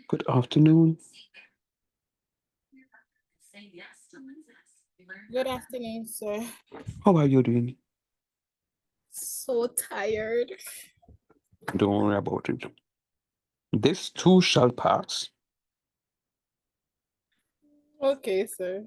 Good afternoon. Good afternoon, sir. How are you doing? So tired. Don't worry about it. This too shall pass. Okay, sir.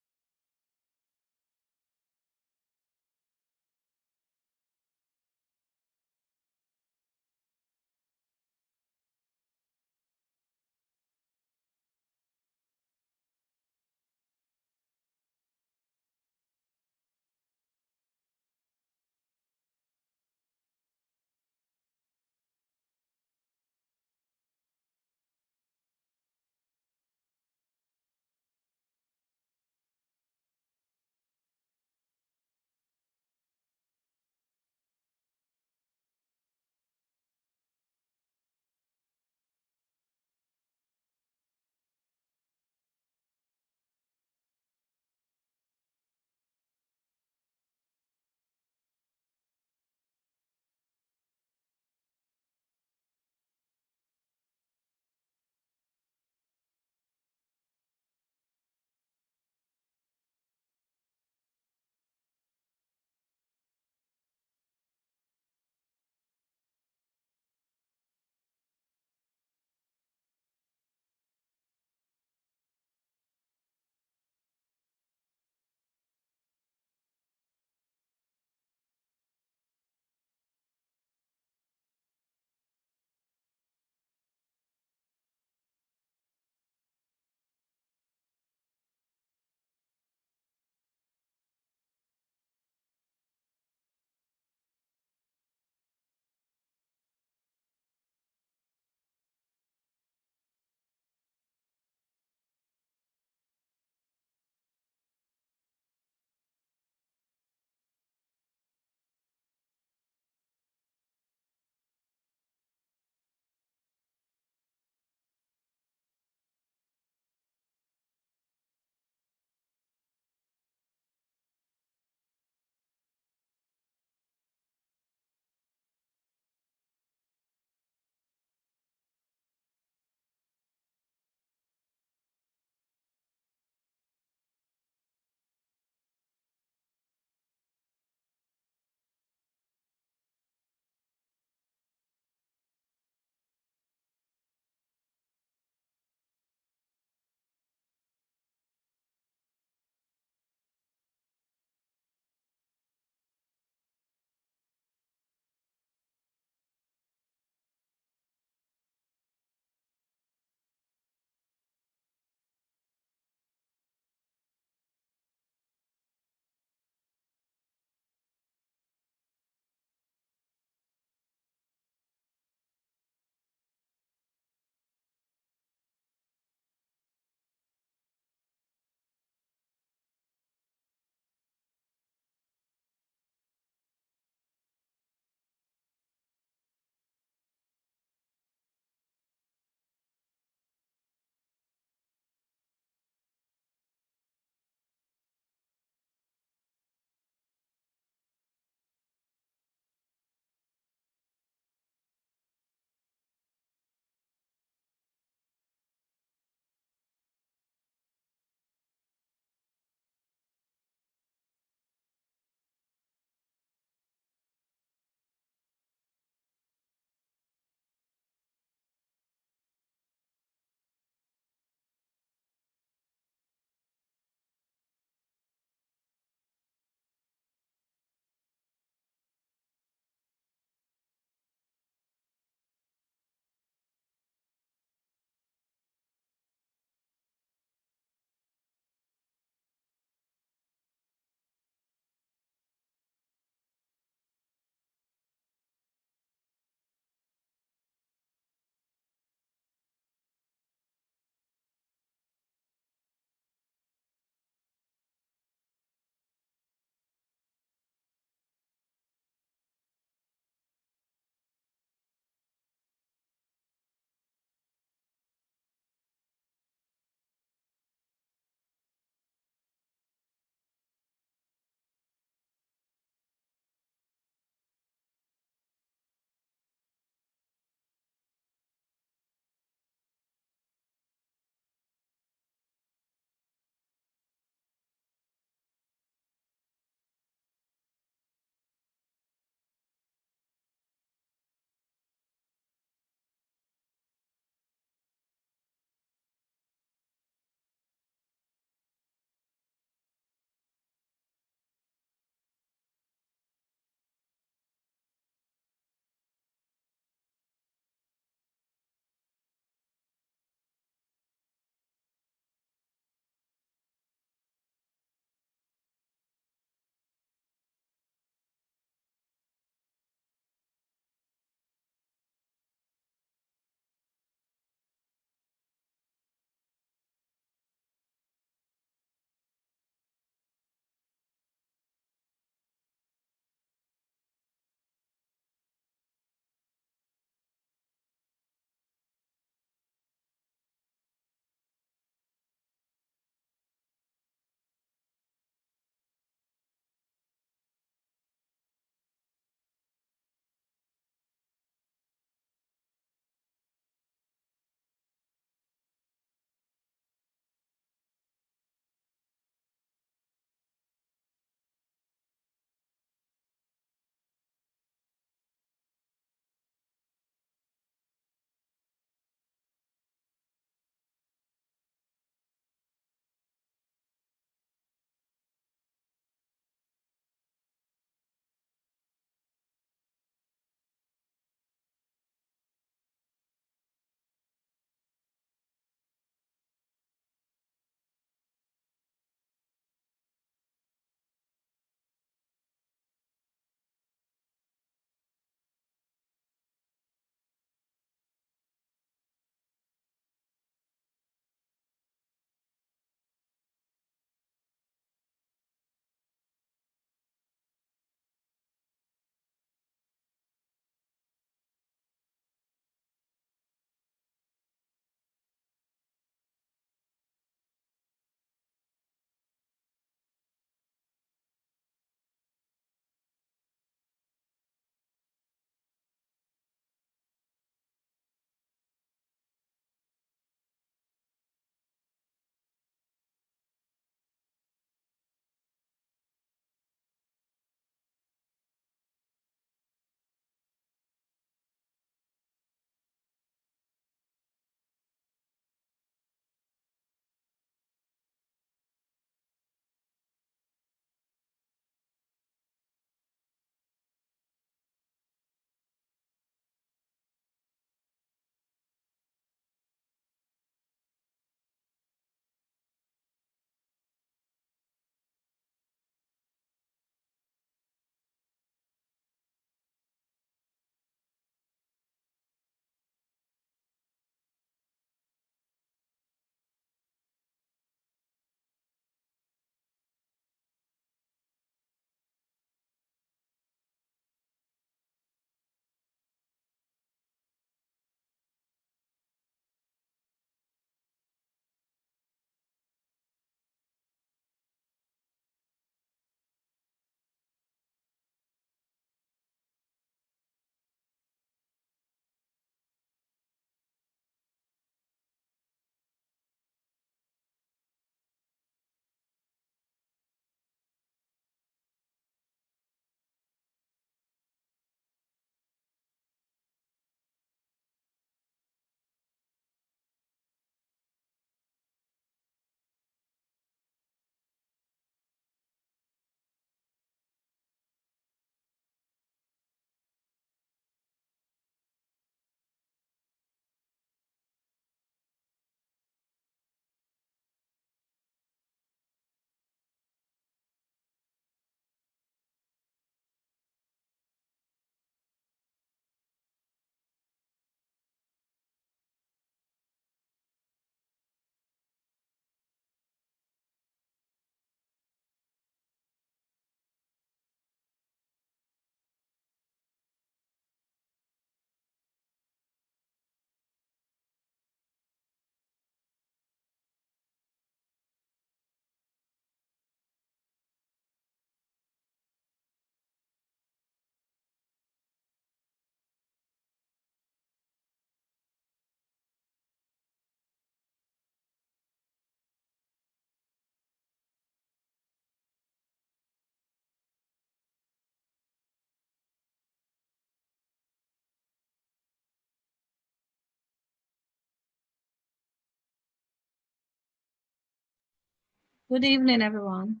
Good evening, everyone.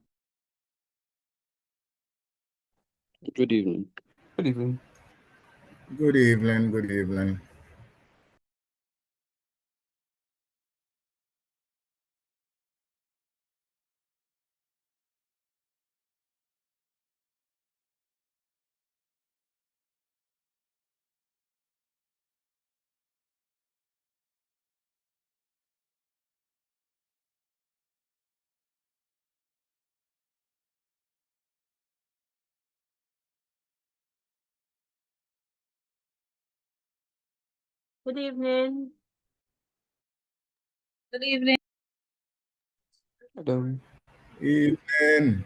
Good evening. Good evening. Good evening. Good evening. Good evening. Good evening. Hello. Evening.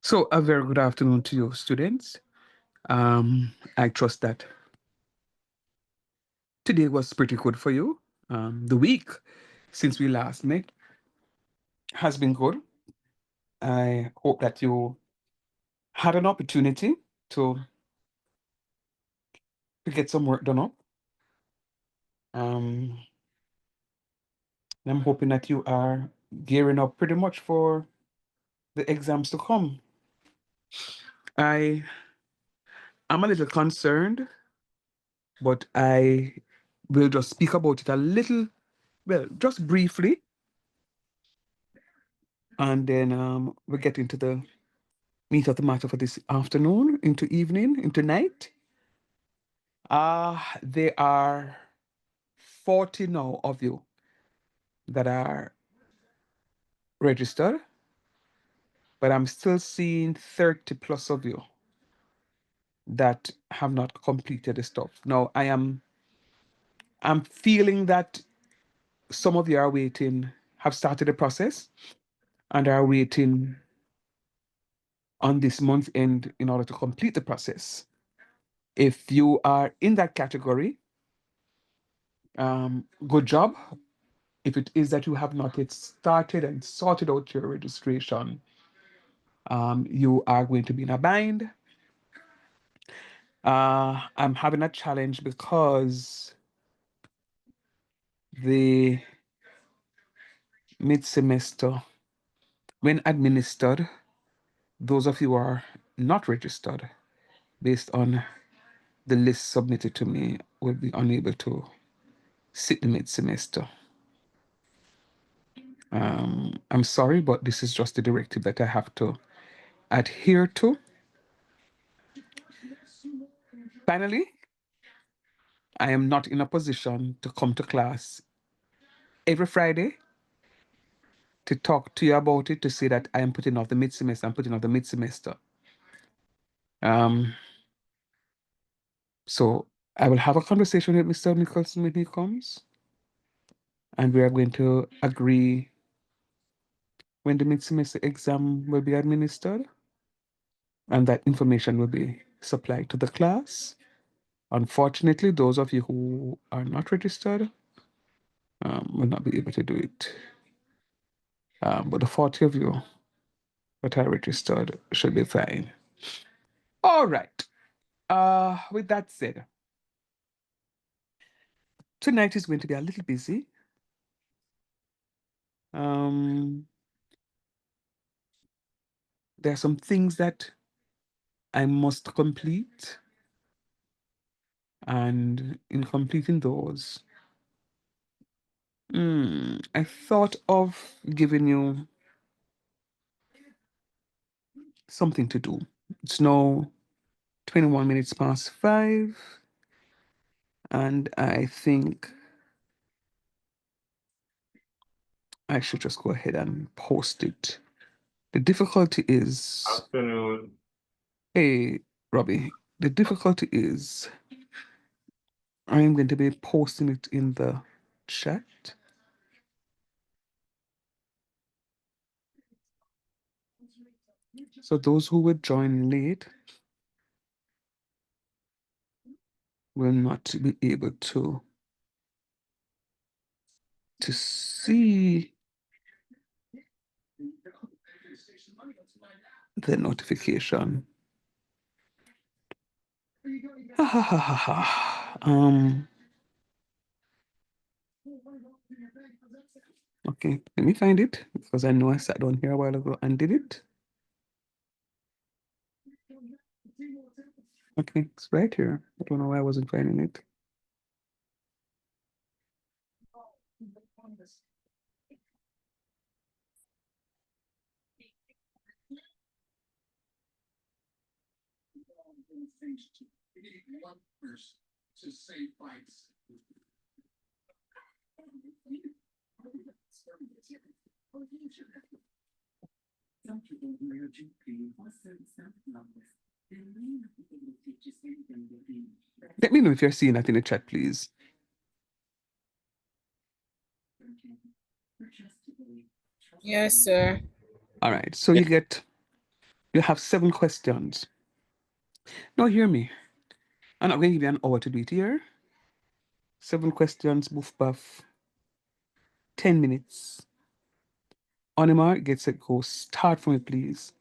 So a very good afternoon to you, students. I trust that today was pretty good for you. The week since we last met has been good. I hope that you had an opportunity to get some work done up. Um, I'm hoping that you are gearing up pretty much for the exams to come. I am a little concerned, but I will just speak about it a little, well, just briefly, and then we'll get into the meat of the matter for this afternoon, into evening, into night. There are 40 now of you that are registered, but I'm still seeing 30 plus of you that have not completed the stuff. Now I'm feeling that some of you are waiting, have started the process and are waiting on this month end in order to complete the process. If you are in that category, good job. If it is that you have not yet started and sorted out your registration, you are going to be in a bind. I'm having a challenge because the mid-semester, when administered, those of you who are not registered, based on the list submitted to me, will be unable to sit the mid-semester. I'm sorry, but this is just the directive that I have to adhere to. Finally, I am not in a position to come to class every Friday to talk to you about it, to say that I am putting off the mid-semester, I'm putting off the mid-semester. So I will have a conversation with Mr. Nicholson when he comes, and we are going to agree when the mid-semester exam will be administered, and that information will be supplied to the class. Unfortunately, those of you who are not registered will not be able to do it. But the 40 of you that are registered should be fine. All right. With that said, tonight is going to be a little busy. There are some things that I must complete, and in completing those, I thought of giving you something to do. It's now 21 minutes past 5, and I think I should just go ahead and post it. The difficulty is... Afternoon. Hey, Robbie. The difficulty is I'm going to be posting it in the chat. So those who would join late will not be able to see the notification. Okay, let me find it, because I know I sat down here a while ago and did it. Okay, it's right here. I don't know why I wasn't finding it. Let me know if you're seeing that in the chat, please. Yes, sir. All right, so you get You have 7 questions. Now, hear me. I'm not going to give you an hour to do it here. 7 questions, boof, buff, 10 minutes. On a mark, get set, go. Start from it, please.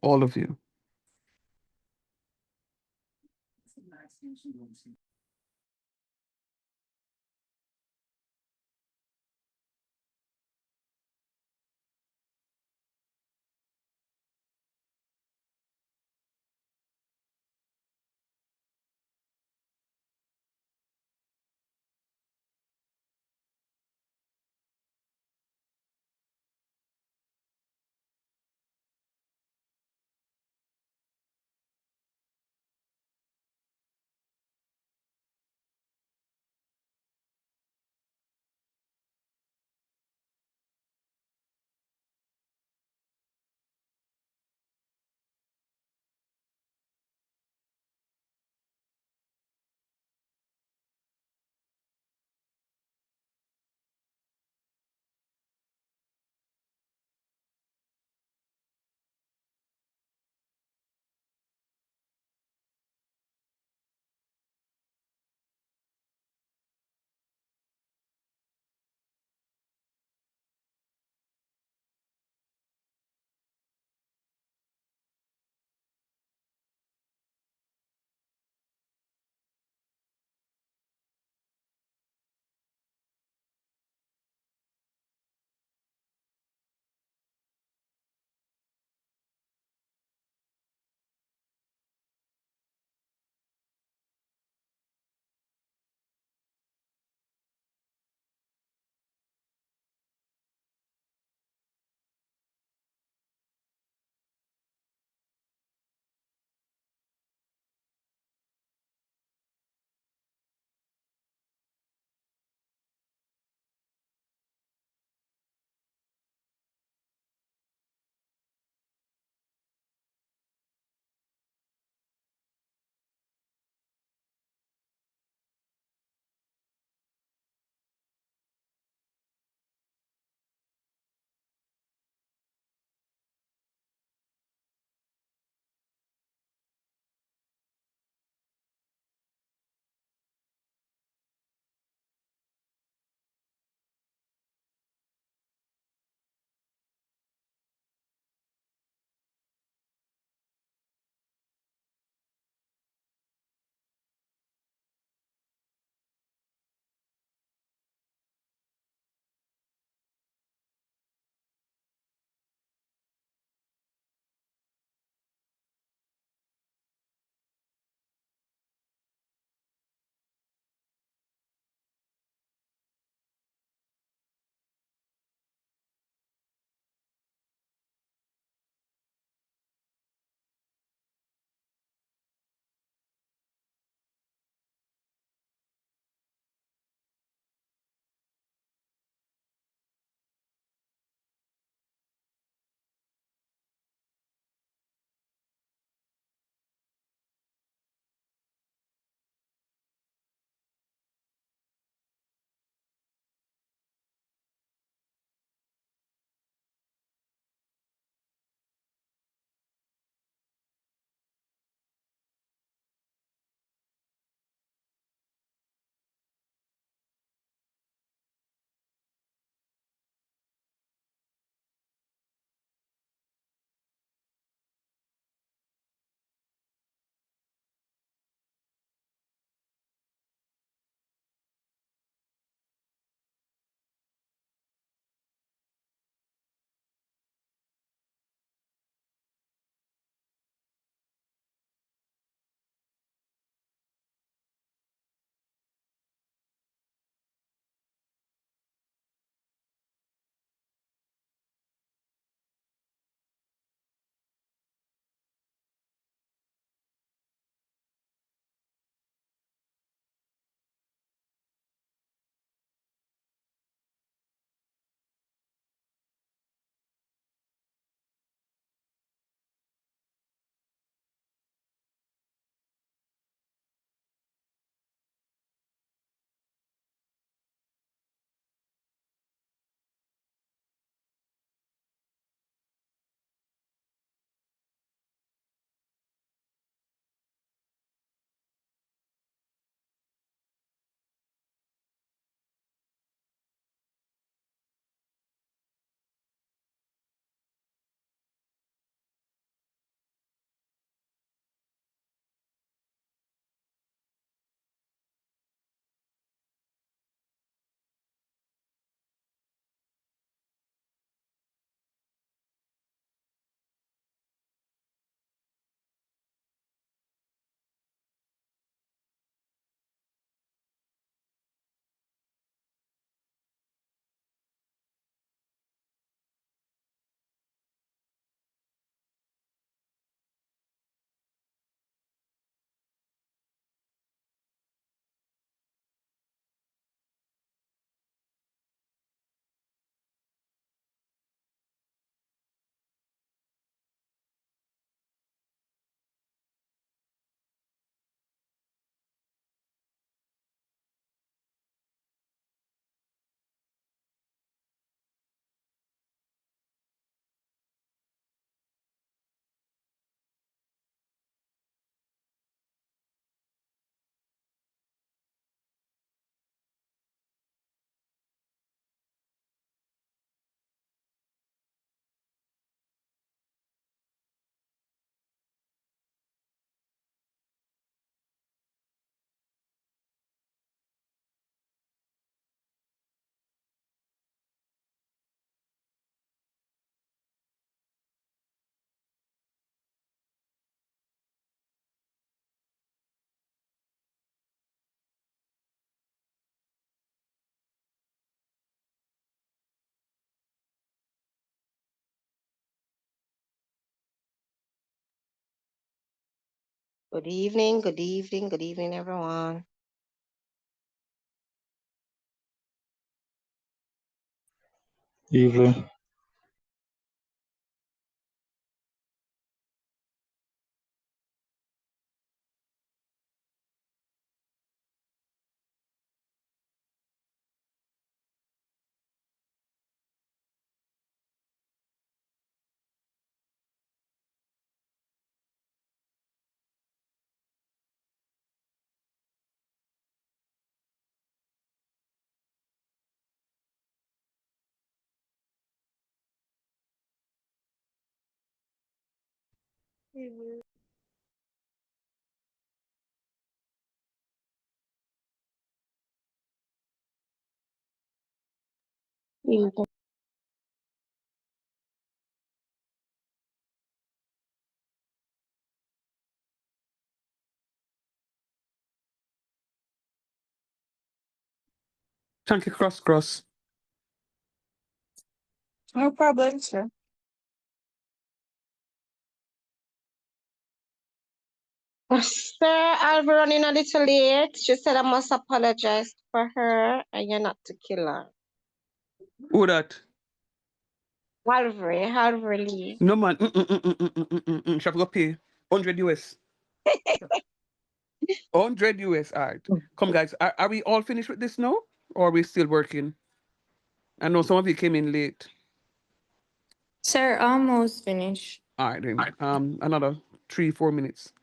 All of you. Good evening, good evening, good evening, everyone. Evening. Evening. Thank you, Cross. No problem, sir. Sir, I'll be running a little late. She said I must apologize for her and you're not to kill her. Who that? Halvery Lee. No man. Shall we go pay 100 US? 100 US. All right. Come, guys. Are we all finished with this now? Or are we still working? I know some of you came in late. Sir, almost finished. All right, then. Another 3-4 minutes.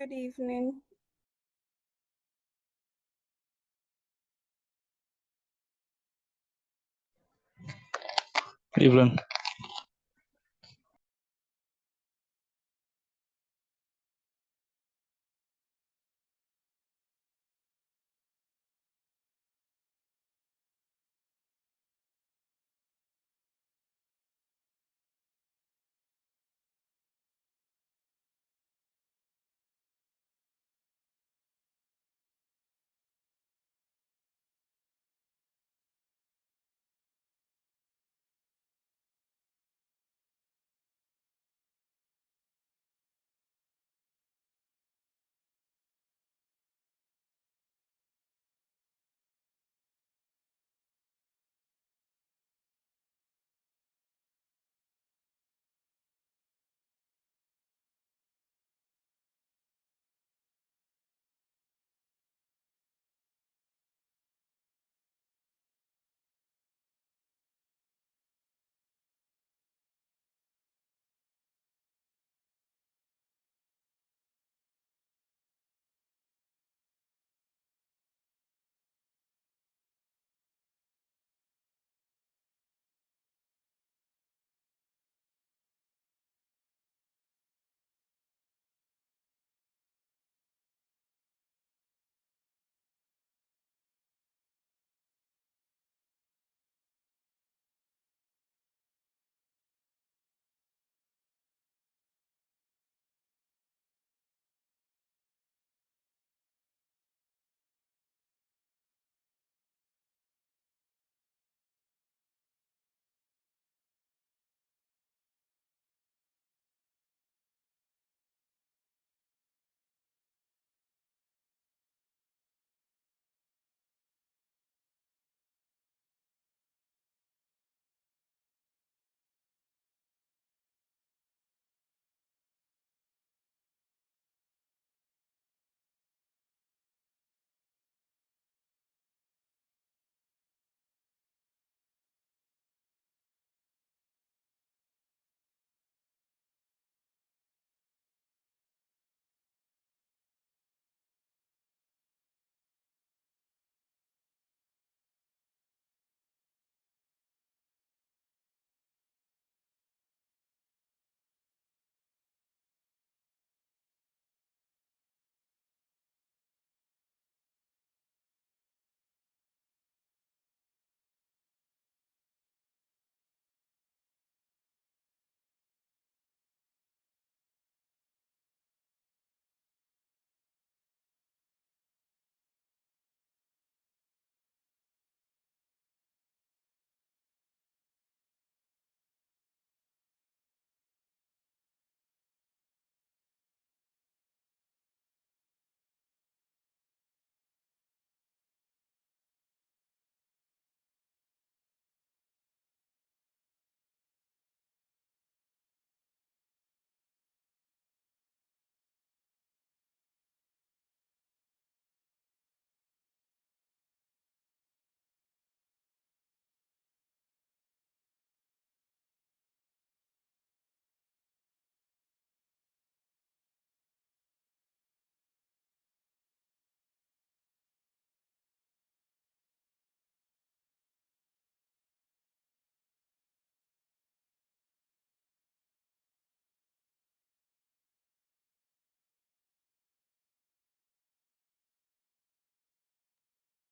Good evening. Evening.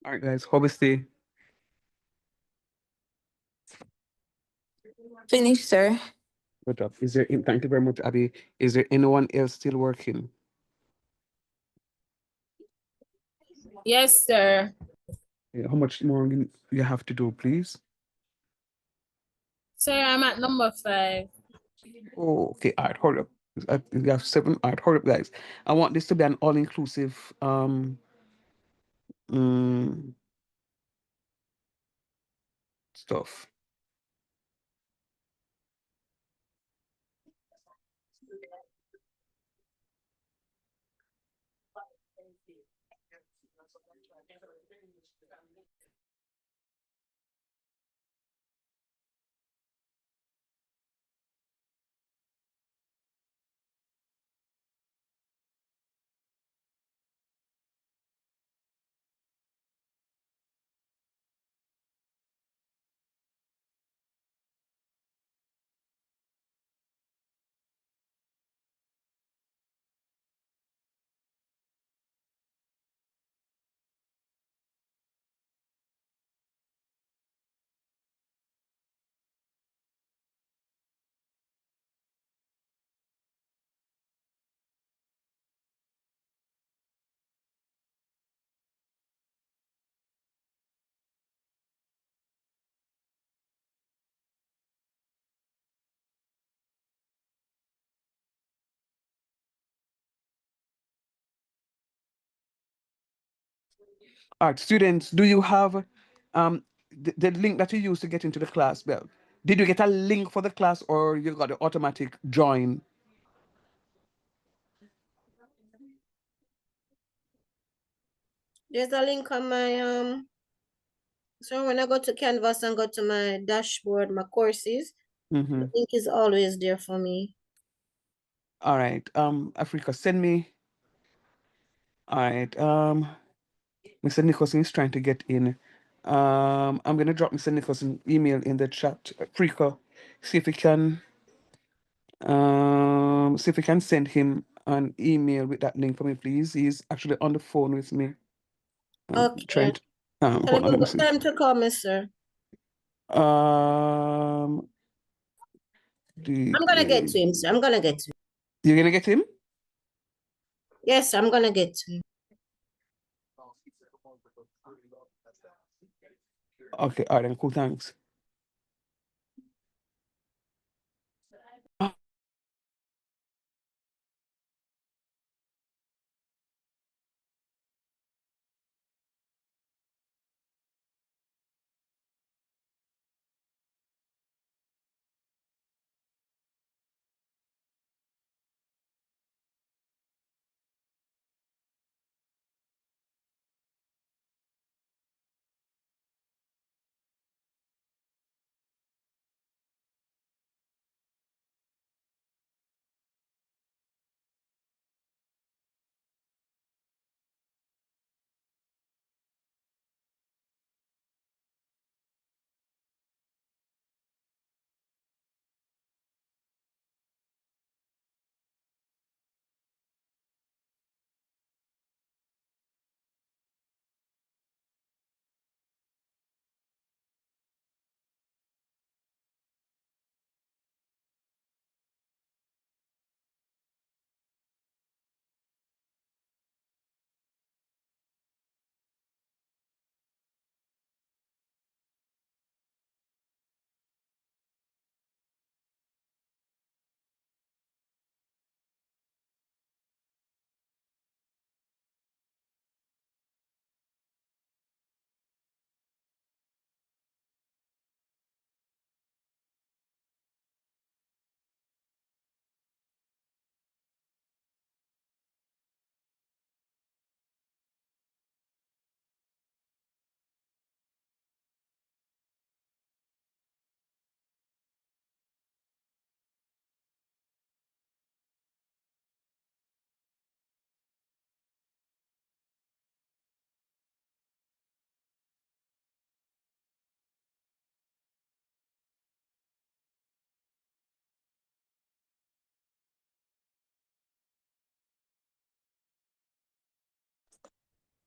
All right, guys, how we stay? Finish, sir. Good job. Thank you very much, Abby. Is there anyone else still working? Yes, sir. How much more you have to do, please? Sir, I'm at number 5. Oh, okay. All right, hold up. We have 7. All right, hold up, guys. I want this to be an all-inclusive mm, stuff. All right, students, do you have the link that you used to get into the class? Well, did you get a link for the class or you got an automatic join? There's a link on my so when I go to Canvas and go to my dashboard, my courses, Mm-hmm. the link is always there for me. All right. Africa, send me. All right. Mr. Nicholson is trying to get in. I'm gonna drop Mr. Nicholson email in the chat. Africa, see if we can send him an email with that link for me, please. He's actually on the phone with me. Okay. Trying to, Tell hold him on, let me what see. time to call me, sir. Um, I'm gonna get to him, sir. I'm gonna get to him. You're gonna get him? Yes, I'm gonna get to him. Okay, all right, then cool, thanks.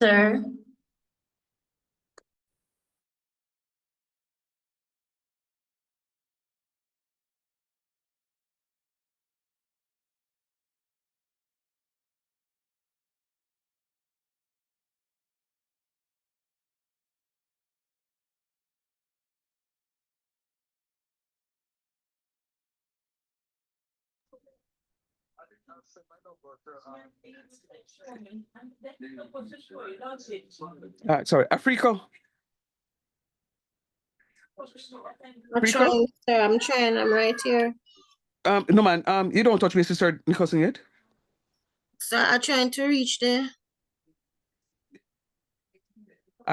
Sir. Sorry, Africa. I'm trying, sir. I'm trying. I'm right here. No man, you don't touch Mr. Nicholson yet? Sir, I'm trying to reach there.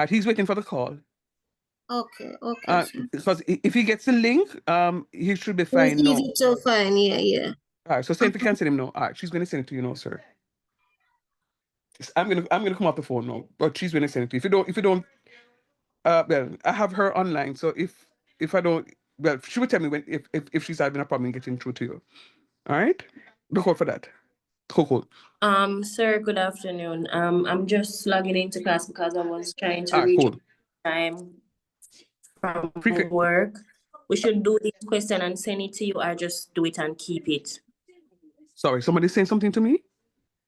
He's waiting for the call. Okay, okay, sir. Because if he gets the link, he should be It's fine now. easy to find, yeah. All right, so say if you can send him now. All right, she's gonna send it to you now, sir. I'm gonna come off the phone now, but she's gonna send it to you. If you don't, well, I have her online, so if I don't, well, she will tell me when if she's having a problem getting through to you. All right, look out for that. Cool. Sir, good afternoon. I'm just logging into class because I was trying to All right, reach cool. time from Africa. work. We should do this question and send it to you, or just do it and keep it. Sorry, somebody's saying something to me?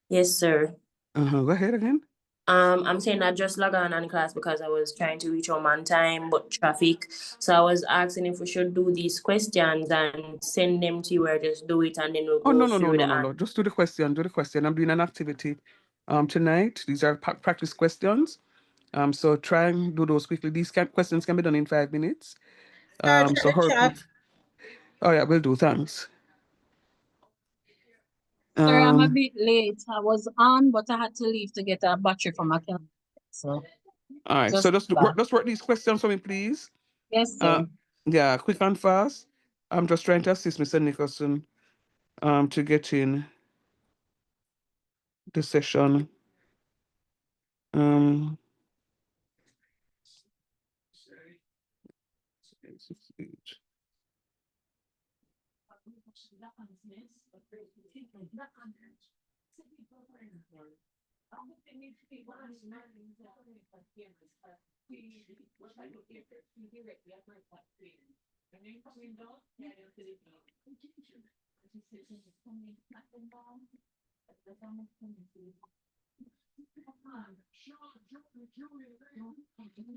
Yes, sir. Go ahead again. I'm saying I just log on class because I was trying to reach home on time, but traffic. So I was asking if we should do these questions and send them to you, or just do it and then we'll Oh go no. through the answer. Just do the question. I'm doing an activity tonight. These are practice questions. So try and do those quickly. These questions can be done in 5 minutes. Start So the hurry. chat. Oh yeah, will do. Thanks. Sorry, I'm a bit late. I was on, but I had to leave to get a battery for my camera. So All right. So just work these questions for me, please. yes, sir. Yeah, quick and fast. I'm just trying to assist Mr. Nicholson to get in the session. All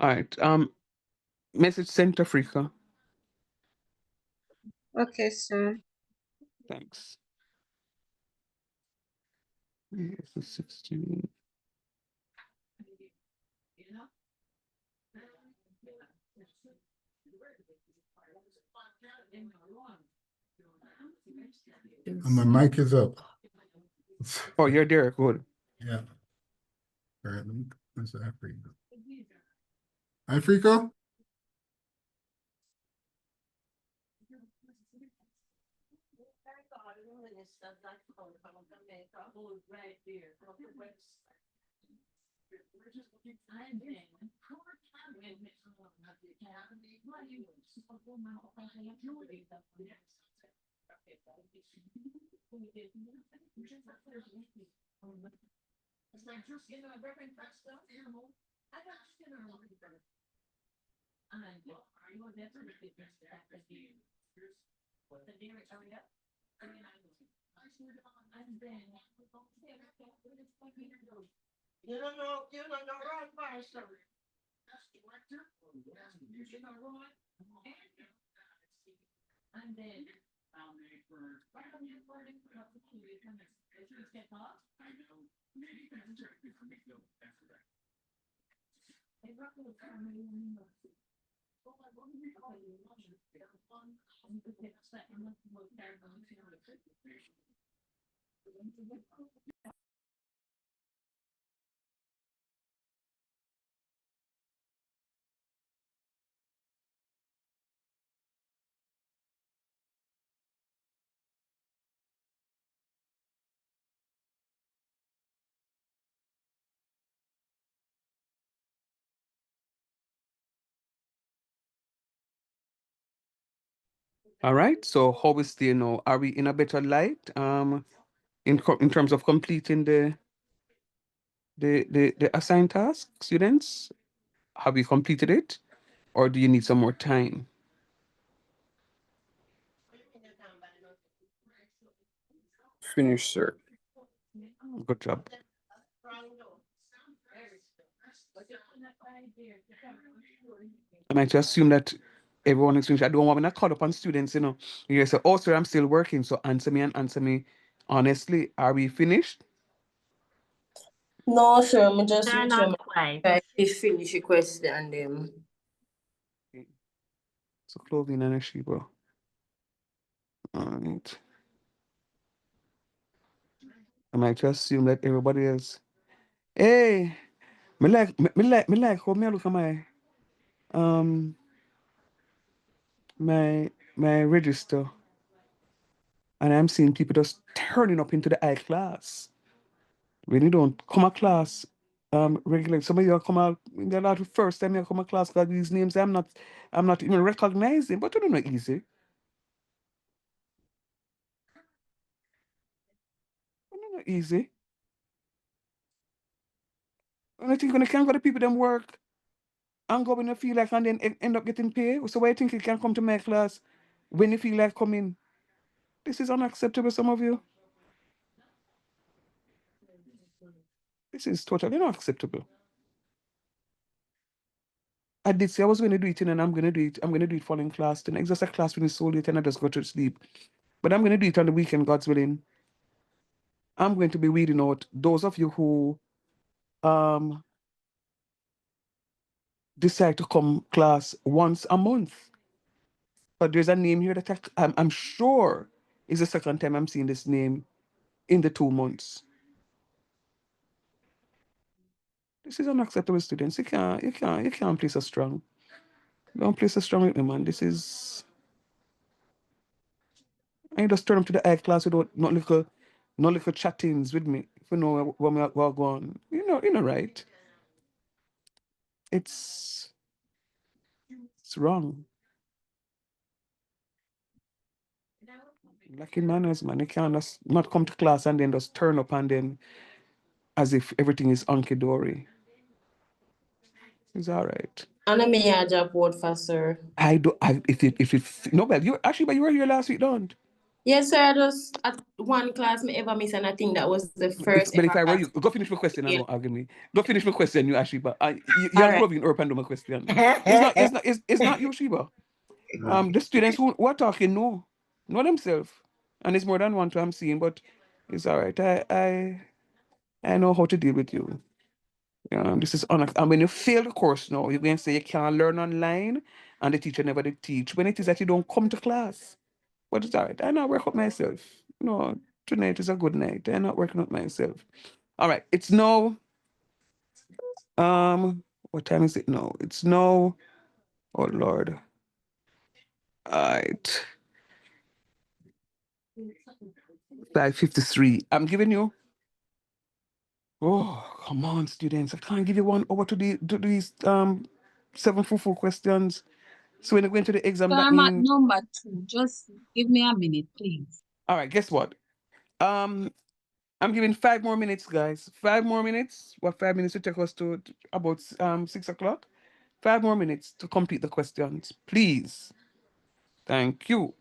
right. Message sent Africa. Okay, sir. Thanks. Yes, the 16. And my mic is up. Oh, you're there. Good. Yeah. All right, let me, where's Africa? Africa? You don't know wrong person. All right. So how we stay now? Are we in a better light? In terms of completing the assigned task, students, have you completed it, or do you need some more time? Finish, sir. Good job. I might assume that everyone is finished. I don't want to call upon students, You say, oh, sir, I'm still working. So answer me and answer me honestly. Are we finished? No, sure. I'm just They're reach not him. quite. Try to finish a question Okay. So clothing and a Sheba. All right. I might just assume that everybody else. Hey, me like how me look at um my register, and I'm seeing people just turning up into the I class. When you don't come a class regularly, some of you come out the lot of first time you come a class because these names I'm not even recognizing, but you don't know easy. You don't know easy. And I think when you can't go to people them work and go when you feel like and then end up getting paid. So why you think you can come to my class when you feel like coming? This is unacceptable, some of you. This is totally not acceptable. I did say I was going to do it and I'm going to do it. I'm going to do it following class. Then it's just a class when it's so late and I just go to sleep. But I'm going to do it on the weekend, God's willing. I'm going to be weeding out those of you who decide to come class once a month. But there's a name here that I'm sure is the second time I'm seeing this name in the 2 months. This is unacceptable, students. You can't play so strong. Don't play so strong with me, man. This is. I just turn up to the art class without no little chattings with me. If you know what we are going. You know, right? It's wrong. Lacking manners, man. You can't just not come to class and then just turn up and then as if everything is hunky dory. It's all right. And may I job vote for sir. I do. I if it no, but you were here last week, don't? Yes, sir. I just at one class me ever miss, and I think that was the first But if ever I were class. you, go finish my question and Yeah. don't argue me. Go finish my question, you Ashiba. All You're right. proving or my question. It's not you, Shiba. The students who are talking know themselves, and it's more than one to I'm seeing, but it's all right. I know how to deal with you. This is and when you fail the course now, you're going to say you can't learn online, and the teacher never did teach. When it is that you don't come to class, but it's all right. I not work up myself. No, tonight is a good night. I'm not working up myself. All right, it's now. What time is it now? It's now. Oh Lord. All right. 5:53. I'm giving you. Oh, come on, students. I can't give you 1 hour to these 744 questions. So when you go into the exam, So that I'm at means number 2. Just give me a minute, please. all right, guess what? Um, I'm giving 5 more minutes, guys. 5 more minutes. What 5 minutes to take us to about 6 o'clock? 5 more minutes to complete the questions, please. Thank you.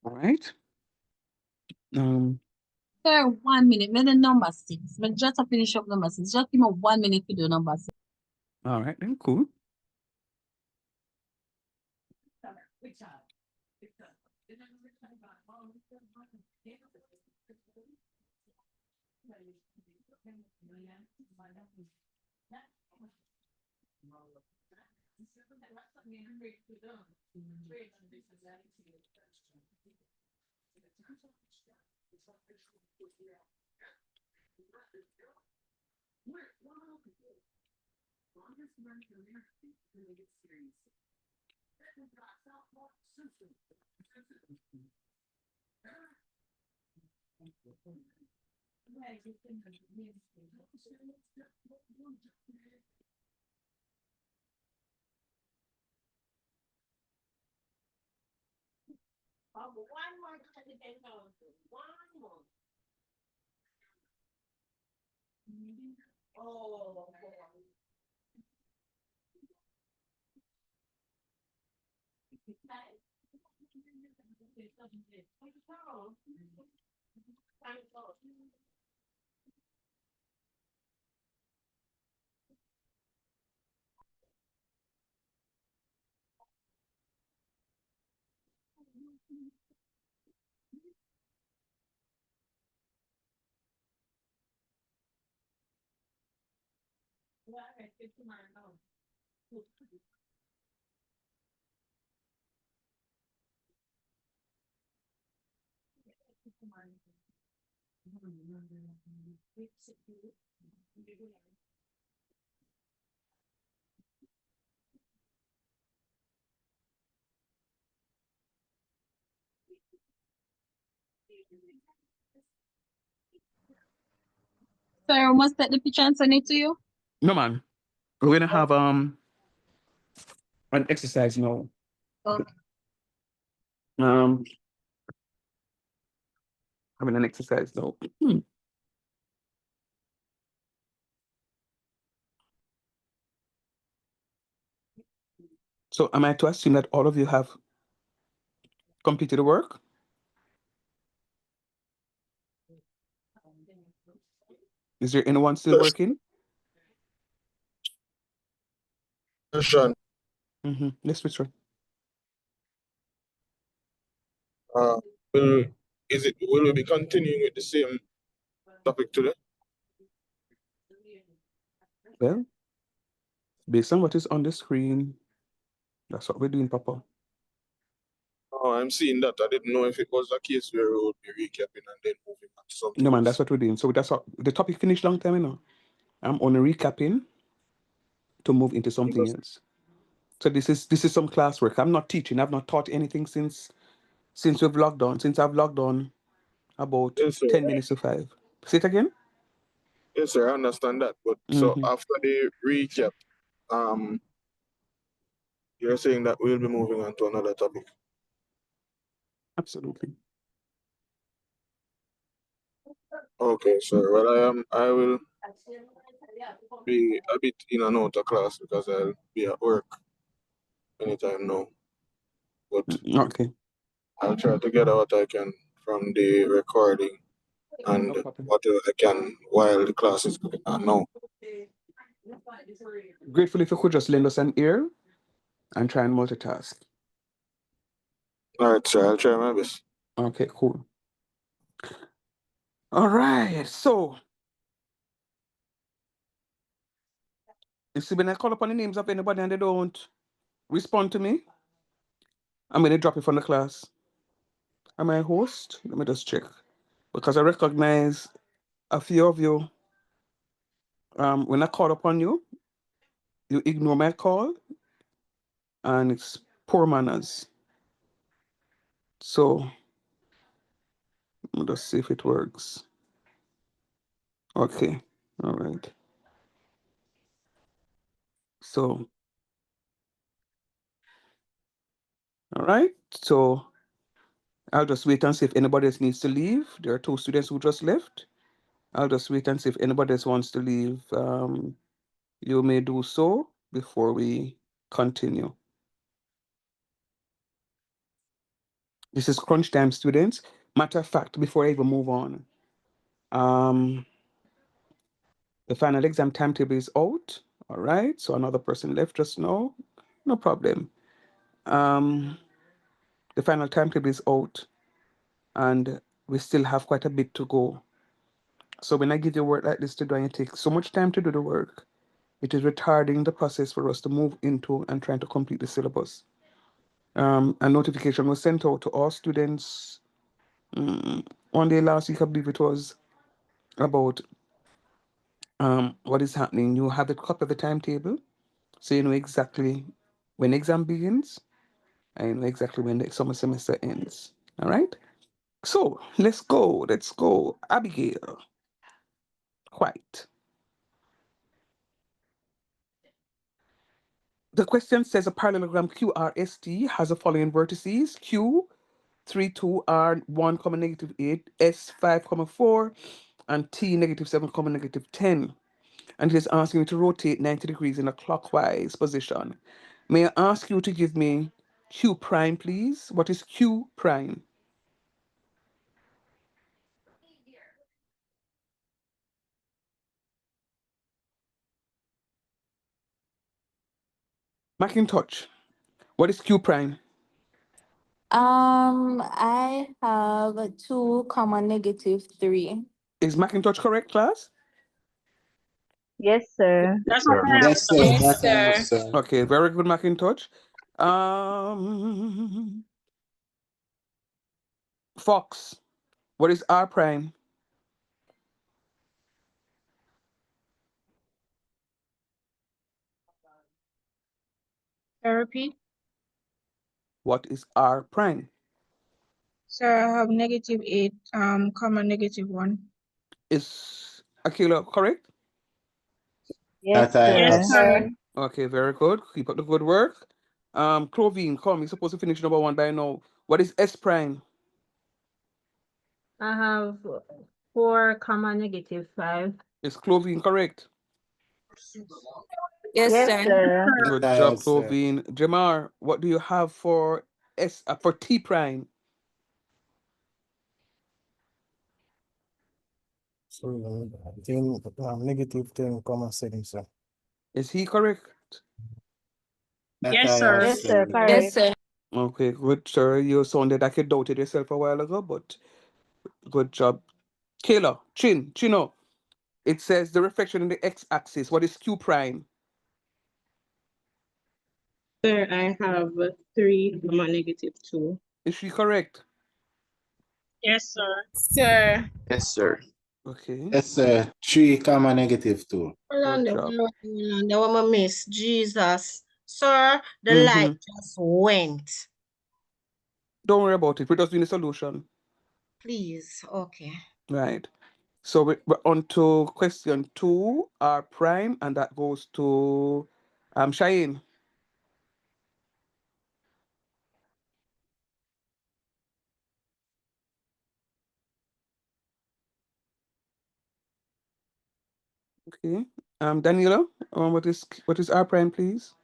All right. Sir, 1 minute. Me the number 6. Me just to finish up number 6. Just give me 1 minute to do number 6. All right, then cool. Sir, we must take the picture and send it to you. No, man. We're gonna have an exercise now. Okay. Having an exercise now. So am I to assume that all of you have completed the work? Is there anyone still working? Question. Let's switch on. Will we be continuing with the same topic today? Well, based on what is on the screen, that's what we're doing, Papa. Oh, I'm seeing that. I didn't know if it was a case where we would be recapping and then moving on to something No, man, else. that's what we're doing. So that's what the topic finished long time, you know. I'm only recapping to move into something else. So this is some classwork. I'm not teaching. I've not taught anything since we've logged on. Since I've logged on about Yes, sir. 10 minutes to 5. Say it again? Yes, sir, I understand that. But so after the recap, you're saying that we'll be moving on to another topic. Absolutely. Okay, sir. Well, I will be a bit in and out of class because I'll be at work anytime now. But okay, I'll try to get what I can from the recording and whatever I can while the class is going on now. Grateful if you could just lend us an ear and try and multitask. All right, sir. I'll try my best. Okay, cool. All right, so you see, when I call upon the names of anybody and they don't respond to me, I'm going to drop it from the class. Am I a host? Let me just check. Because I recognize a few of you, when I call upon you, you ignore my call, and it's poor manners. So, let me just see if it works. Okay, all right. So, all right, so I'll just wait and see if anybody else needs to leave. There are 2 students who just left. I'll just wait and see if anybody else wants to leave. You may do so before we continue. This is crunch time, students. Matter of fact, before I even move on, the final exam timetable is out. All right. So another person left just now. No problem. The final timetable is out, and we still have quite a bit to go. So when I give you work like this to do and it takes so much time to do the work, it is retarding the process for us to move into and trying to complete the syllabus. A notification was sent out to all students one day last week, I believe it was, about what is happening. You have a copy of the timetable, so you know exactly when exam begins and you know exactly when the summer semester ends. All right. So let's go. Let's go. Abigail. White. The question says a parallelogram QRST has the following vertices: Q 3, 2, R 1, comma negative 8, S 5, comma 4, and T negative 7, comma negative 10. And it is asking you to rotate 90 degrees in a clockwise position. May I ask you to give me Q prime, please? What is Q prime? Macintosh, what is Q prime? I have 2, comma negative 3. Is Macintosh correct, class? Yes, sir. That's what I have. Yes, sir. Yes, That I have, sir. sir. Okay, very good, Macintosh. Um, Fox, what is R prime? Therapy. What is R prime? Sir, I have -8, comma -1. Is Akila correct? Yes, That I sir. have, Yes, sir. sir. Okay, very good. Keep up the good work. Clovine, come. You're supposed to finish number one by now. What is S prime? I have 4, comma -5. Is Clovine correct? Yes, Yes, sir. sir. That Good I job, have, sir. Clovine. Jamar, what do you have for for T prime? So, -10, sir. Is he correct? That Yes, I have, sir. Yes, sir. sir. Yes, Correct. sir. Okay, good, sir. You sounded like you doubted yourself a while ago, but good job. Kayla, Chino. It says the reflection in the x-axis. What is Q prime? Sir, I have 3, comma -2. Is she correct? Yes, sir. Sir. Yes, sir. Okay, Yes, sir. 3, comma -2. Hold on, good hold job. on, that one I miss. Jesus. Sir, the light Mm-hmm. just went. Don't worry about it. We're just doing the solution. Please. Okay. Right. So we're on to question 2, R prime, and that goes to Cheyenne. Okay. Daniela, what is R prime, please?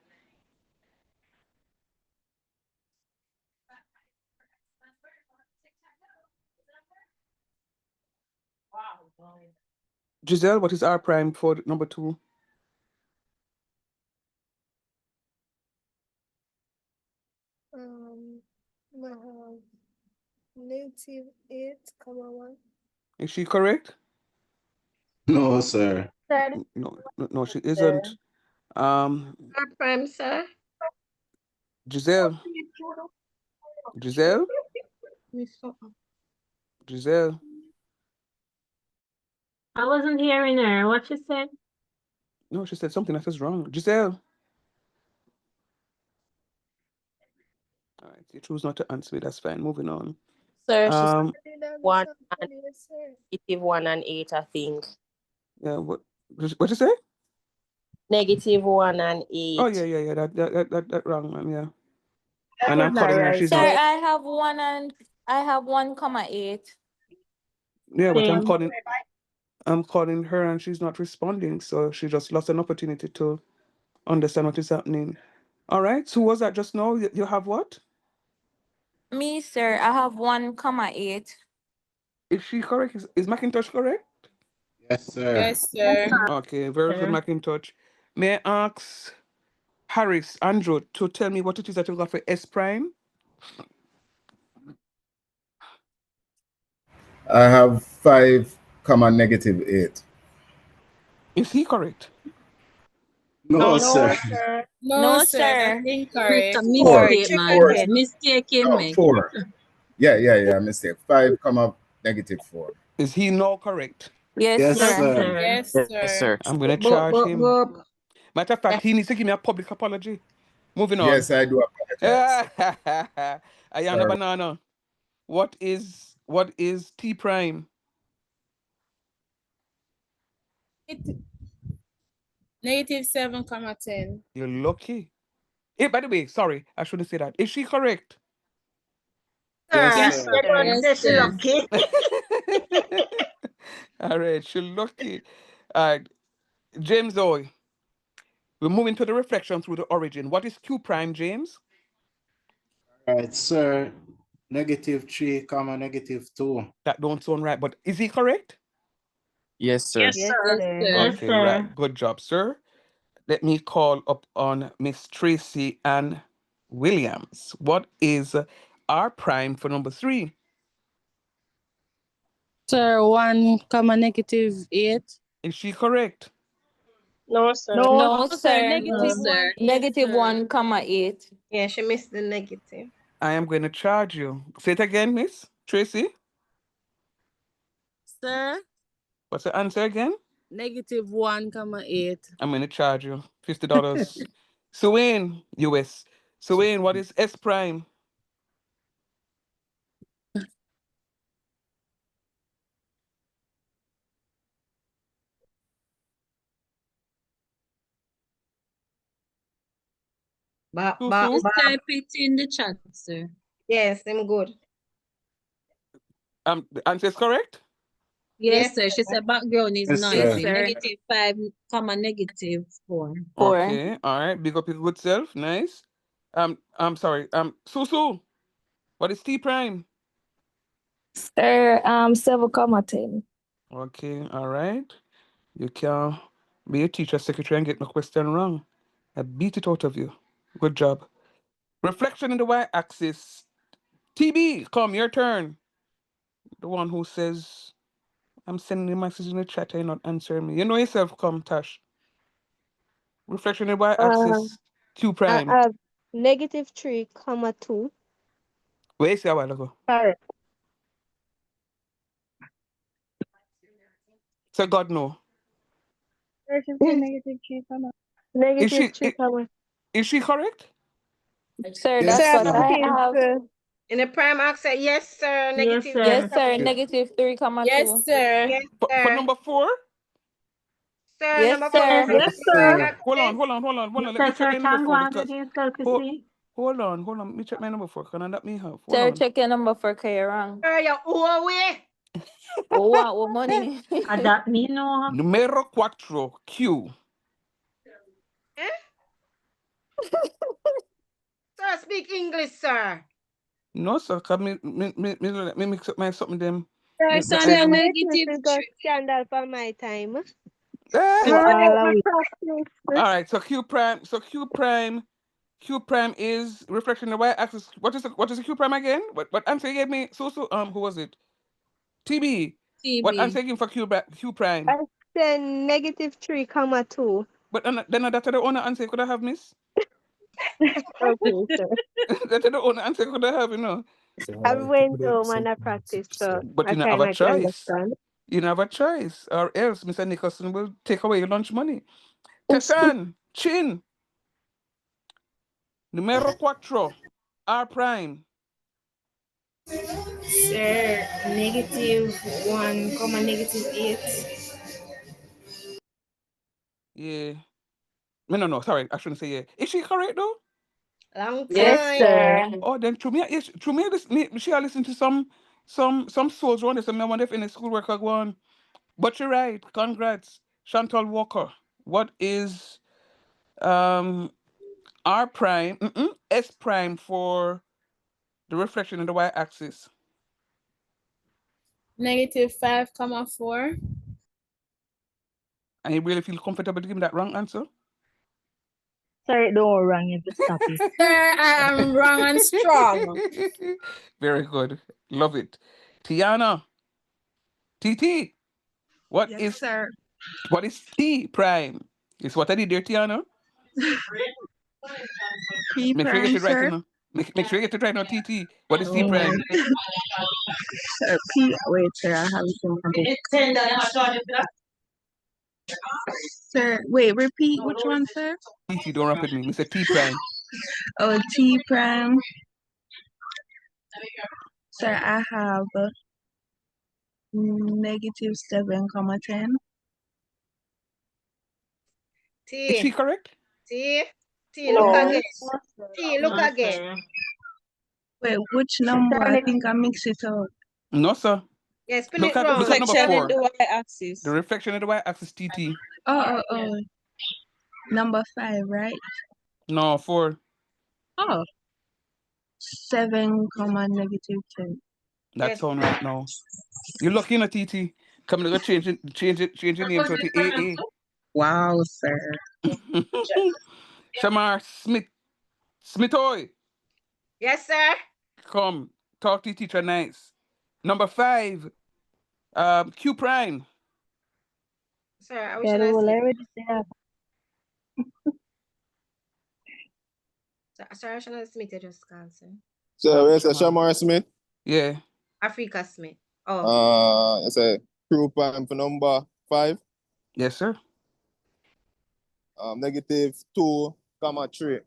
Giselle, what is R prime for number 2? I have -8, 1. Is she correct? No, sir. Sir, No, she sir. isn't. Um, R prime, sir. Giselle, Giselle, Miss something. Giselle. I wasn't hearing her. What she said? No, she said something that is wrong. Giselle. All right, you choose not to answer me. That's fine. Moving on. Sir, she's Um, one and -1 and 8, I think. yeah. What you say? -1 and Oh 8. yeah. That wrong, man. Yeah. That And was I'm not calling her. right, She's Sir, not. sir. I have 1, comma 8. Yeah, but I'm Same. calling. I'm calling her and she's not responding. So she just lost an opportunity to understand what is happening. All right. So was that just now? You have what? Me, sir, I have 1,8. Is she correct? Is Macintosh correct? Yes, sir. Yes, sir. Okay, very good, Sir. Macintosh. May I ask Harris, Andrew, to tell me what it is that you got for S prime? I have 5, comma -8. Is he correct? No, No, sir. sir. No, No, sir. That's sir. It's a incorrect. 4, mistake, Check man. 4, It's again. mistaken no, me. 4. Yeah, mistake. 5, comma -4. Is he now correct? Yes, Yes, Yes, sir. sir. sir. Yes, Yes, sir. sir. I'm going to But, charge but, him. but, Matter of fact, he needs to give me a public apology. Moving on. Yes, I do apologize. Ayana Sorry. Banana. What is T prime? -7, 10. You're lucky. Hey, by the way, sorry, I shouldn't say that. Is she correct? Yes, Sir, yes, sir. you don't yes, say she sir. lucky. All right, she's lucky. All right, James Oy. We're moving to the reflection through the origin. What is Q prime, James? All right, sir. -3, comma -2. That don't sound right, but is he correct? Yes, sir. Yes, Yes, sir. sir. Yes, Okay, sir. right. Good job, sir. Let me call up on Miss Tracy Ann Williams. What is R prime for number 3? Sir, 1, comma -8. Is she correct? No, sir. No, No, Sir, sir. No, sir. -1,8. Yeah, she missed the negative. I am going to charge you. Say it again, Miss Tracy. Sir, What's the answer again? -1, 8. I'm going to charge you $50. Suwayne, US. Suwayne, what is S prime? Susu? Just type it in the chat, sir. Yes, I'm good. The answer is correct? Yes, Yes, sir. She said background is Yes, Yes, sir. noisy. sir. -5, comma -4. 4. Okay, all right. Big up your good self. Nice. I'm sorry. Susu, what is T prime? Sir, 7, 10. Okay, all right. You can be a teacher secretary and get no question wrong. I beat it out of you. Good job. Reflection in the y-axis. TB, come, your turn. The one who says, I'm sending a message in the chat and you're not answering me. You know yourself, come, Tash. Reflection in the y-axis. Q I prime. have -3, 2. Where is it a while ago? Correct. So God no. Sir, she said -3, Is she -3, is she correct? Sir, Yes, that's Sir, I what sir. I believe, have. In the prime accent, yes, sir. Yes, -3, sir. Yes, sir. Yeah. -3, Yes, 2. sir. yes, For sir. number 4? Sir, Yes, number 4 sir. is Yes, Yes, correct sir. sir. accent. Hold on. Let me Mr. check my Church, number I'm 4 going to because get yourself to hold, see. hold on. Let me check my number 4. Can I let me have? Hold Sir, on. check your number for you're wrong. Sir, you're away. Oh, what money? That me know. Numero 4 Q. Eh? Sir, speak English, sir. No, sir. Cause let me mix up my something them. Sir, Me, it's me, on me, the Sir, me. my negative sister got three. scandal for my time. Ah! For Sir, all of my it. All right. So Q prime is reflection in the y-axis. What is the Q prime again? What answer you gave me? Who was it? TB. What TB. answer you gave for Q prime? I said -3, 2. But then that's the only answer you could have, miss. Okay, sir. That's the only answer you could have, you know. I went home and I practiced, so But I you don't have kind a of choice. understand. You don't have a choice, or else Mr. Nicholson will take away your lunch money. Tashan, Chin, numero 4, R prime. Sir, -1, -8. Yeah. No, sorry, I shouldn't say yeah. Is she correct though? Long Yes, time. sir. Oh, then through me, she listen to some souls around this, and I wonder if any schoolwork are going. But you're right. Congrats, Chantal Walker. What is R prime? S prime for The reflection in the y-axis. -5, 4. And you really feel comfortable to give me that wrong answer? Sorry, don't wrong. You have to stop it. Sir, I'm wrong and strong. Very good. Love it. Tiana. TT. What Yes, is sir. what is T prime? Is what I did there, Tiana? P Make sure you get prime, it right sir. now. Make sure you get it right now, TT. What is T Oh my prime? Sir, P. Wait, sir. I have it in my book. Sir, wait, repeat which one, sir? TT, don't ramp with me. Mr. T prime. Oh, T prime. Sir, I have -7, 10. Is T. she correct? T. T. Look No. again. T. Look No, again. sir. Wait, which number? I think I mix it up. No, sir. Yeah, spin Look it at wrong. number Reflection in 4. the y-axis. The reflection of the y-axis, TT. Oh. Number 5, right? No, 4. Oh. 7, -10. That's Yes. on right now. You're lucky in a TT. Come to go change your name so to AA. Wow, sir. Shamar Smithoy. Yes, sir. Come, talk to your teacher nice. Number 5, Q prime. Sir, I wish Yeah, I they will see. already say that. Sir, I should have Smith just answer. So where's the Shamar Smith? Yeah. Africa Smith. Oh. It's a crew prime for number 5. Yes, sir. -2, 3.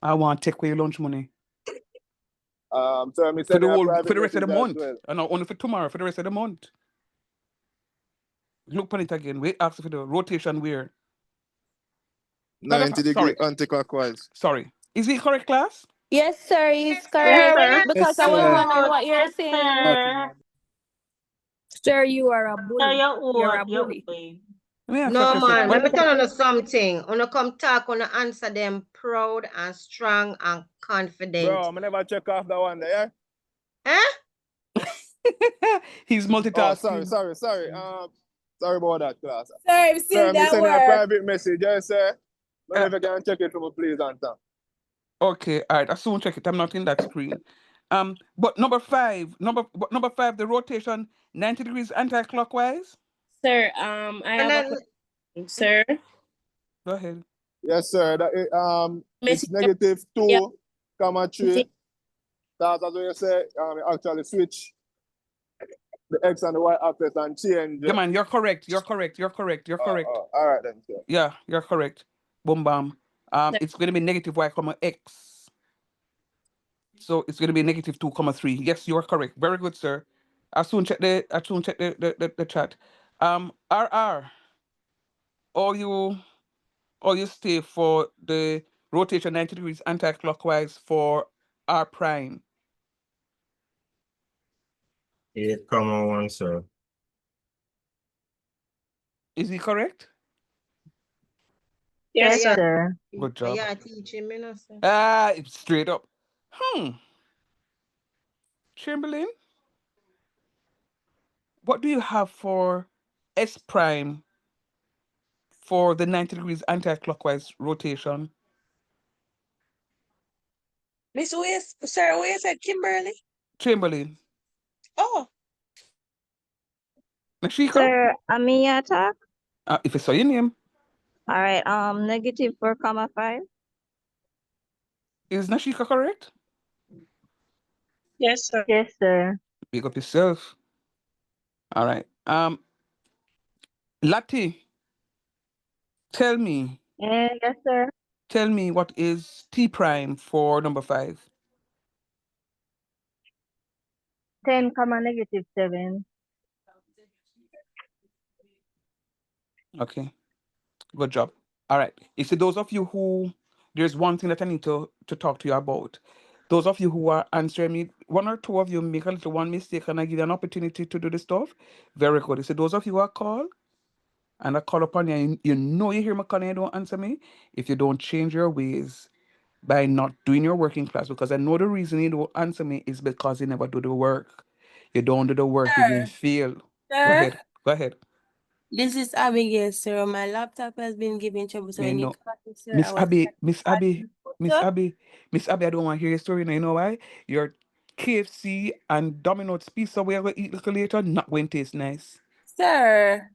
I want to take away your lunch money. So me For the sending a whole, private for the rest of the message as month. well. Not only for tomorrow, for the rest of the month. Look on it again. Wait, ask for the rotation where. 90 degree Sorry. anti-clockwise. Sorry. Is it correct, class? Yes, sir, he's Yes, correct. sir. Because I was wondering what you're saying. Sir. Sir, you are a Sir, bully. You're a you're bully. Let me ask you a No, question. man. Let What- me tell you something. Wanna come talk, wanna answer them proud and strong and confident. Bro, I never check off that one there, yeah? Huh? He's Oh, multitasking. sorry. Sorry about that, class. Sir, I've seen Sir, me that send you a word. private message, yes, sir. Whenever you can check it for me, please, answer. Okay, all right. I soon check it. I'm not in that screen. But number 5, the rotation 90 degrees anti-clockwise. Sir, I have a question, sir. Go ahead. Yes, sir. It's Message- -2, 3. That's as you say, actually switch the X and the Y axis and change. Yeah, man, you're correct. You're correct. All right then, sir. Yeah, you're correct. Boom, bam. It's going to be negative y comma x. So it's going to be -2, 3. Yes, you are correct. Very good, sir. I soon check the chat. RR. Or you stay for the rotation 90 degrees anti-clockwise for R prime. 8, 1, sir. Is he correct? Yes, sir. Good job. Yeah, teaching me, no, sir. It's straight up. Chamberlain, what do you have for S prime for the 90 degrees anti-clockwise rotation? Miss West, sir, where is it? Kimberly? Chamberlain. Oh. Nashika? Sir, Amiyata. If I saw your name. All right. -4, Is Nashika correct? Yes, sir. Yes, sir. Pick up yourself. All right. Lati, tell me. Yes, sir. Tell me what is T prime for number 5. 10, -7. Okay. Good job. All right. You see, those of you who, there's one thing that I need to talk to you about. Those of you who are answering me, 1 or 2 of you make a little one mistake and I give you an opportunity to do the stuff. Very good. You see, those of you who are called and I call upon you, you know you hear me calling, you don't answer me. If you don't change your ways, by not doing your work in class, because I know the reason you don't answer me is because you never do the work. You don't do the work, you're going to fail. Go Sir, ahead. Go ahead. this is Abigail, sir. My laptop has been giving trouble, so Me when you know. call me, sir, Miss I was Abby, Miss Abby, Miss sir. Abby, Miss Abby, I don't want to hear your story now. You know why? Your KFC and Domino's pizza we are going to eat little later not going to taste nice. Sir,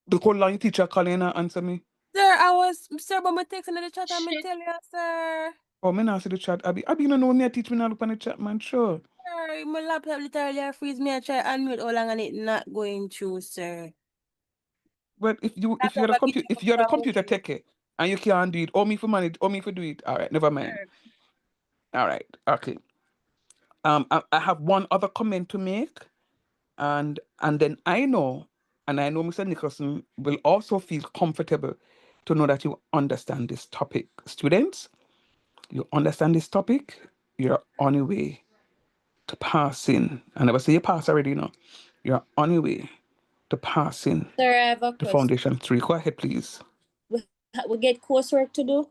The call line teacher calling and answer me. sir, but my text in the chat, I'm tell you, sir. Oh, me not see the chat. Abby, you don't know me. I teach me not look on the chat, man. Sure. Sir, my laptop literally freeze me. I try unmute all along and it not going through, sir. But if you're the computer, if you're the computer taker and you can't do it, or me for manage, or me for do it. All right, never mind. All right, okay. I have one other comment to make, and then I know Mr. Nicholson will also feel comfortable to know that you understand this topic. Students, you understand this topic. You're on your way to passing. I never say you pass already, you know. You're on your way to passing Sir, I have a the question. Foundation 3. Go ahead, please. We get coursework to do?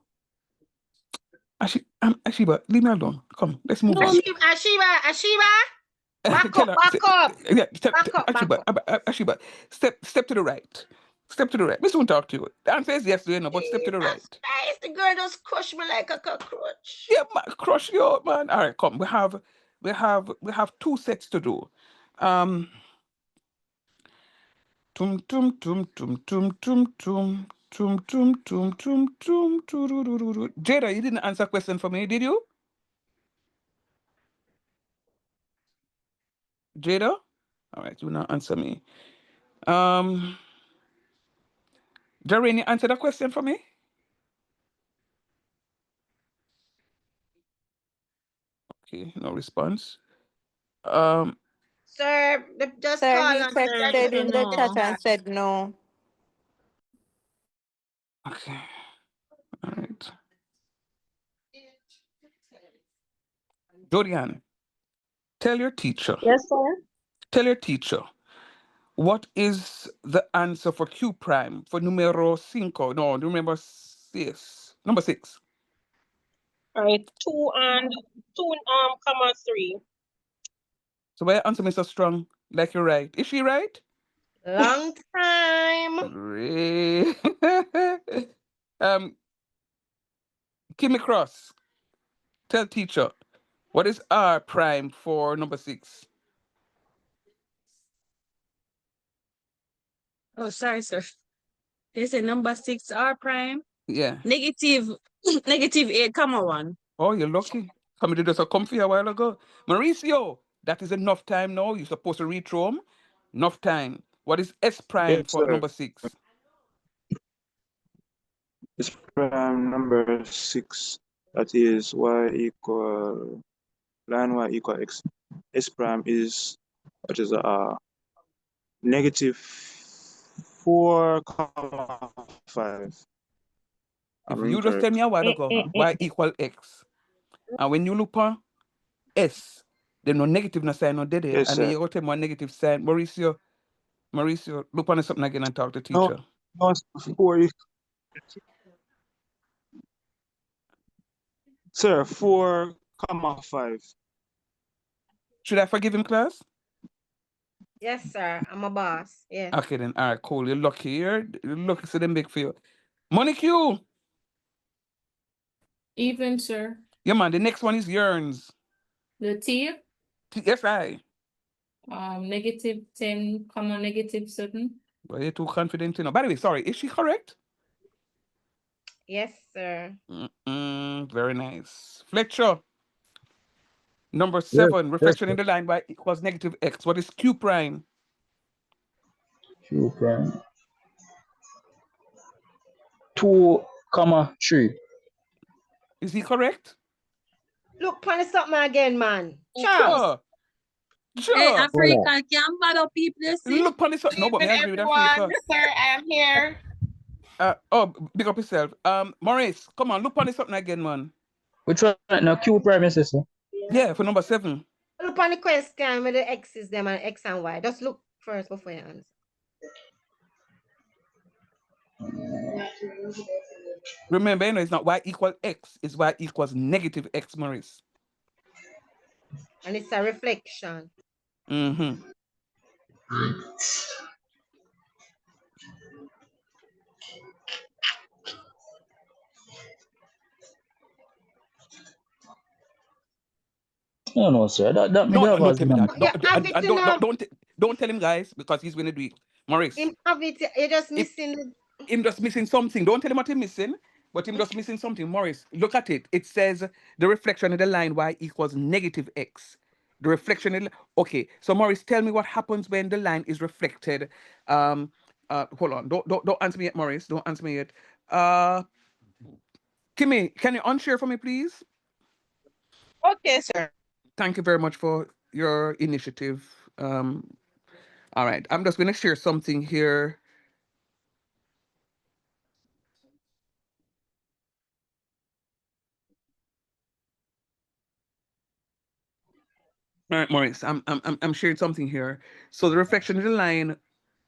Ashiba, leave me alone. Come, let's move on. Ashiba. Back up. Yeah, Back up. Ashiba, step to the right. Step to the right. Miss won't talk to you. The answer is yes, you know, but step to the right. Nice. The girl just crush me like a cockroach. Yeah, man, crush you out, man. All right, come. We have 2 sets to do. Tum tum tum tum tum tum tum. Jada, you didn't answer a question for me, did you? Jada? All right, you will not answer me. Jareen, you answer the question for me? Okay, no response. Sir, just Sir, call he and texted in the chat and said no. Okay. All right. Dorian, tell your teacher. Yes, sir. Tell your teacher what is the answer for Q prime for numero cinco? No, number 6. Number 6. Right. 2 and 2 comma 3. So why answer me so strong? Like you're right. Is she right? Long time. Great. Kimmy Cross, tell teacher, what is R prime for number 6? Oh, sorry, sir. They say number 6 R prime. Yeah. Negative 8 comma 1. Oh, you're lucky. Somebody just a comfy a while ago. Mauricio, that is enough time now. You're supposed to read through 'em. Enough time. What is S prime Yes, for sir. number 6? S prime number 6. That is y equal line y equal x. S prime is what is negative 4,5. If you just tell me a while ago, y equal x, and when you look on S, there's no negative no sign no dead, Yes, and then sir. you go tell me one negative sign. Mauricio, look on something again and talk to teacher. No, 4. Sir, 4,5. Should I forgive him, class? Yes, sir. I'm a boss. Yes. Okay, then. All right, cool. You're lucky. You're lucky to them big for you. Money Q. Even, sir. Yeah, man. The next one is yearns. The T, Yes, I. negative 10, comma negative 7. Well, you're too confident, you know. By the way, sorry. Is she correct? Yes, sir. Very nice. Fletcher. Number 7. Reflection in the line y equals negative x. What is Q prime? Q prime. 2,3. Is he correct? Look, punish something again, man. Sure. Hey, Africa, can't bother people, you see? Look, punish no, but me agree with Africa. Sir, I am here. Big up yourself. Maurice, come on, look punish something again, man. Which one? No, Q prime, yes, sir. Yeah, for number 7. Look on the question with the X's them and X and Y. Just look first before you answer. Remember, it's not y equals x, it's y equals negative x, Maurice. And it's a reflection. Mm-hmm. No, sir. That No, me have don't as tell me number. that. Don't tell him, guys, because he's gonna do it. Maurice. You're just missing. Him just missing something. Don't tell him what he's missing, but him just missing something. Maurice, look at it. It says the reflection of the line y equals negative x. The reflection. Okay, so Maurice, tell me what happens when the line is reflected. Hold on. Don't answer me yet, Maurice. Don't answer me yet. Kimmy, can you unshare for me, please? Okay, sir. Thank you very much for your initiative. All right, I'm just going to share something here. All right, Maurice, I'm sharing something here. So the reflection of the line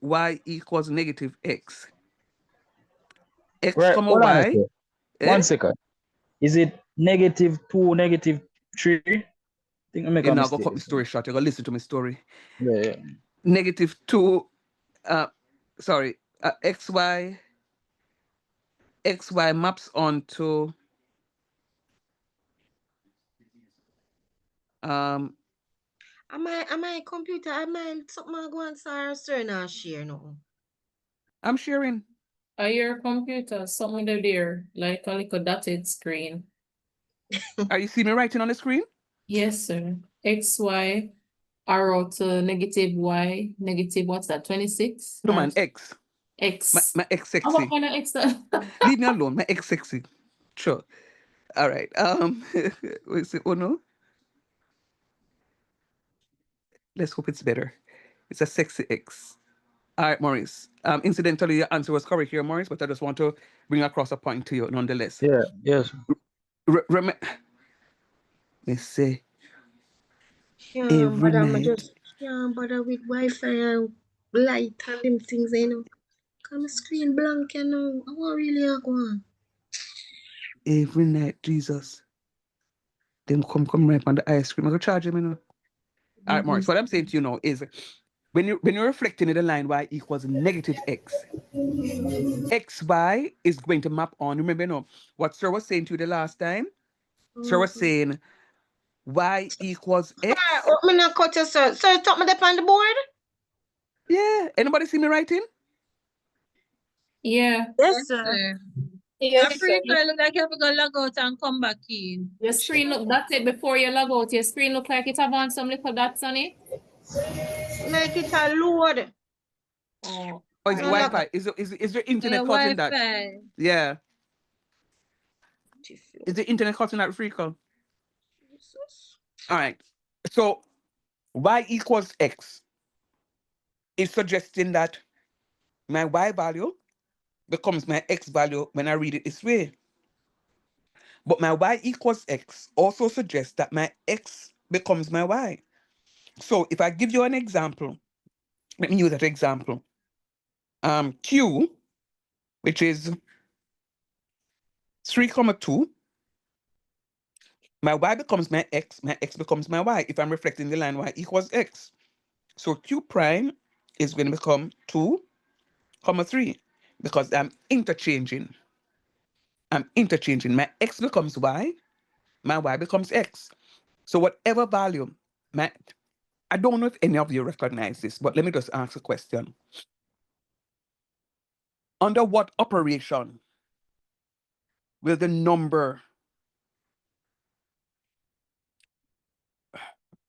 y equals negative x. X Right. comma Hold on a y. sec. 1 second. Is it -2, -3? I think I make You're a not going to mistake. cut my story short. You're going to listen to my story. Yeah. -2, sorry, xy maps onto Am I computer? Am I something going sir not share no? I'm sharing. Your computer, something there, like a little dotted screen. Are you seeing me writing on the screen? Yes, sir. XY arrow to negative y, negative, what's that, 26? No, man, x. X. My x sexy. What kind of X that? Leave me alone. My x sexy. Sure. All right. What's it? Oh no. Let's hope it's better. It's a sexy X. All right, Maurice. Incidentally, your answer was correct here, Maurice, but I just want to bring across a point to you nonetheless. Yeah, yes. Let's say Yeah, every but I'm night. just bother with Wi-Fi and light and them things, Come screen blank, I want really go on. Every night, Jesus. Them come right on the ice cream. I'm gonna charge him, All right, Maurice. What I'm saying to you now is when you're reflecting in the line y equals negative x, xy is going to map on. Remember what Sir was saying to you the last time? Sir was saying y equals x. Me not cut you, sir. Sir, talk me up on the board? Yeah. Anybody see me writing? Yeah. Yes, sir. Yes, Africa look like you have to go log out and come back in. Your screen look, that's it, before you log out, your screen look like it have on some little dots on it. Make it a load. Oh, is it Wi-Fi? Is there internet causing that? Yeah. Is the internet causing that freak-out? All right. So y equals x is suggesting that my y value becomes my x value when I read it this way. But my y equals x also suggests that my x becomes my y. So if I give you an example, let me use that example. Q, which is 3,2, my y becomes my x becomes my y if I'm reflecting the line y equals x. So Q prime is going to become 2, 3 because I'm interchanging. My x becomes y, my y becomes x. So whatever value, I don't know if any of you recognize this, but let me just ask a question. Under what operation will the number,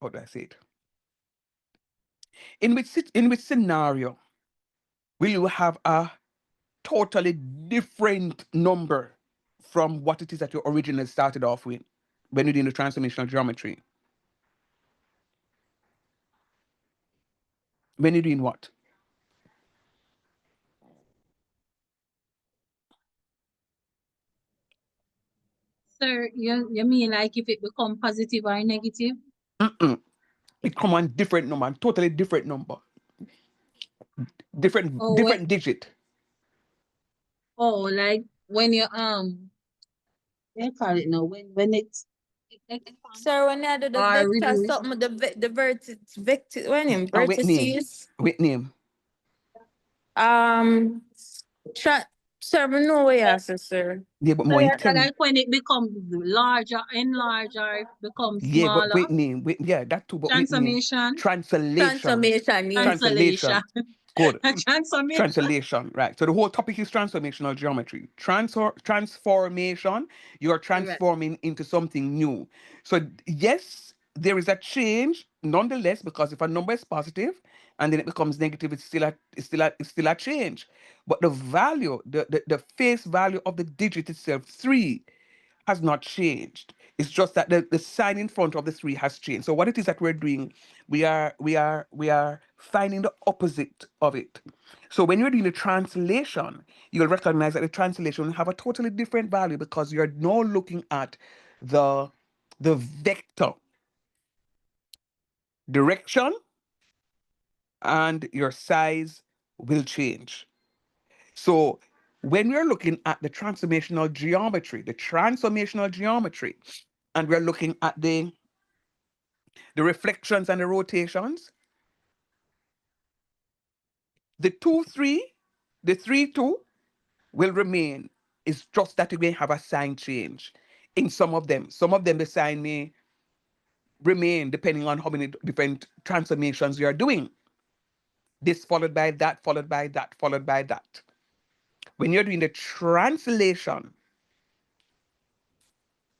how do I say it? In which scenario will you have a totally different number from what it is that you originally started off with when you're doing the transformational geometry? When you're doing what? Sir, you mean like if it become positive or negative? It come on different number, totally different number. Different digit. Oh, like when you they call it now when it's Sir, when you do the or vector reduce. something, the vector when him With name. vertices. With name. Um, tra- sir, I know what you answer, sir. Yeah, but So more yeah, tell me. like when it becomes larger, enlarge, or it becomes Yeah, but smaller. with name. Yeah, that too, but with name. Transformation. Translation. Transformation, yes. Translation. Translation. Good. Transformation. Translation, right. So the whole topic is transformational geometry. Transformation, you are transforming into something new. So yes, there is a change nonetheless, because if a number is positive and then it becomes negative, it's still a change. But the value, the face value of the digit itself, 3, has not changed. It's just that the sign in front of the 3 has changed. So what it is that we're doing, we are finding the opposite of it. So when you're doing the translation, you'll recognize that the translation will have a totally different value because you're now looking at the vector direction, and your size will change. So when we're looking at the transformational geometry, and we're looking at the reflections and the rotations, the 2, 3, the 3, 2 will remain. It's just that you may have a sign change in some of them. Some of them, the sign may remain depending on how many different transformations you are doing. This followed by that, followed by that, followed by that. When you're doing the translation,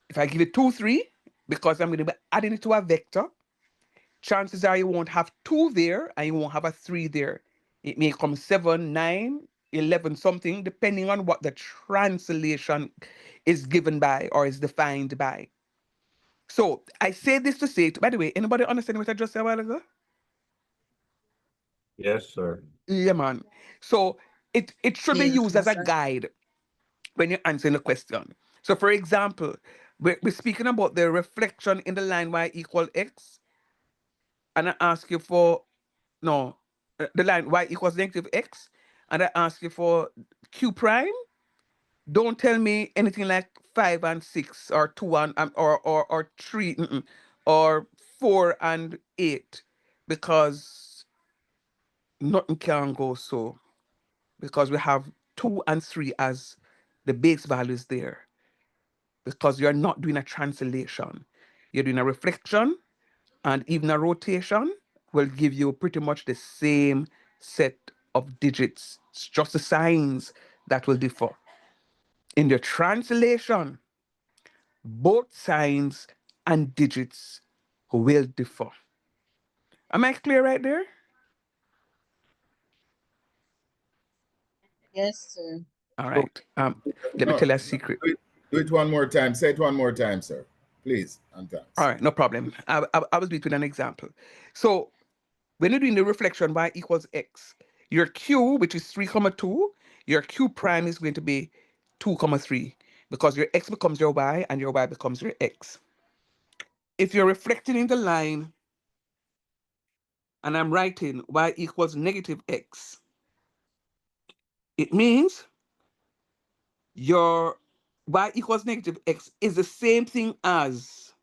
if I give it 2, 3, because I'm going to be adding it to a vector, chances are you won't have 2 there and you won't have a 3 there. It may come 7, 9, 11 something, depending on what the translation is given by or is defined by. So I say this to say, by the way, anybody understand what I just said a while ago? Yes, sir. Yeah, man. So it should be Yeah, used as yes, a sir. guide when you're answering the question. So for example, we're speaking about the reflection in the line y equal x, and I ask you for, no, the line y equals negative x, and I ask you for q prime. Don't tell me anything like 5 and 6 or 2 and or 3, or 4 and 8, because nothing can go so, because we have 2 and 3 as the base values there, because you're not doing a translation, you're doing a reflection, and even a rotation will give you pretty much the same set of digits. It's just the signs that will differ. In the translation, both signs and digits will differ. Am I clear right there? Yes, sir. All right. Let me No, tell you a secret. do it one more time. Say it one more time, sir. Please, and thanks. All right, no problem. I will do it with an example. So when you're doing the reflection y equals x, your q, which is 3, 2, your q prime is going to be 2, 3, because your x becomes your y and your y becomes your x. If you're reflecting in the line and I'm writing y equals negative x, it means your y equals negative x is the same thing as,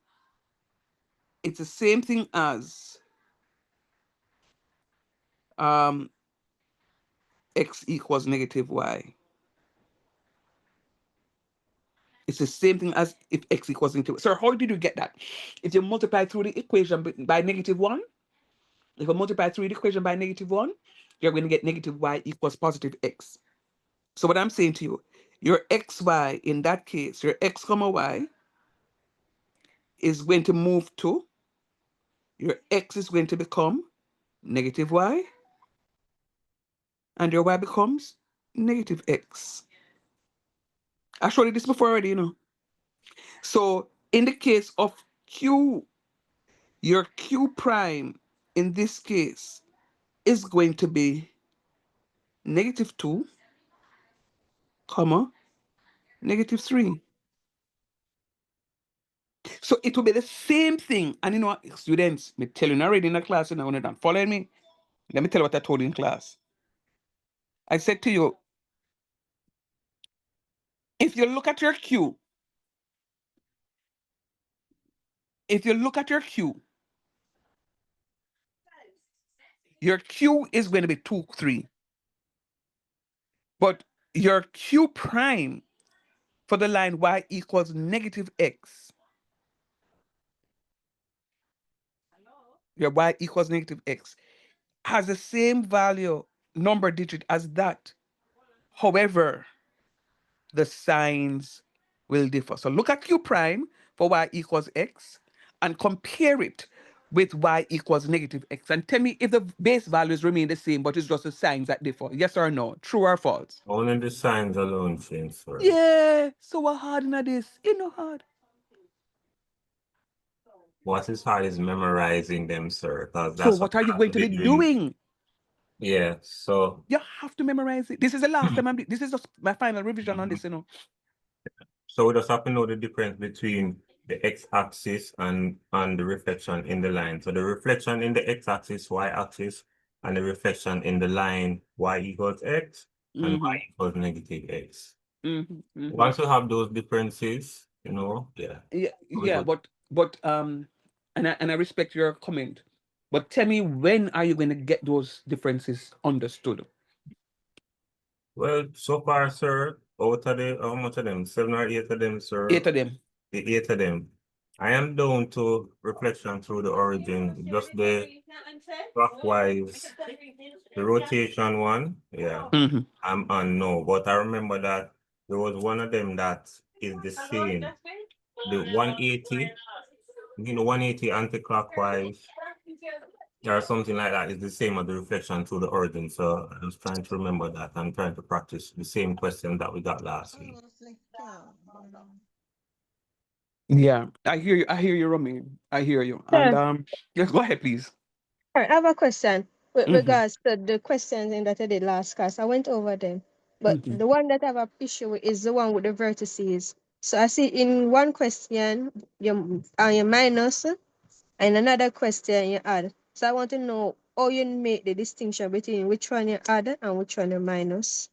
it's the same thing as x equals negative y. It's the same thing as if x equals negative. So how did you get that? If you multiply through the equation by -1, if you multiply through the equation by -1, you're going to get negative y equals positive x. So what I'm saying to you, your xy in that case, your x comma y is going to move to, your x is going to become negative y, and your y becomes negative x. I showed you this before already, you know. So in the case of q, your q prime in this case is going to be -2, comma, -3. So it will be the same thing. And you know what, students, me tell you already in the class, and when you're done following me, let me tell you what I told you in class. I said to you, If you look at your Q, your Q is going to be 2, 3. But your Q prime for the line y equals negative x, your y equals negative x, has the same value, number digit as that. However, the signs will differ. So look at Q prime for y equals x and compare it with y equals negative x. And tell me if the base values remain the same, but it's just the signs that differ. Yes or no? True or false? Only the signs alone change, sir. Yeah, so what hard in this? You know hard. What is hard is memorizing them, sir. Because So that's what are you we have going to to be be doing. doing? Yeah, so You have to memorize it. This is the last time this is just my final revision on this, So we just have to know the difference between the x-axis and the reflection in the line. So the reflection in the x-axis, y-axis, and the reflection in the line y equals x and y equals negative x. Once you have those differences, yeah. Yeah, but and I respect your comment, but tell me, when are you going to get those differences understood? Well, so far, sir, out of the, how much of them? 7 or 8 of them, sir? 8 of them. The 8 of them. I am down to reflection through the origin, just the clockwise, the rotation one, yeah. I'm on no, but I remember that there was one of them that is the same. The 180, 180 anti-clockwise or something like that is the same as the reflection through the origin. So I was trying to remember that. I'm trying to practice the same question that we got last week. Yeah, I hear you. I hear you, Romy. I hear you. Sir. And yes, go ahead, please. All right, I have a question with regards to the questions in that I did last class. I went over them, but the one that I have an issue with is the one with the vertices. So I see in one question you minus, and another question you add. So I want to know how you make the distinction between which one you add and which one you minus.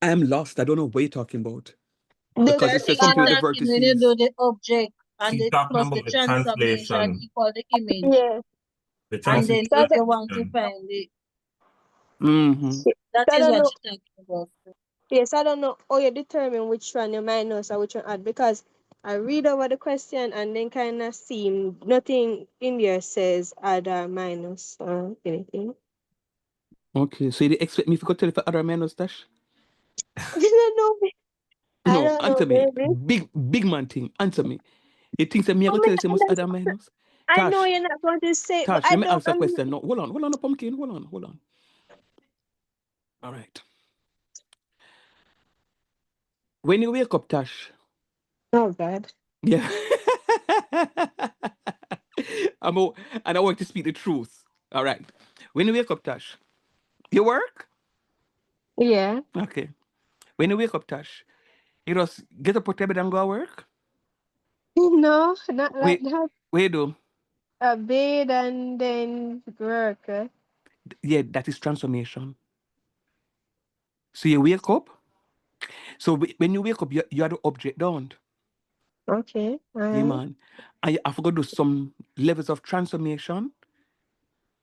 I am lost. I don't know what you're talking about. The Because it says something with the starting when you do vertices. the object and She's the talking plus the about the transformation translation. equal the image. Yeah. The And then translation. if you want to find it, that So I is don't what know. you're talking about. Yes, I don't know how you determine which one you minus or which one add, because I read over the question and then kind of see nothing in there says add or minus or anything. Okay, so you expect me to go tell you for other minus dash? I don't know. I No, don't know, answer me. baby. Big man thing. Answer me. You think that me I Oh, go me tell you say must add or understand. minus? I know Tash, you're not going to say, but Tash, I let me don't. answer a question. No, hold on, a pumpkin. Hold on. All right. When you wake up, Tash. Oh God. Yeah. And I want to speak the truth. All right. When you wake up, Tash, you work? Yeah. Okay. When you wake up, Tash, you just get up out of bed and go to work? No, not like Wait, that. wait, do? A bed and then work. Yeah, that is transformation. So you wake up. So when you wake up, you are the object, don't? Okay. Yeah, man. And you have to go do some levels of transformation,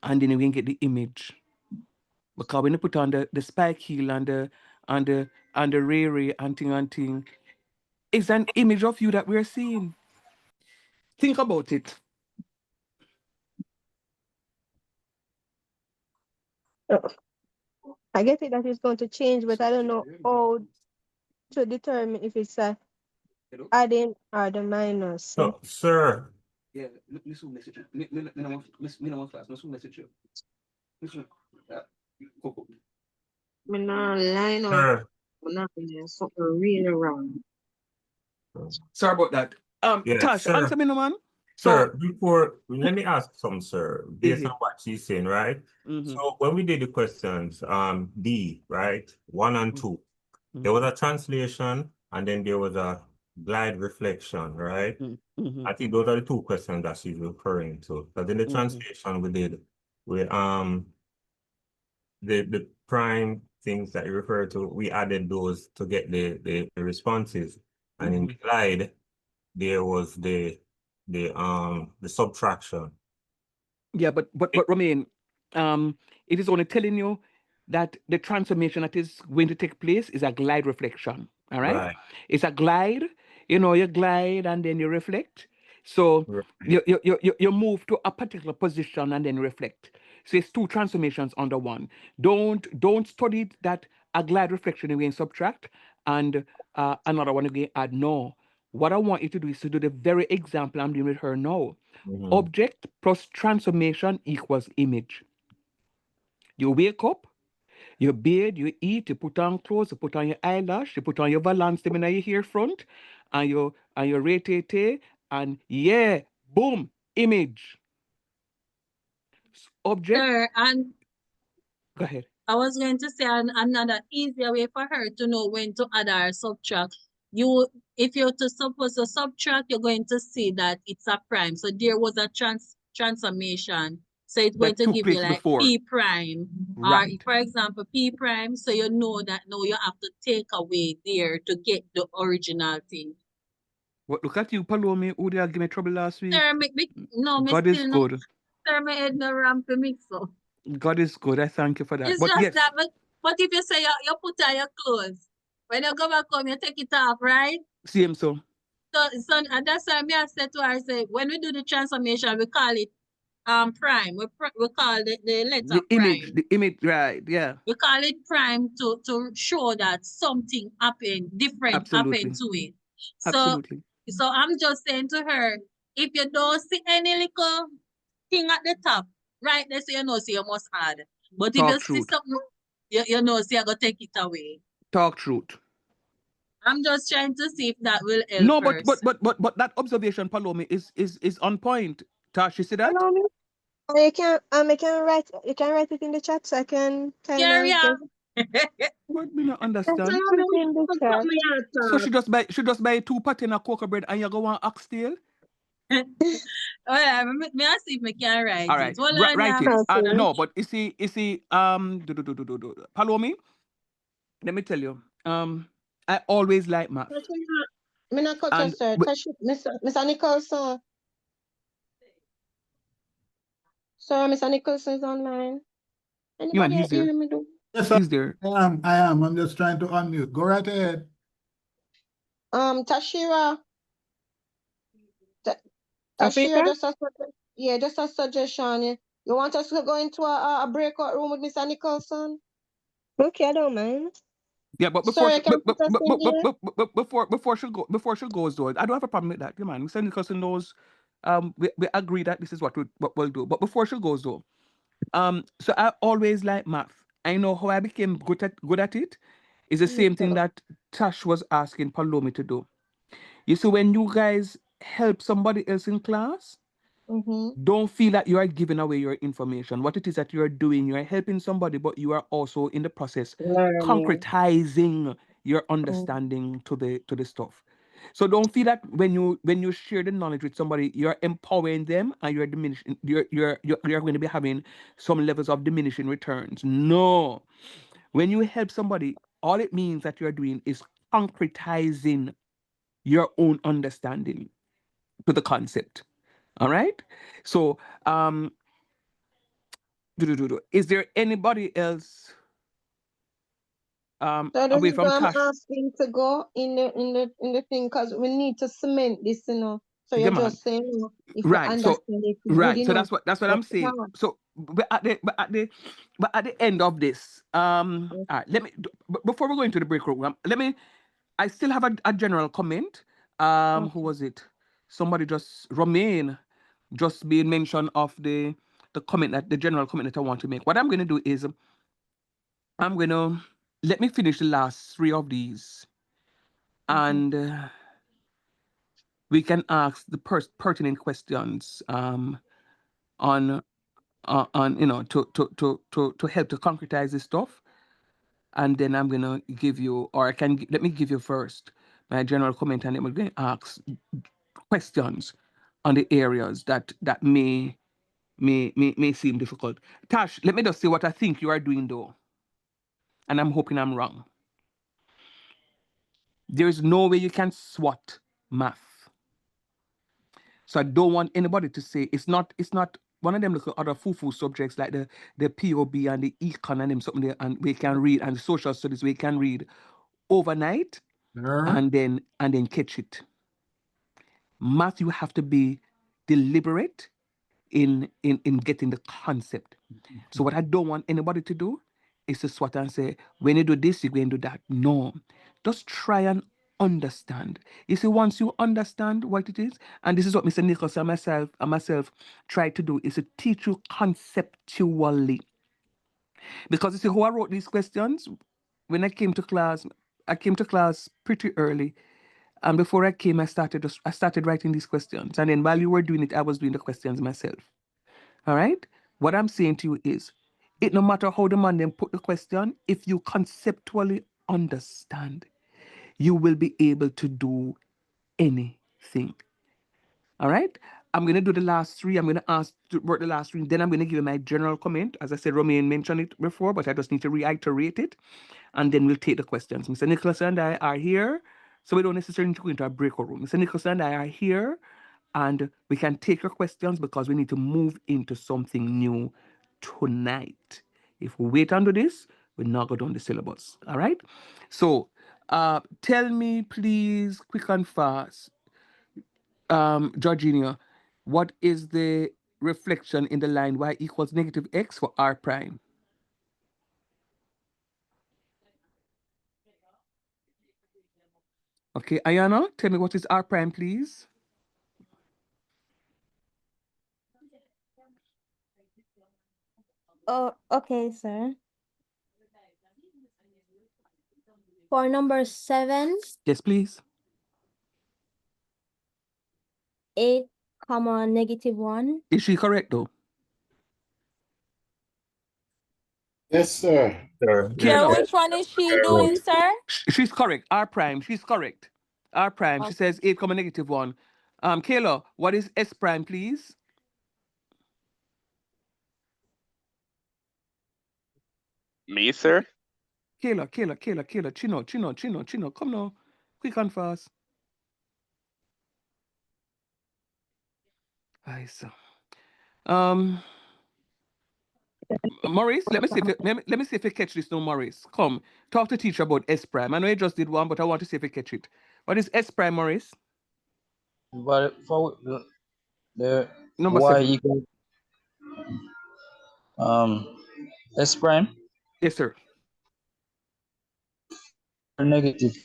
and then you can get the image. Because when you put on the spike heel and the ray and thing, it's an image of you that we're seeing. Think about it. Oh, I get it that it's going to change, but I don't know how to determine if it's a adding or the minus. So, sir. Yeah, listen message. Me no want class. Listen message. Listen. Coco. Me no line up. Sir. Something really wrong. Sorry about that. Yeah, Tash, sir. answer me, no man. Sir, let me ask some, sir, based on what she's saying, right? Mm-hmm. So when we did the questions, D, right? 1 and 2, there was a translation and then there was a glide reflection, right? I think those are the 2 questions that she's referring to. But in the translation we did, the prime things that you refer to, we added those to get the responses. And in the glide, there was the subtraction. Yeah, but Romain, it is only telling you that the transformation that is going to take place is a glide reflection. All right? Right. It's a glide, you glide and then you reflect. So you move to a particular position and then reflect. So it's two transformations under one. Don't study that a glide reflection again subtract and another one again add. No. What I want you to do is to do the very example I'm doing with her now. Object plus transformation equals image. You wake up, you bathe, you eat, you put on clothes, you put on your eyelash, you put on your valance in your hair front, and you rate, and yeah, boom, image. Object. Sir, and go ahead. I was going to say another easier way for her to know when to add or subtract. If you're supposed to subtract, you're going to see that it's a prime. So there was a transformation. So it's going That to took give you place like before. P prime. Right. Or for example, P prime. So you know that now you have to take away there to get the original thing. What, look at you, Palome, who did give me trouble last week? Sir, God is good. Sir, my head no ramp mix up. God is good. I thank you for that. It's But just yes. that, but if you say you put on your clothes, when you go back home, you take it off, right? Same so. So and that's why I said to her, I say, when we do the transformation, we call it prime. We call the letter prime. The image, right, yeah. We call it prime to show that something happened, different happened to it. Absolutely. So I'm just saying to her, if you don't see any little thing at the top, right there, so you know, so you must add. But if you see something, you know, so you go take it away. Talk truth. I'm just trying to see if that will help. No, but that observation, Palome, is on point. Tash, you see that? Palome, you can write it in the chat so I can kind Carry of on. What me not understand? put it in the chat. So she just buy 2 pot in a cocoa bread and you go on oxtail? Oh yeah, may I see if I can write All right, it. Well, write it. No, but you see, Palome, let me tell you, I always like math. Me not cut you, sir. Mr. Nicholson. Sir, Mr. Nicholson is online. Anybody he's there. hear me do? Yes, he's there. I am. I'm just trying to unmute. Go right ahead. Tashira. Tashira, just a suggestion. You want us to go into a breakout room with Mr. Nicholson? Okay, I don't mind. Yeah, but before before she goes though, I don't have a problem with that. Come on, Mr. Nicholson knows. We agree that this is what we'll do. But before she goes though, so I always like math. I know how I became good at it. Is the same thing that Tash was asking Palome to do. You see, when you guys help somebody else in class, don't feel that you are giving away your information. What it is that you are doing, you are helping somebody, but you are also in the process concretizing your understanding to the stuff. So don't feel that when you share the knowledge with somebody, you're empowering them and you're diminishing. You're going to be having some levels of diminishing returns. No, when you help somebody, all it means that you're doing is concretizing your own understanding to the concept. All right. So, is there anybody else So this away is from why I'm Tash? asking to go in the thing because we need to cement this, So you're just saying, if you understand it, Right. So that's what I'm saying. So but at the end of this, all right, let me before we go into the break room, I still have a general comment. Who was it? Somebody Romain just being mentioned of the comment that the general comment that I want to make. What I'm going to do is I'm going to let me finish the last 3 of these, and we can ask the pertinent questions on to help to concretize this stuff. And then I'm gonna give you, or let me give you first my general comment, and then we're going to ask questions on the areas that may seem difficult. Tash, let me just say what I think you are doing though. and I'm hoping I'm wrong. There is no way you can SWOT math. So I don't want anybody to say it's not one of them little other foo-foo subjects like the POB and the econ and them something there, and we can read, and the social studies we can read overnight and then catch it. Math, you have to be deliberate in getting the concept. So what I don't want anybody to do is to SWOT and say, when you do this, you're going to do that. No. Just try and understand. You see, once you understand what it is, and this is what Mr. Nichols and myself try to do, is to teach you conceptually. Because you see, who I wrote these questions, when I came to class pretty early. And before I came, I started writing these questions. And then while you were doing it, I was doing the questions myself. All right? What I'm saying to you is, it no matter how the man then put the question, if you conceptually understand, you will be able to do anything. All right? I'm going to do the last three. I'm going to ask to work the last three. Then I'm going to give you my general comment. As I said, Romain mentioned it before, but I just need to reiterate it. And then we'll take the questions. Mr. Nicholas and I are here. So we don't necessarily need to go into a breakout room. Mr. Nicholas and I are here. And we can take your questions because we need to move into something new tonight. If we wait under this, we're not going down the syllabus. All right? So tell me, please, quick and fast, Georgina, what is the reflection in the line y equals negative x for r prime? Okay, Ayana, tell me what is r prime, please. Oh, okay, sir. For number 7, Yes, please. 8, comma, -1. Is she correct, though? Yes, sir. Sir, Sir, Kayla. which one is she doing, sir? She's correct. R prime. She's correct. R prime. She says 8, comma, -1. Kayla, what is S prime, please? Me, sir? Kayla. Chino. Come now. Quick and fast. Nice. Maurice, let me see if you catch this now, Maurice. Come, talk to teacher about S prime. I know you just did one, but I want to see if you catch it. What is S prime, Maurice? But for the Number y 7. equal s prime Yes, sir. negative.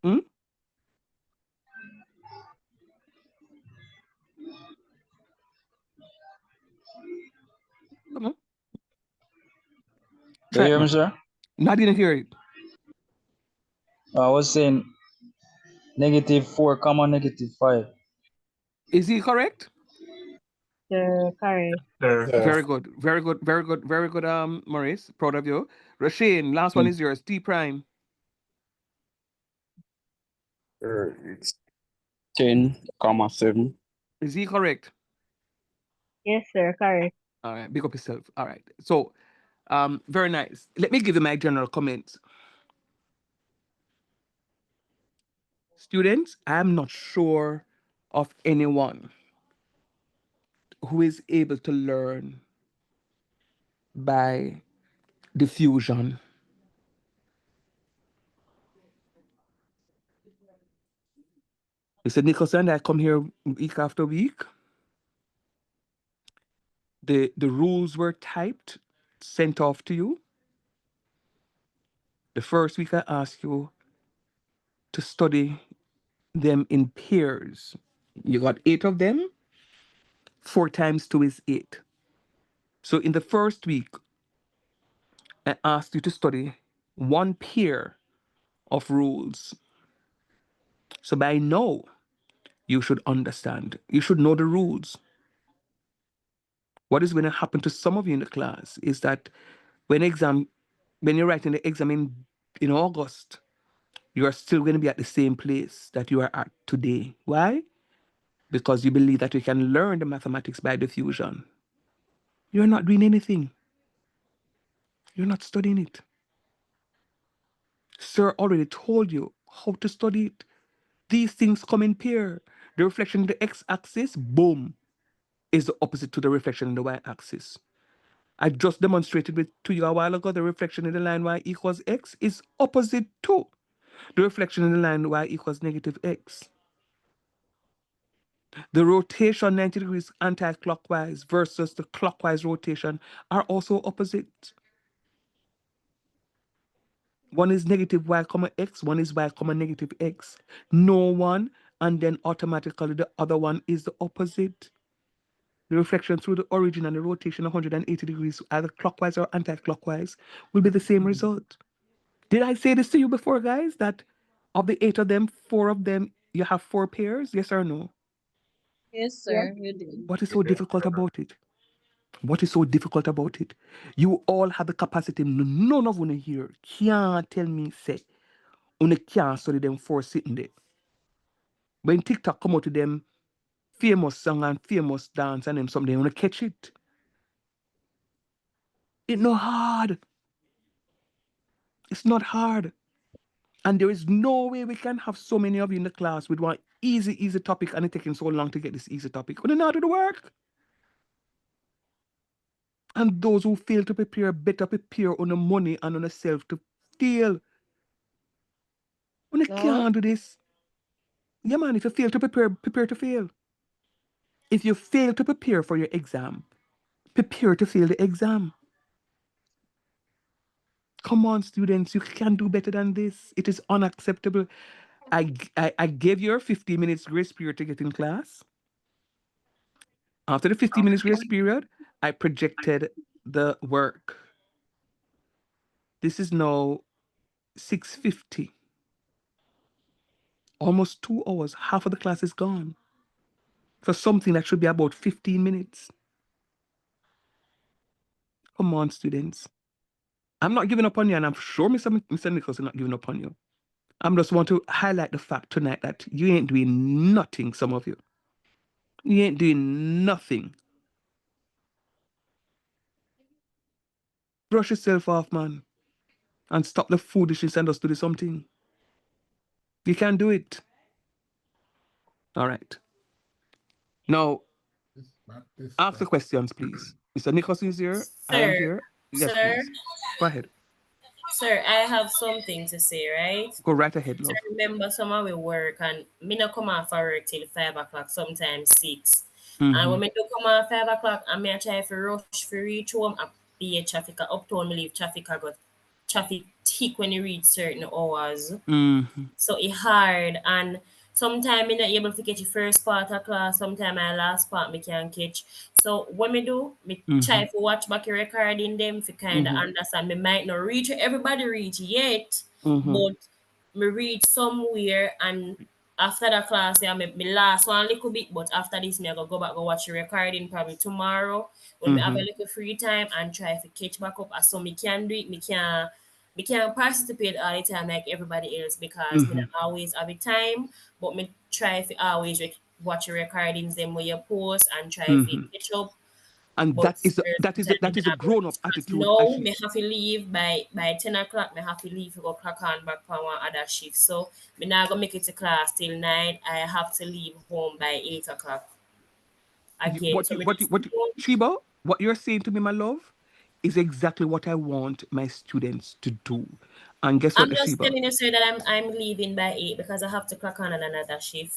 Hmm? Come on. Do you Try it hear me, now. sir? No, I didn't hear it. I was saying -4, comma -5. Is he correct? Correct. sir. Very good. Maurice. Proud of you. Rasheen, last one is yours. T prime. It's 10,7. Is he correct? Yes, sir. Correct. All right. Big up yourself. All right. So, very nice. Let me give you my general comments. Students, I'm not sure of anyone who is able to learn by diffusion. Mr. Nicholson, I come here week after week. The rules were typed, sent off to you. The first week I asked you to study them in pairs. You got 8 of them. 4 times 2 is 8. So in the first week, I asked you to study one pair of rules. So by now, you should understand. You should know the rules. What is going to happen to some of you in the class is that when you're writing the exam in August, you are still going to be at the same place that you are at today. Why? Because you believe that you can learn the mathematics by diffusion. You're not doing anything. You're not studying it. Sir already told you how to study it. These things come in pair. The reflection in the x-axis, boom, is the opposite to the reflection in the y-axis. I just demonstrated to you a while ago the reflection in the line y equals x is opposite to the reflection in the line y equals negative x. The rotation 90 degrees anti-clockwise versus the clockwise rotation are also opposite. One is negative y comma x, one is y comma negative x. No one, and then automatically the other one is the opposite. The reflection through the origin and the rotation 180 degrees, either clockwise or anti-clockwise, will be the same result. Did I say this to you before, guys? That of the 8 of them, 4 of them, you have 4 pairs? Yes or no? Yes, Yeah. sir, you did. What is so difficult about it? What is so difficult about it? You all have the capacity. None of you here can't tell me, say, you can't study them 4 sitting there. When TikTok come out to them famous song and famous dance and them something, you want to catch it. It's not hard. It's not hard. And there is no way we can have so many of you in the class with one easy topic and it taking so long to get this easy topic. We don't know how to do the work. And those who fail to prepare better prepare on the money and on the self to fail. We can't do this. Yeah, man, if you fail to prepare, prepare to fail. If you fail to prepare for your exam, prepare to fail the exam. Come on, students, you can do better than this. It is unacceptable. I gave you a 15 minutes grace period to get in class. After the 15 minutes grace period, I projected the work. This is now 6:50. Almost 2 hours. Half of the class is gone. For something that should be about 15 minutes. Come on, students. I'm not giving up on you, and I'm sure Mr. Nichols is not giving up on you. I just want to highlight the fact tonight that you ain't doing nothing, some of you. You ain't doing nothing. Brush yourself off, man. And stop the foolishness and just do something. You can do it. All right. Now, ask the questions, please. Mr. Nichols is here. I am Sir, here. Yes, sir, please. Go ahead. sir, I have something to say, right? Go right ahead, So love. remember, someone will work and me not come off for work till 5 o'clock, sometimes 6. And when Mm-hmm. me do come off 5 o'clock, and me a try for rush for reach home, I be a traffic uptown. Me leave traffic. I got traffic thick when you reach certain hours. Mm-hmm. So it hard and sometimes me not able to catch the first part of class, sometimes my last part me can catch. So what me do, me Mm-hmm. try to watch back your recording them to kind of Mm-hmm. understand. Me might not reach where everybody reach yet, Mm-hmm. but me reach somewhere and after the class, yeah, me last one little bit, but after this, me I go back go watch the recording probably tomorrow when me have a Mm-hmm. little free time and try to catch back up as so me can do it. Me can't participate all the time like everybody else because me Mm-hmm. not always have the time, but me try to always watch the recordings them where you post and try to Mm-hmm. catch up. And But that is a grown-up attitude. now me have to leave by 10 o'clock. Me have to leave to go clock on back for one other shift. So me not gonna make it to class till 9. I have to leave home by 8 o'clock again. So me just Chiba, what you're saying to me, my love, is exactly what I want my students to do. And guess what, I'm the just Chiba? telling you, sir, that I'm leaving by 8 because I have to clock on another shift.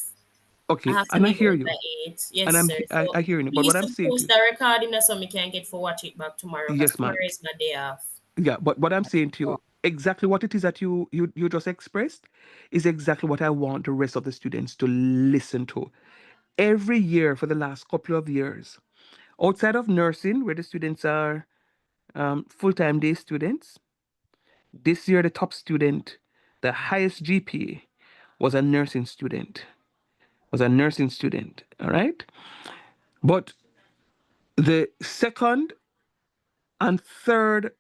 I Okay, have to and I leave hear out you. by 8. Yes, And sir. So I hear you. But please what I'm to saying to post you, the recording so me can get for watch it back tomorrow because yes, tomorrow ma'am. is my day off. Yeah, but what I'm saying to you, exactly what it is that you just expressed is exactly what I want the rest of the students to listen to. Every year for the last couple of years, outside of nursing, where the students are full-time day students, this year the top student, the highest GPA, was a nursing student. All right? But the second and third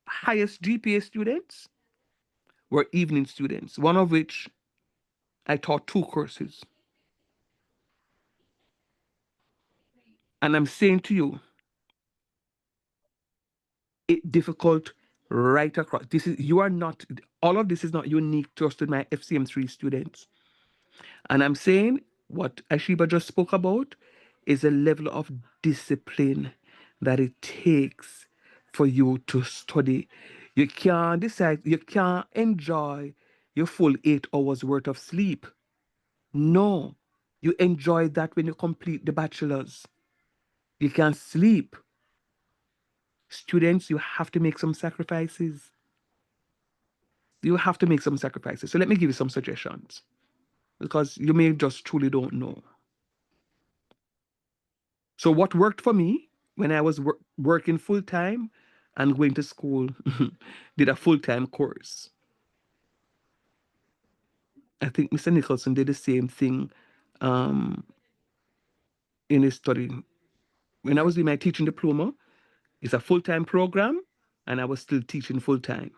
highest GPA students were evening students, one of which I taught 2 courses. And I'm saying to you, it's difficult right across. You are not, all of this is not unique to us, to my FCM3 students. And I'm saying what Ashiba just spoke about is a level of discipline that it takes for you to study. You can't decide, you can't enjoy your full 8 hours worth of sleep. No, you enjoy that when you complete the bachelor's. You can sleep. Students, you have to make some sacrifices. You have to make some sacrifices. So let me give you some suggestions because you may just truly don't know. So what worked for me when I was working full time and going to school, did a full-time course. I think Mr. Nicholson did the same thing in his study. When I was doing my teaching diploma, it's a full-time program and I was still teaching full-time.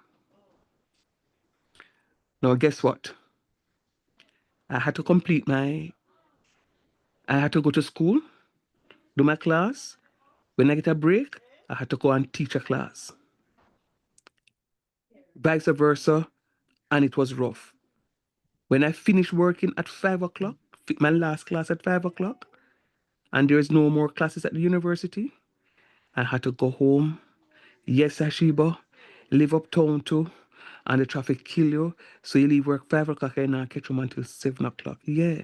Now, guess what? I had to I had to go to school, do my class. When I get a break, I had to go and teach a class. Vice versa, and it was rough. When I finished working at 5 o'clock, my last class at 5 o'clock, and there's no more classes at the university, I had to go home. Yes, Ashiba, live uptown too, and the traffic kill you. So you leave work 5 o'clock and not catch home until 7 o'clock. Yeah.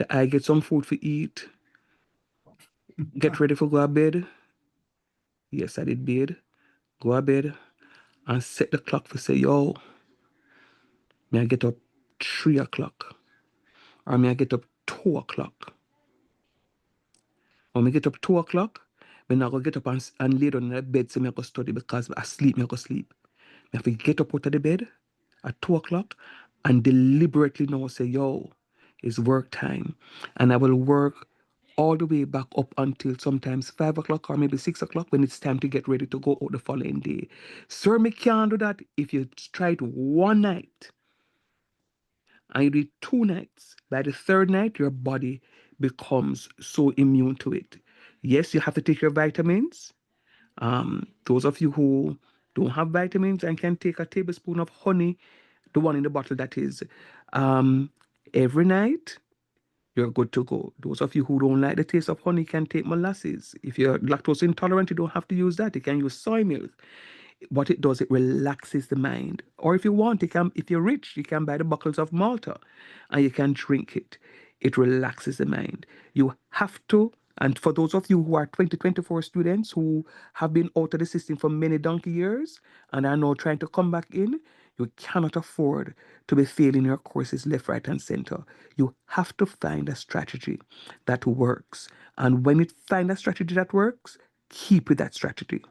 I get some food for eat, get ready for go to bed. Yes, I did bed. Go to bed and set the clock for say, yo, may I get up 3 o'clock? Or may I get up 2 o'clock? When I get up 2 o'clock, I'm not going to get up and lay down in the bed so I go study because I sleep, I go sleep. I have to get up out of the bed at 2 o'clock and deliberately now say, yo, it's work time. And I will work all the way back up until sometimes 5 o'clock or maybe 6 o'clock when it's time to get ready to go out the following day. Sir, me can't do that if you try it one night and you do it 2 nights. By the 3rd night, your body becomes so immune to it. Yes, you have to take your vitamins. Those of you who don't have vitamins and can take a tablespoon of honey, the one in the bottle that is, every night, you're good to go. Those of you who don't like the taste of honey can take molasses. If you're lactose intolerant, you don't have to use that. You can use soy milk. What it does, it relaxes the mind. Or if you want, if you're rich, you can buy the bottles of Malta and you can drink it. It relaxes the mind. You have to, and for those of you who are 2024 students who have been out of the system for many donkey years and are now trying to come back in, you cannot afford to be failing your courses left, right, and center. You have to find a strategy that works. And when you find a strategy that works, keep with that strategy.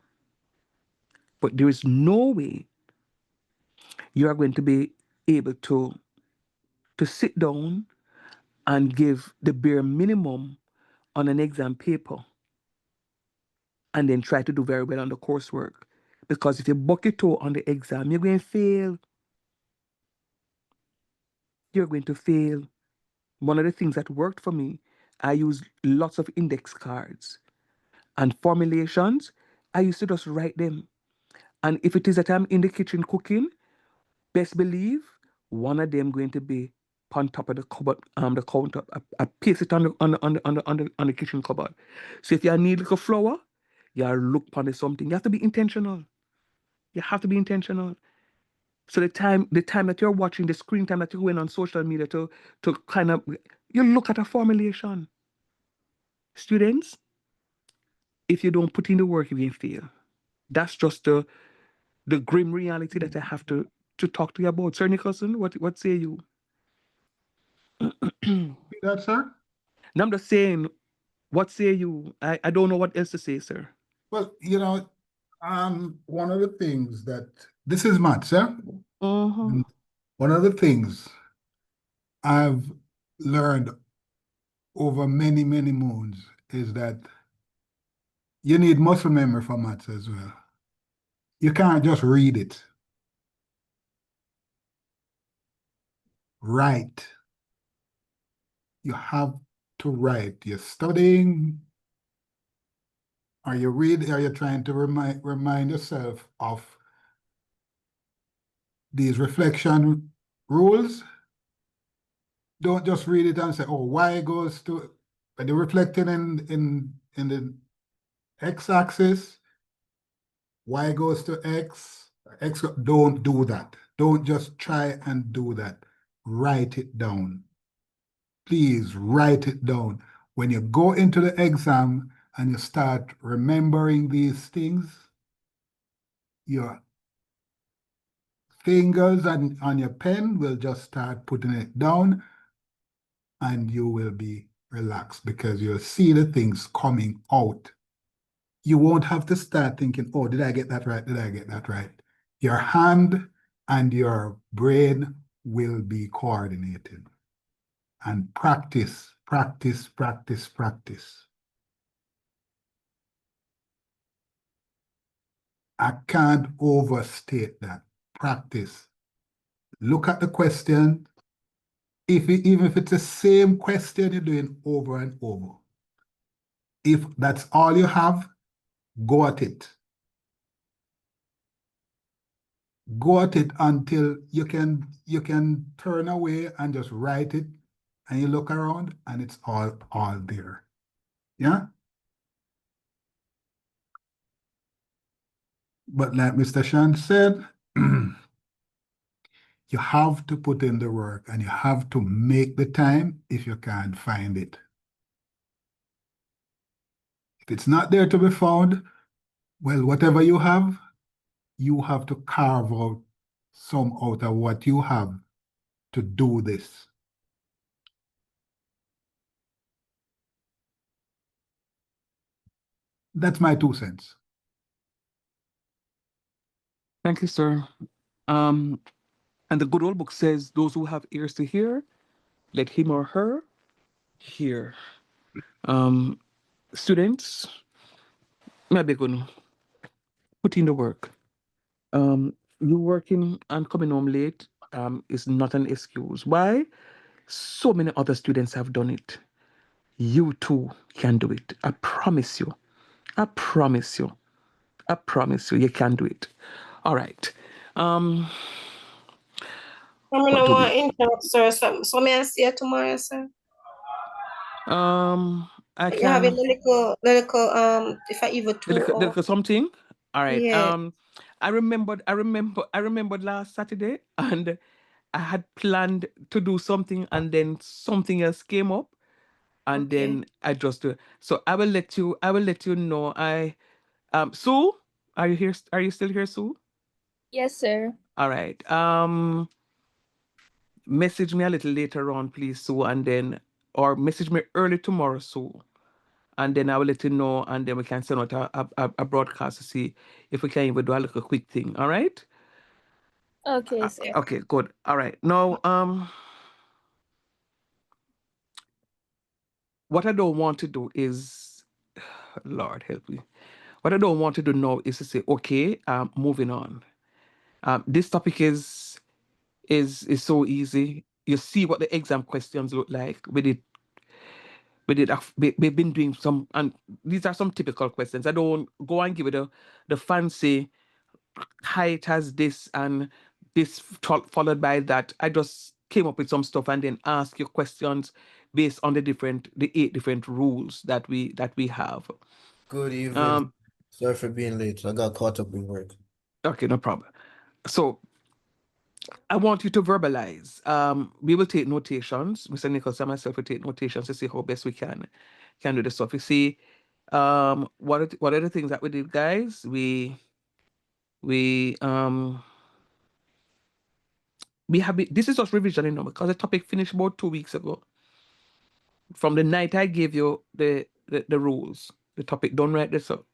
But there is no way you are going to be able to sit down and give the bare minimum on an exam paper and then try to do very well on the coursework. Because if you buck your toe on the exam, you're going to fail. You're going to fail. One of the things that worked for me, I used lots of index cards and formulations. I used to just write them. And if it is that I'm in the kitchen cooking, best believe one of them going to be on top of the cupboard, the counter. I place it on the kitchen cupboard. So if you need like a flour, you look upon something. You have to be intentional. You have to be intentional. So the time that you're watching, the screen time that you're going on social media to kind of, you look at a formulation. Students, if you don't put in the work, you will fail. That's just the grim reality that I have to talk to you about. Sir Nicholson, what say you? That, sir? No, I'm just saying, what say you? I don't know what else to say, sir. Well, one of the things that this is maths, sir. And one of the things I've learned over many, many moons is that you need muscle memory for maths as well. You can't just read it. Write. You have to write. You're studying. Are you trying to remind yourself of these reflection rules, don't just read it and say, oh, y goes to, when you're reflecting in the x-axis, y goes to x, don't do that. Don't just try and do that. Write it down. Please write it down. When you go into the exam and you start remembering these things, your fingers on your pen will just start putting it down and you will be relaxed because you'll see the things coming out. You won't have to start thinking, oh, did I get that right? Did I get that right? Your hand and your brain will be coordinated. And practice, practice, practice, practice. I can't overstate that. Practice. Look at the question. Even if it's the same question you're doing over and over. If that's all you have, go at it. Go at it until you can turn away and just write it and you look around and it's all there. Yeah? But like Mr. Shan said, you have to put in the work and you have to make the time if you can't find it. If it's not there to be found, well, whatever you have to carve out some out of what you have to do this. That's my 2 cents. Thank you, sir. And the good old book says, those who have ears to hear, let him or her hear. Students, maybe gonna put in the work. You working and coming home late is not an excuse. Why? So many other students have done it. You too can do it. I promise you. I promise you. I promise you, you can do it. All right. I mean, I want to interrupt, sir. So may I see you tomorrow, sir? I You have a can. little, if I even 2 hours. Something. All right. Yeah. I remembered last Saturday, and I had planned to do something, and then something else came up, and Okay. then I just do. So I will let you know. Sue, are you here? Are you still here, Sue? Yes, sir. All right. Message me a little later on, please, Sue, and then, or message me early tomorrow, Sue, and then I will let you know, and then we can send out a broadcast to see if we can even do a little quick thing. All right? Okay, sir. Okay, good. All right. Now, what I don't want to do is, Lord help me. What I don't want to do now is to say, okay, moving on. This topic is so easy. You see what the exam questions look like. We've been doing some, and these are some typical questions. I don't go and give it the fancy height has this and this followed by that. I just came up with some stuff and then ask you questions based on the 8 different rules that we have. Good evening. Sorry for being late. I got caught up in work. Okay, no problem. So I want you to verbalize. We will take notations. Mr. Nichols and myself will take notations to see how best we can do the stuff. You see, what are the things that we did, guys? We have this is just revision, because the topic finished about 2 weeks ago. From the night I gave you the rules, the topic, don't write this up.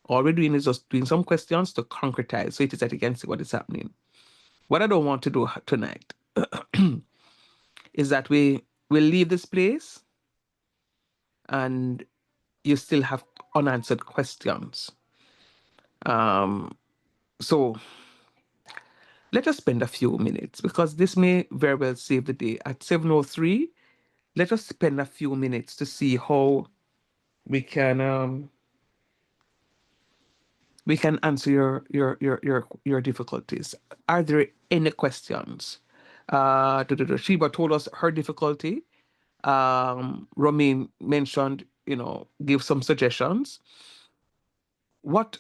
All we're doing is just doing some questions to concretize, so it is that you can see what is happening. What I don't want to do tonight is that we will leave this place and you still have unanswered questions. So let us spend a few minutes, because this may very well save the day. At 7:03, let us spend a few minutes to see how we can we can answer your difficulties. Are there any questions? Sheba told us her difficulty. Romain mentioned, give some suggestions. What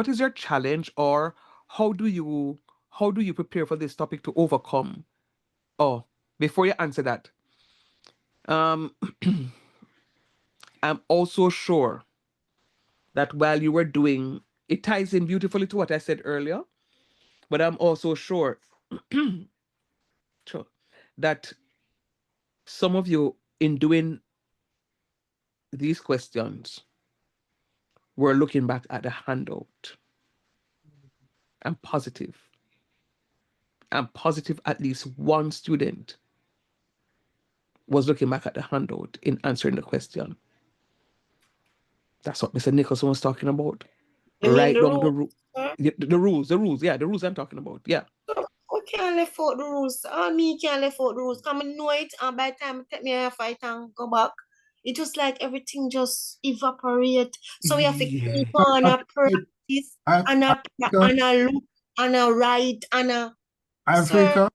is your challenge, or how do you prepare for this topic to overcome? Oh, before you answer that, I'm also sure that while you were doing, it ties in beautifully to what I said earlier, but I'm also sure, sure that some of you, in doing these questions, were looking back at the handout. I'm positive. I'm positive at least one student was looking back at the handout in answering the question. That's what Mr. Nicholson was talking about. You mean Write the down the rules, sir? the rules. Yeah, the rules I'm talking about. Yeah. We can't left out the rules. Me can't left out the rules. Come and know it, and by the time it take me a fight and go back, it just like everything just evaporate. So we have to keep on a practice and a look and a write and a Africa.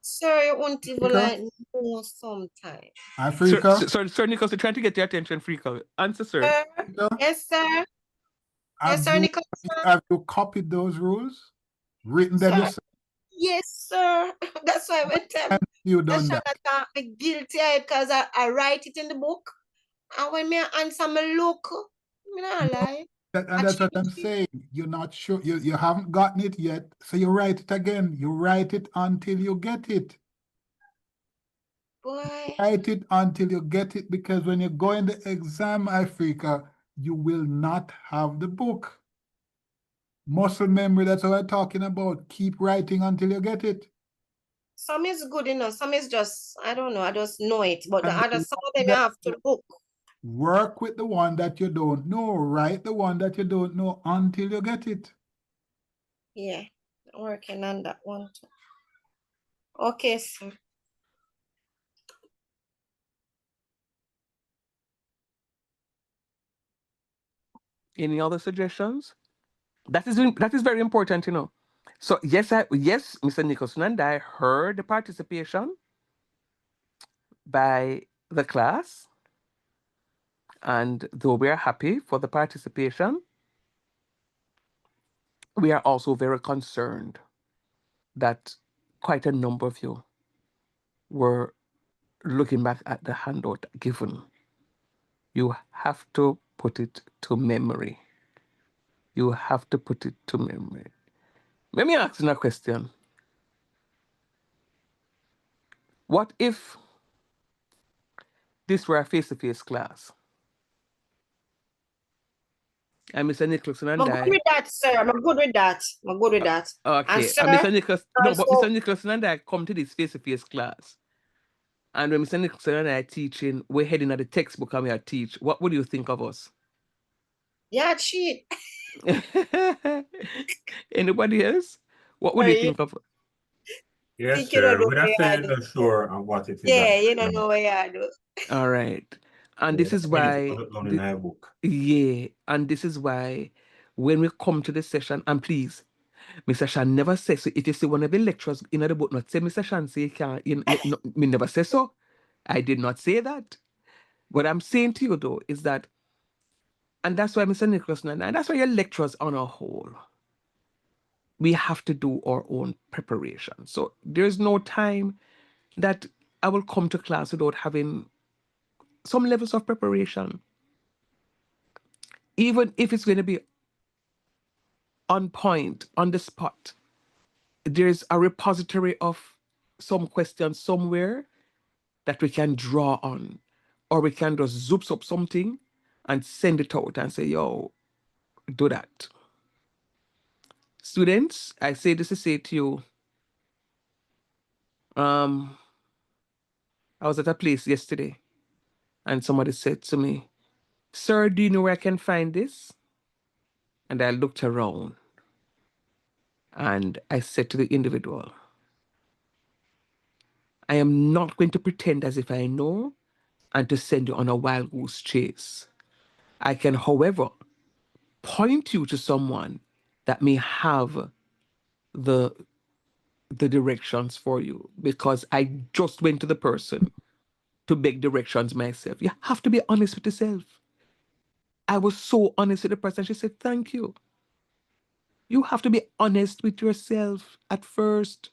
Sir, you won't even like know sometime. Africa. Sir Nicholas, they're trying to get your attention, Freaka. Answer, sir. Yes, sir. Yes, sir, Nicholas. Have you copied those rules? Written them Sir, yourself? yes, sir. That's why when time you done that? I'm guilty because I write it in the book. And when me answer me look, me not lie. And that's what I'm saying. You're not sure. You haven't gotten it yet. So you write it again. You write it until you get it. Boy. Write it until you get it, because when you go in the exam, Africa, you will not have the book. Muscle memory, that's what we're talking about. Keep writing until you get it. Some is good enough. Some is just, I don't know, I just know it. But the other, some of them you have to book. Work with the one that you don't know. Write the one that you don't know until you get it. Yeah, working on that one too. Okay, sir. Any other suggestions? That is very important, So yes, Mr. Nicholson and I heard the participation by the class, and though we are happy for the participation, we are also very concerned that quite a number of you were looking back at the handout given. You have to put it to memory. You have to put it to memory. Let me ask you a question. What if this were a face-to-face class? And Mr. Nicholson and I'm good with that, sir. I'm good with that. I'm good with that. Okay. And Mr. Nicholson, Mr. Nicholson and I come to this face-to-face class. And when Mr. Nicholson and I are teaching, we're heading at the textbook and we are teach. What would you think of us? Yeah, cheat. Anybody else? What would you think of us? Yes, sir. We're not saying no sure on what it is. Yeah, you don't know what you do. All right. And this is why, yeah, and this is why when we come to the session, and please, Mr. Shan never says, so if you see one of the lecturers in the book not say, Mr. Shan say, me never say so. I did not say that. What I'm saying to you though is that, and that's why Mr. Nicholas and that's why your lecturers on a whole, we have to do our own preparation. So there's no time that I will come to class without having some levels of preparation. Even if it's going to be on point, on the spot, there's a repository of some questions somewhere that we can draw on, or we can just zoop up something and send it out and say, yo, do that. Students, I say this to say to you, I was at a place yesterday and somebody said to me, sir, do you know where I can find this? And I looked around and I said to the individual, I am not going to pretend as if I know and to send you on a wild goose chase. I can, however, point you to someone that may have the directions for you, because I just went to the person to beg directions myself. You have to be honest with yourself. I was so honest with the person. She said, thank you. You have to be honest with yourself at first.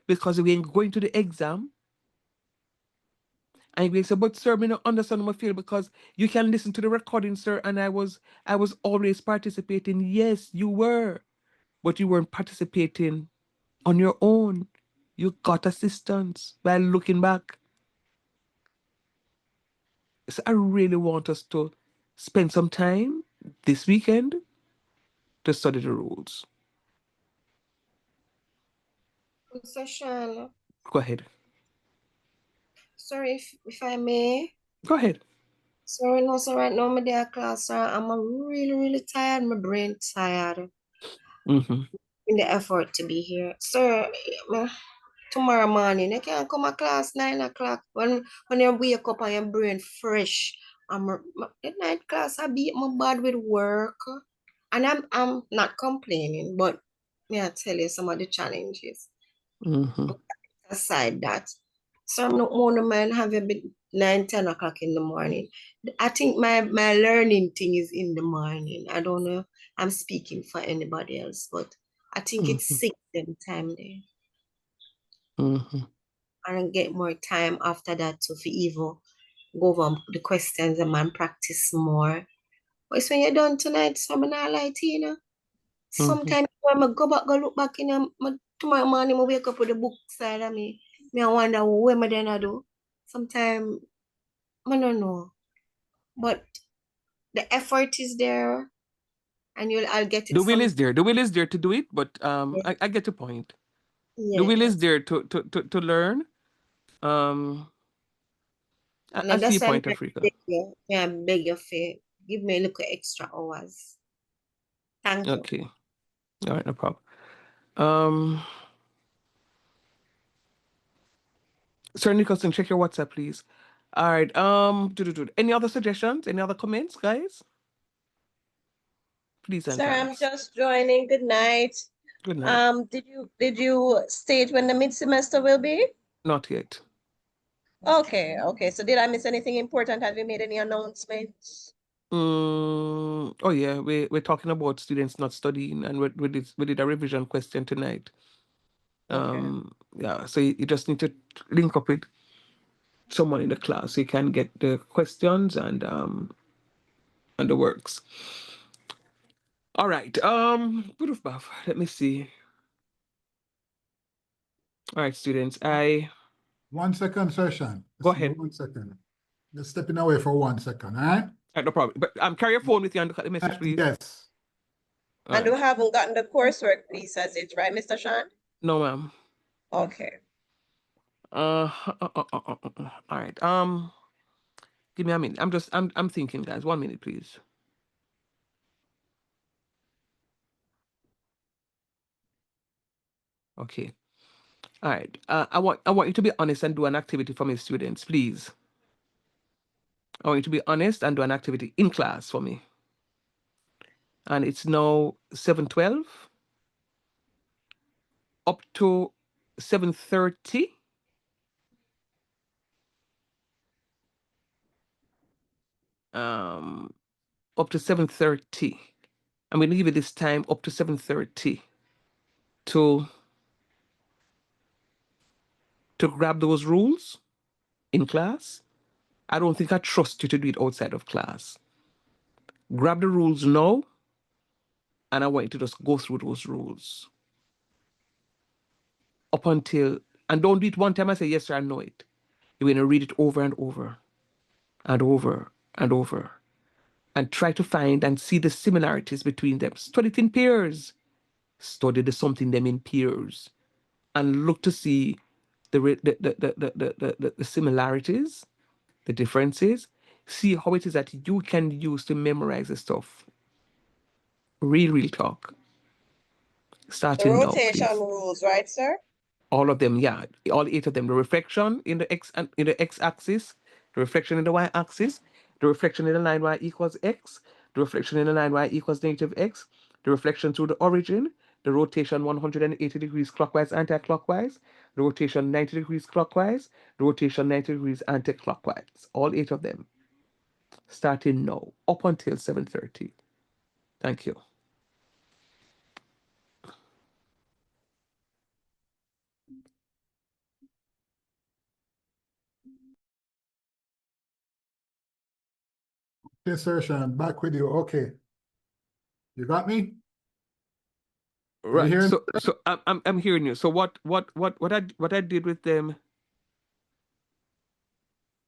Because when going to the exam, and you say, but sir, I don't understand my feel, because you can listen to the recording, sir, and I was always participating. Yes, you were, but you weren't participating on your own. You got assistance by looking back. So I really want us to spend some time this weekend to study the rules. Session. Go ahead. Sorry if I may. Go ahead. Sorry, no, so right now, my day class, sir, I'm really tired. My brain tired. In the effort to be here. Sir, tomorrow morning, I can't come to class 9 o'clock. When you wake up and your brain fresh. The night class, I beat my bad with work. And I'm not complaining, but may I tell you some of the challenges. But aside that, so I'm not more man have a bit 9, 10 o'clock in the morning. I think my learning thing is in the morning. I don't know. I'm speaking for anybody else, but I think it's 6 them time there. And get more time after that to even go over the questions and man practice more. But it's when you're done tonight, so I'm not like you know. Sometimes when I go look back in tomorrow morning, I wake up with the book side of me. I wonder what am I gonna do. Sometimes I don't know. But the effort is there, and I'll get it. The will is there. The will is there to do it, but I get the point. The will is there to learn. I see your point, Africa. Yeah, beg you for give me a little extra hours. Thank you. Okay. All right, no problem. Sir Nicholson, check your WhatsApp, please. All right. Any other suggestions? Any other comments, guys? Please, Sir, I'm just joining. Good night. Good night. Did you state when the mid-semester will be? Not yet. Okay. So did I miss anything important? Have you made any announcements? Oh yeah, we're talking about students not studying, and we did a revision question tonight. Yeah, so you just need to link up with someone in the class so you can get the questions and the works. All right. Let me see. All right, students. 1 second, session. Go ahead. 1 second. Just stepping away for 1 second, all right? No problem. But carry your phone with you and look at the message, please. Yes. And we haven't gotten the coursework piece as it, right, Mr. Sean? No, ma'am. Okay. All right. Give me a minute. I'm thinking, guys. 1 minute, please. Okay. All right. I want you to be honest and do an activity for my students, please. I want you to be honest and do an activity in class for me. And it's now 7:12 up to 7:30. Up to 7:30. I'm going to give you this time up to 7:30 to grab those rules in class. I don't think I trust you to do it outside of class. Grab the rules now, and I want you to just go through those rules up until, and don't do it one time I say, yes, sir, I know it. You're going to read it over and over and over and over and try to find and see the similarities between them. Study it in pairs. Study the something them in pairs and look to see the similarities, the differences. See how it is that you can use to memorize the stuff. Real talk. Starting the now, rotation please. rules, right, sir? All of them, yeah. All 8 of them. The reflection in the x-axis, the reflection in the y-axis, the reflection in the line y equals x, the reflection in the line y equals negative x, the reflection through the origin, the rotation 180 degrees clockwise anti-clockwise, the rotation 90 degrees clockwise, the rotation 90 degrees anti-clockwise, all 8 of them, starting now, up until 7:30. Thank you. Yes, sir, Sean. Back with you. Okay. You got me? Are you Right. hearing? So I'm hearing you. So what I did with them.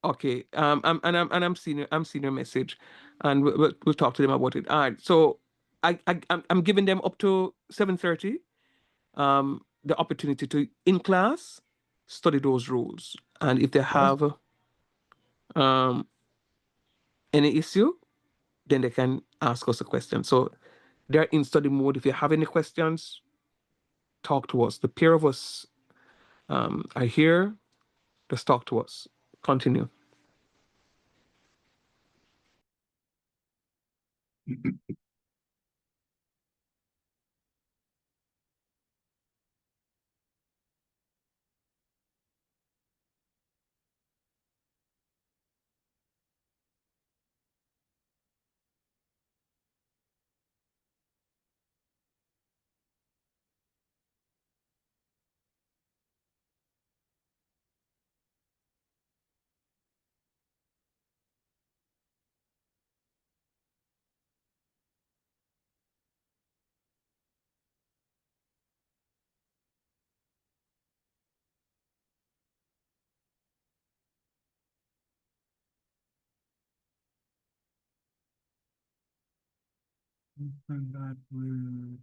Okay. I'm seeing your message, and we'll talk to them about it. All right. So I'm giving them up to 7:30. The opportunity to in class study those rules, and if they have any issue, then they can ask us a question. So they're in study mode. If you have any questions, talk to us. The pair of us are here. Just talk to us. Continue. And that will.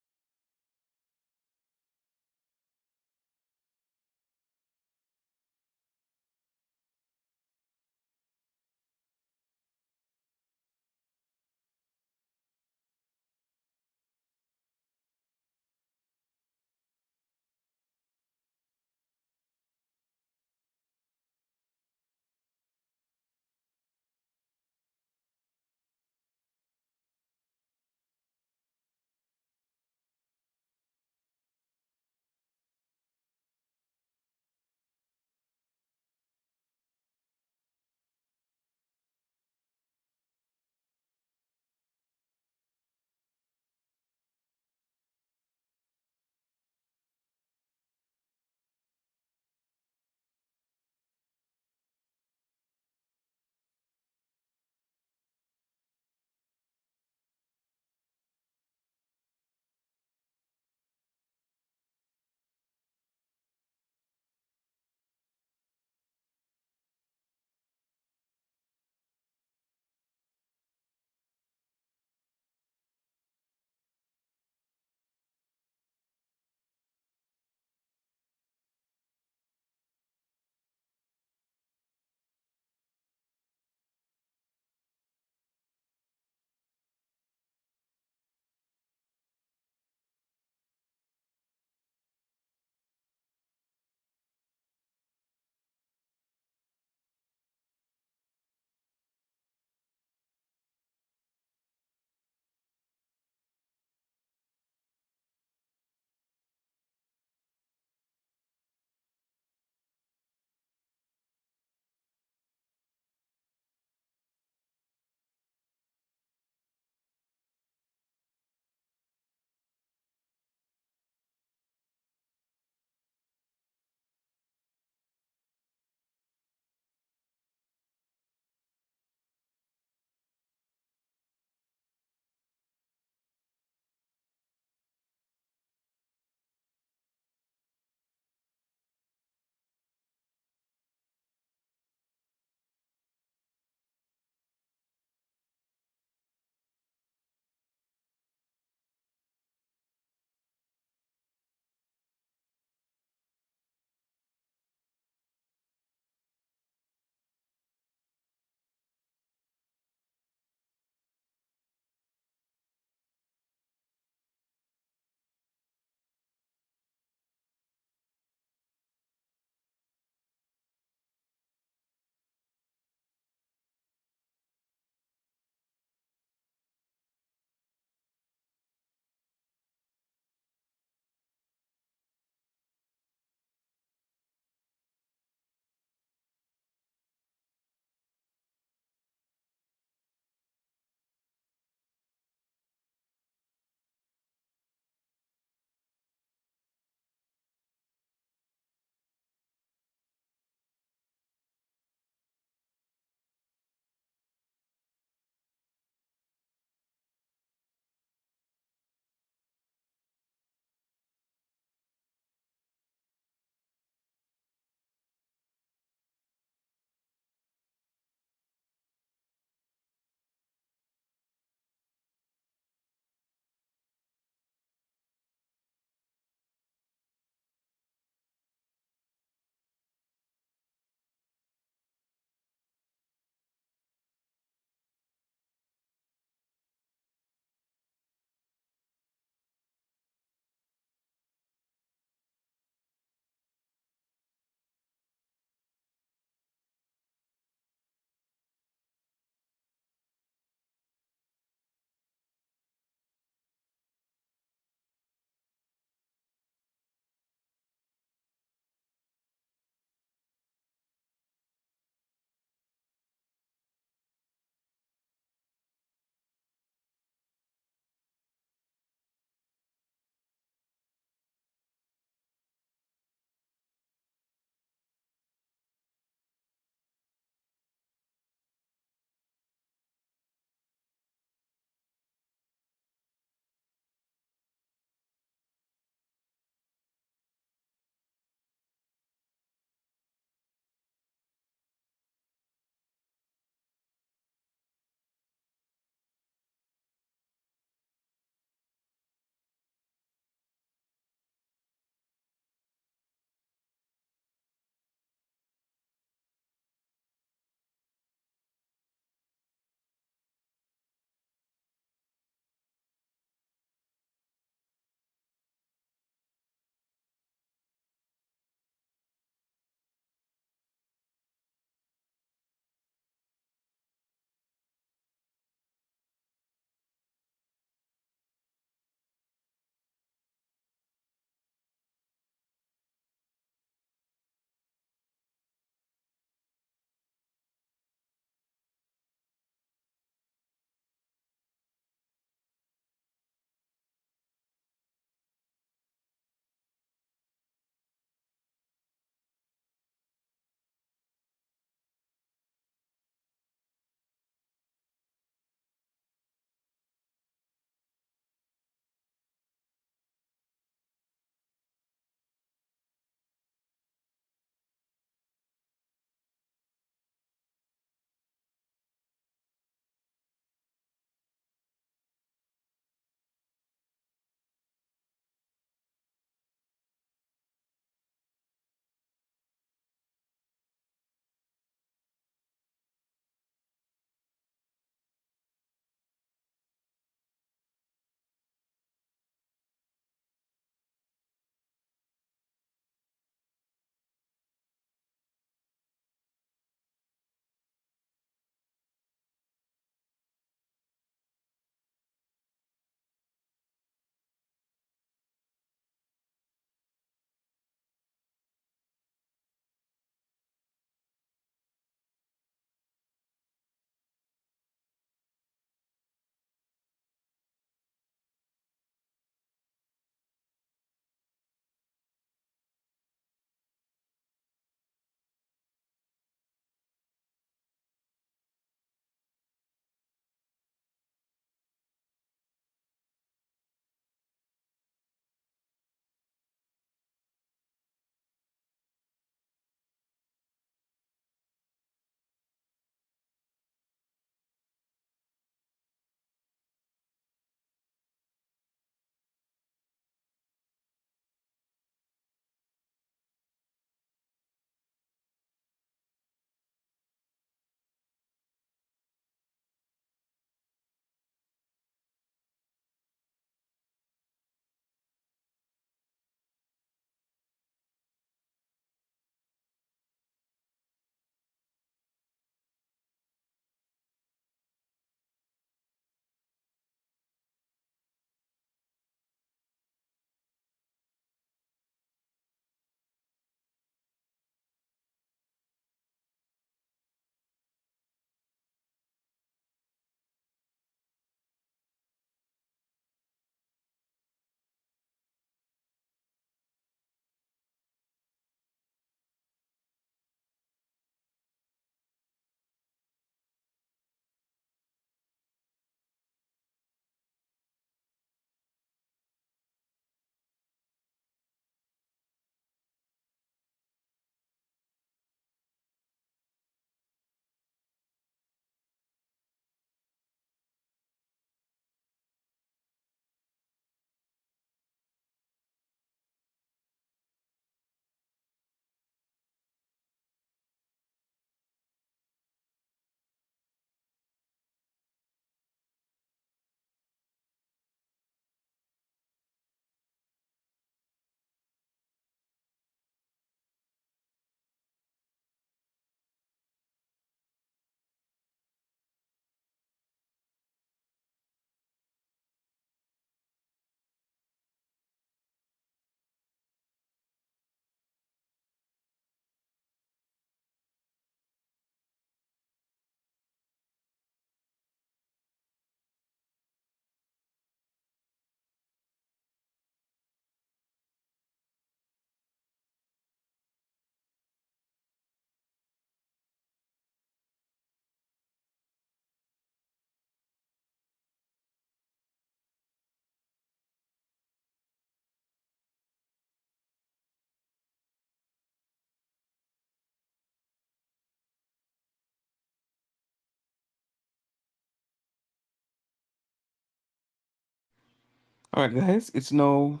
All right, guys, it's now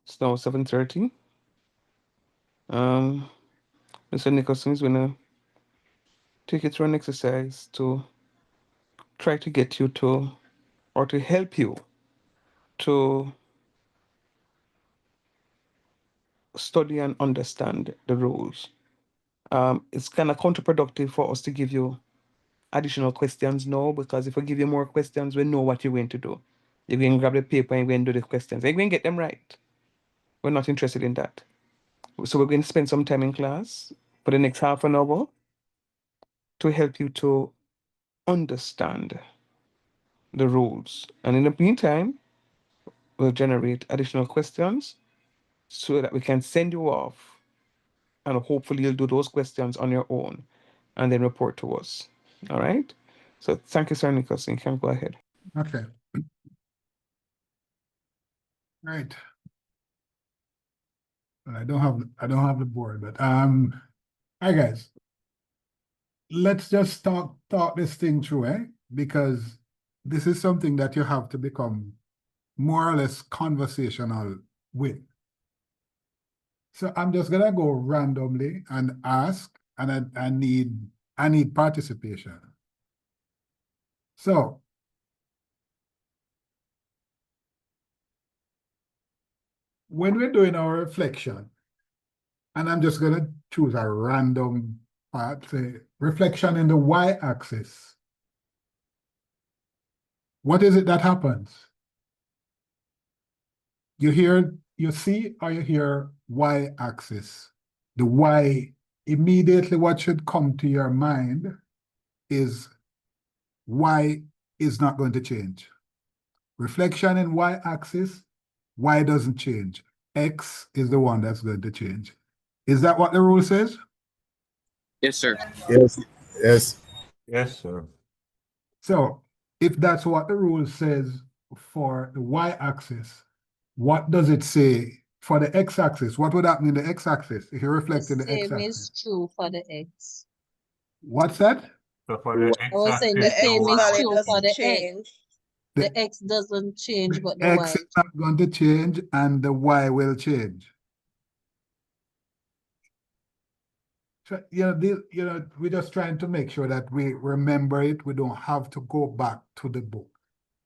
7:30. Mr. Nicholson is gonna take you through an exercise to try to get you to, or to help you to study and understand the rules. It's kind of counterproductive for us to give you additional questions now, because if we give you more questions, we know what you're going to do. You're going to grab the paper and you're going to do the questions. You're going to get them right. We're not interested in that. So we're going to spend some time in class for the next half an hour to help you to understand the rules. And in the meantime, we'll generate additional questions so that we can send you off, and hopefully you'll do those questions on your own and then report to us. All right? So thank you, Sir Nicholson. You can go ahead. Okay. Right. I don't have the board, but all right, guys. Let's just talk this thing through, because this is something that you have to become more or less conversational with. So I'm just gonna go randomly and ask, and I need participation. So when we're doing our reflection, and I'm just gonna choose a random part, say reflection in the y-axis. What is it that happens? You see, or you hear y-axis. The y, immediately what should come to your mind is y is not going to change. Reflection in y-axis, y doesn't change. X is the one that's going to change. Is that what the rule says? Yes, sir. Yes. Yes. Yes, sir. So if that's what the rule says for the y-axis, what does it say for the x-axis? What would happen in the x-axis if you reflect in the Same x-axis? is true for the X. What's that? So for the I was saying the x-axis, same is Value true for doesn't the X. change. The X doesn't change, The but the x Y. is not going to change and the y will change. So, we're just trying to make sure that we remember it. We don't have to go back to the book,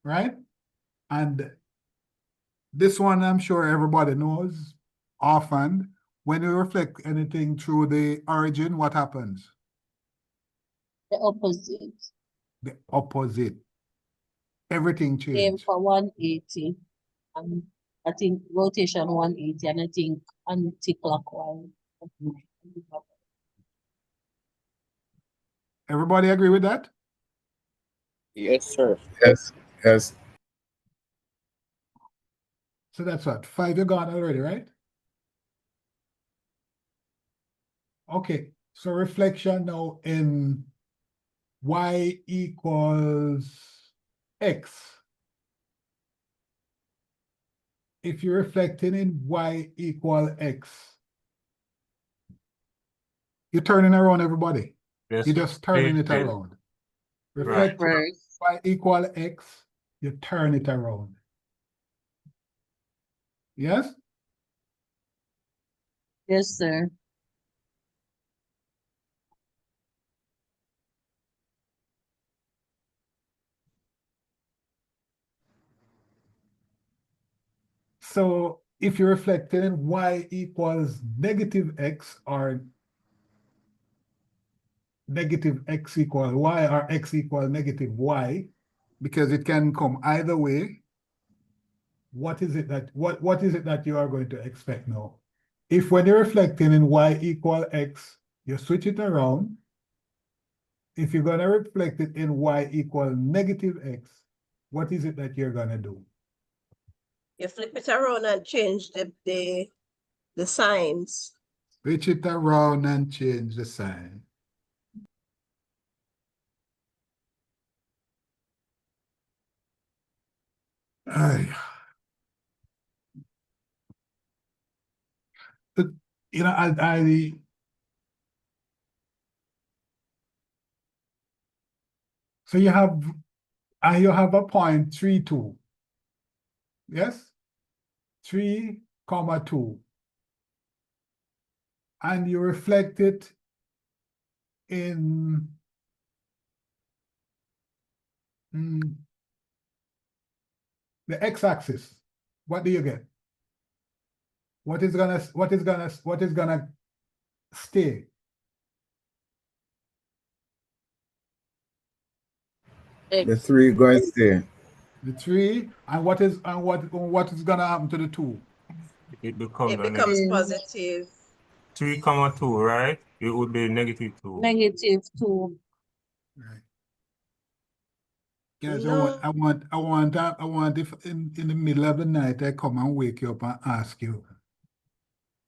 right? And this one, I'm sure everybody knows. Often, when you reflect anything through the origin, what happens? The opposite. The opposite. Everything Same changes. for 180. And I think rotation 180, and I think anti-clockwise. Everybody agree with that? Yes, sir. Yes. Yes. So that's what? 5 you gone already, right? Okay, so reflection now in y equals x. If you're reflecting in y equal x, you're turning around everybody. yes, You're just turning it yes. around. Right. Reflect y equal x, you turn it around. Yes? Yes, sir. So if you're reflecting in y equals negative x, or negative x equal y, or x equal negative y, because it can come either way, what is it that you are going to expect now? If when you're reflecting in y equal x, you switch it around. If you're gonna reflect it in y equal negative x, what is it that you're gonna do? You flip it around and change the signs. Switch it around and change the sign. Aye. But, so you have a 0.32. Yes? 3, 2. And you reflect it in the x-axis. What do you get? What is gonna stay? The 3 going to stay. The 3, and what is gonna happen to the 2? It becomes It becomes positive. 3, 2, right? It would be -2. -2. Right. Guys, No. I want if in the middle of the night I come and wake you up and ask you,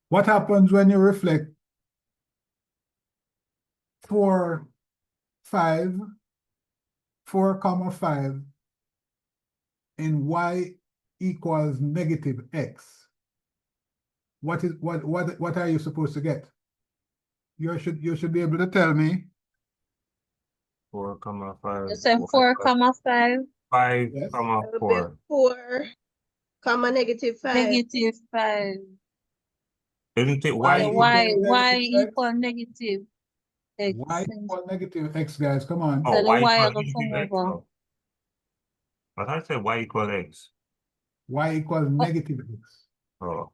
what happens when you reflect 4, 5 in y equals -x? What are you supposed to get? You should be able to tell me. 4, 5. You said 4, 5. 5, Yes. 4. 4, -5. -5. Isn't it Y Y equal equal negative x. Y equal -x, guys. Come on. Oh, So the y y equals will come negative x. over. Oh. But I said y equals x. Y equals -x. Oh.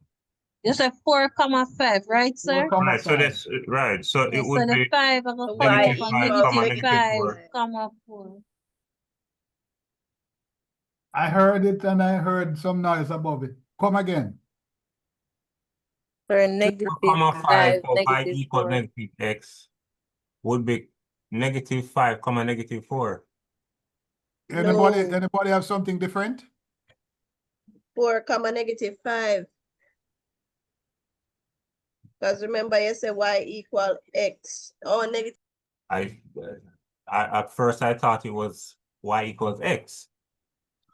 You said 4, 5, right, sir? 4, Right, so 5. that's right. So Yeah, it so would the be 5 will So come y over -5, equals -5, -5. 4. I heard it and I heard some noise above it. Come again. For -5, 5 for y equals -4. -x would be -5, -4. Anybody have something different? 4, -5. Because remember you said y equal x. Oh, negative. I at first I thought it was y equals x,